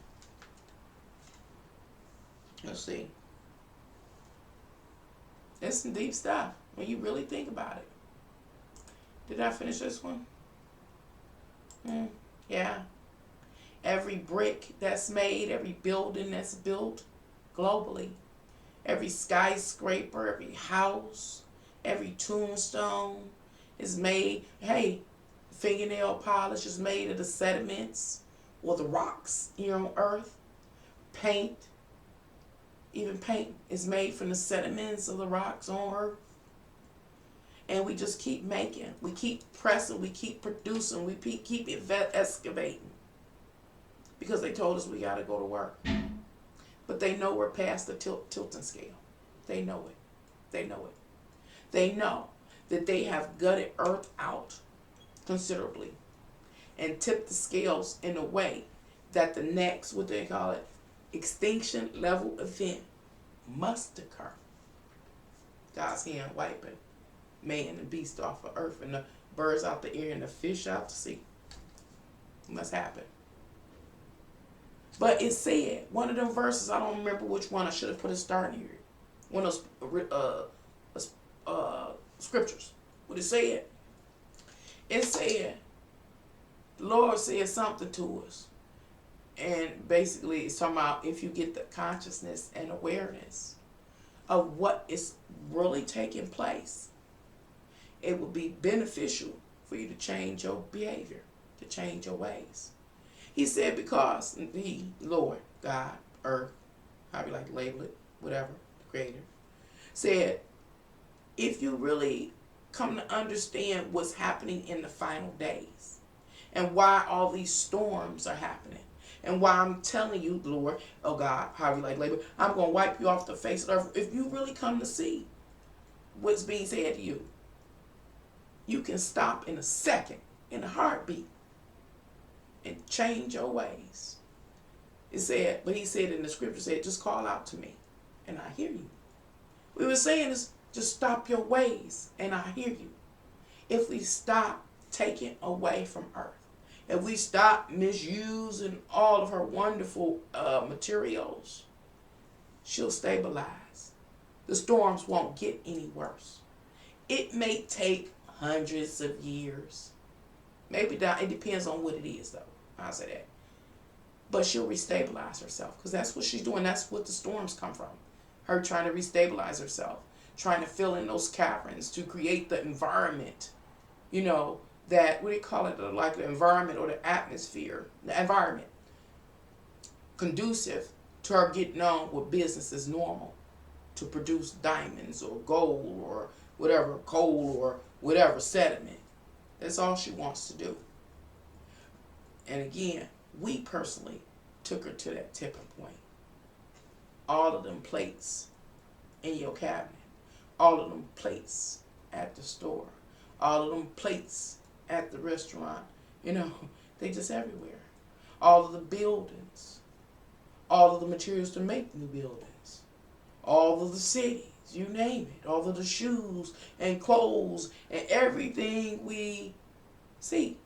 Let's see. It's some deep stuff when you really think about it. Did I finish this one? Yeah. Every brick that's made, every building that's built globally, every skyscraper, every house, every tombstone is made. Hey, fingernail polish is made of the sediments or the rocks here on Earth. Paint, even paint is made from the sediments of the rocks on Earth. And we just keep making, we keep pressing, we keep producing, we keep excavating. Because they told us we got to go to work. But they know we're past the tilting scale. They know it. They know it. They know that they have gutted Earth out considerably and tipped the scales in a way that the next, what they call it, extinction level event must occur. God's hand wiping man and beast off of Earth and the birds out the air and the fish out to sea. It must happen. But it said, one of them verses, I don't remember which one, I should have put a star near it. One of those scriptures. What it said? It said, the Lord said something to us. And basically it's talking about if you get the consciousness and awareness of what is really taking place, it will be beneficial for you to change your behavior, to change your ways. He said because he, Lord, God, Earth, however you like to label it, whatever, the creator, said, if you really come to understand what's happening in the final days and why all these storms are happening and why I'm telling you, Lord, oh God, however you like labor, I'm going to wipe you off the face of the earth. If you really come to see what's being said to you, you can stop in a second, in a heartbeat, and change your ways. It said, but he said in the scripture, said, just call out to me and I hear you. We were saying is just stop your ways and I hear you. If we stop taking away from earth, if we stop misusing all of her wonderful materials, she'll stabilize. The storms won't get any worse. It may take hundreds of years. Maybe not. It depends on what it is, though. I'll say that. But she'll restabilize herself because that's what she's doing. That's what the storms come from. Her trying to restabilize herself, trying to fill in those caverns to create the environment, that, what do you call it, like the environment or the atmosphere, the environment, conducive to her getting on with business as normal, to produce diamonds or gold or whatever, coal or whatever, sediment. That's all she wants to do. And again, we personally took her to that tipping point. All of them plates in your cabinet, all of them plates at the store, all of them plates at the restaurant, they just everywhere. All of the buildings, all of the materials to make new buildings, all of the cities, you name it, all of the shoes and clothes and everything we see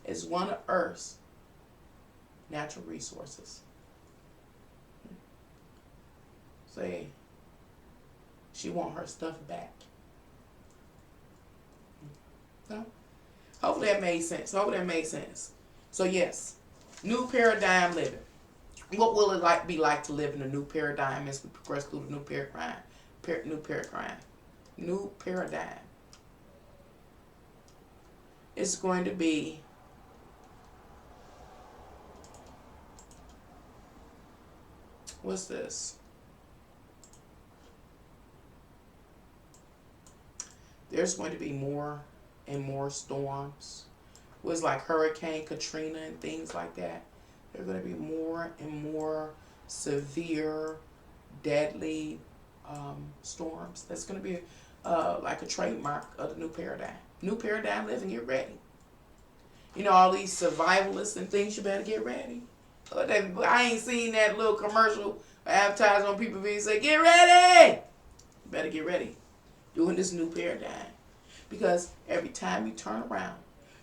is one of Earth's natural resources. Say, she want her stuff back. No? Hopefully that made sense. So yes, new paradigm living. What will it be like to live in a new paradigm as we progress through the new paradigm? New paradigm. It's going to be what's this? There's going to be more and more storms. It was like Hurricane Katrina and things like that. There are going to be more and more severe, deadly storms. That's going to be like a trademark of the new paradigm. New paradigm living, get ready. All these survivalists and things, you better get ready. I ain't seen that little commercial advertised on people being say, get ready! You better get ready. Doing this new paradigm. Because every time you turn around,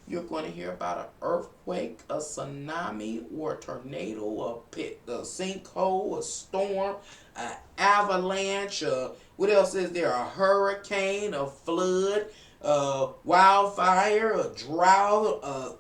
you're going to hear about an earthquake, a tsunami, or a tornado, a sinkhole, a storm, an avalanche, what else is there? A hurricane, a flood, a wildfire, a drought,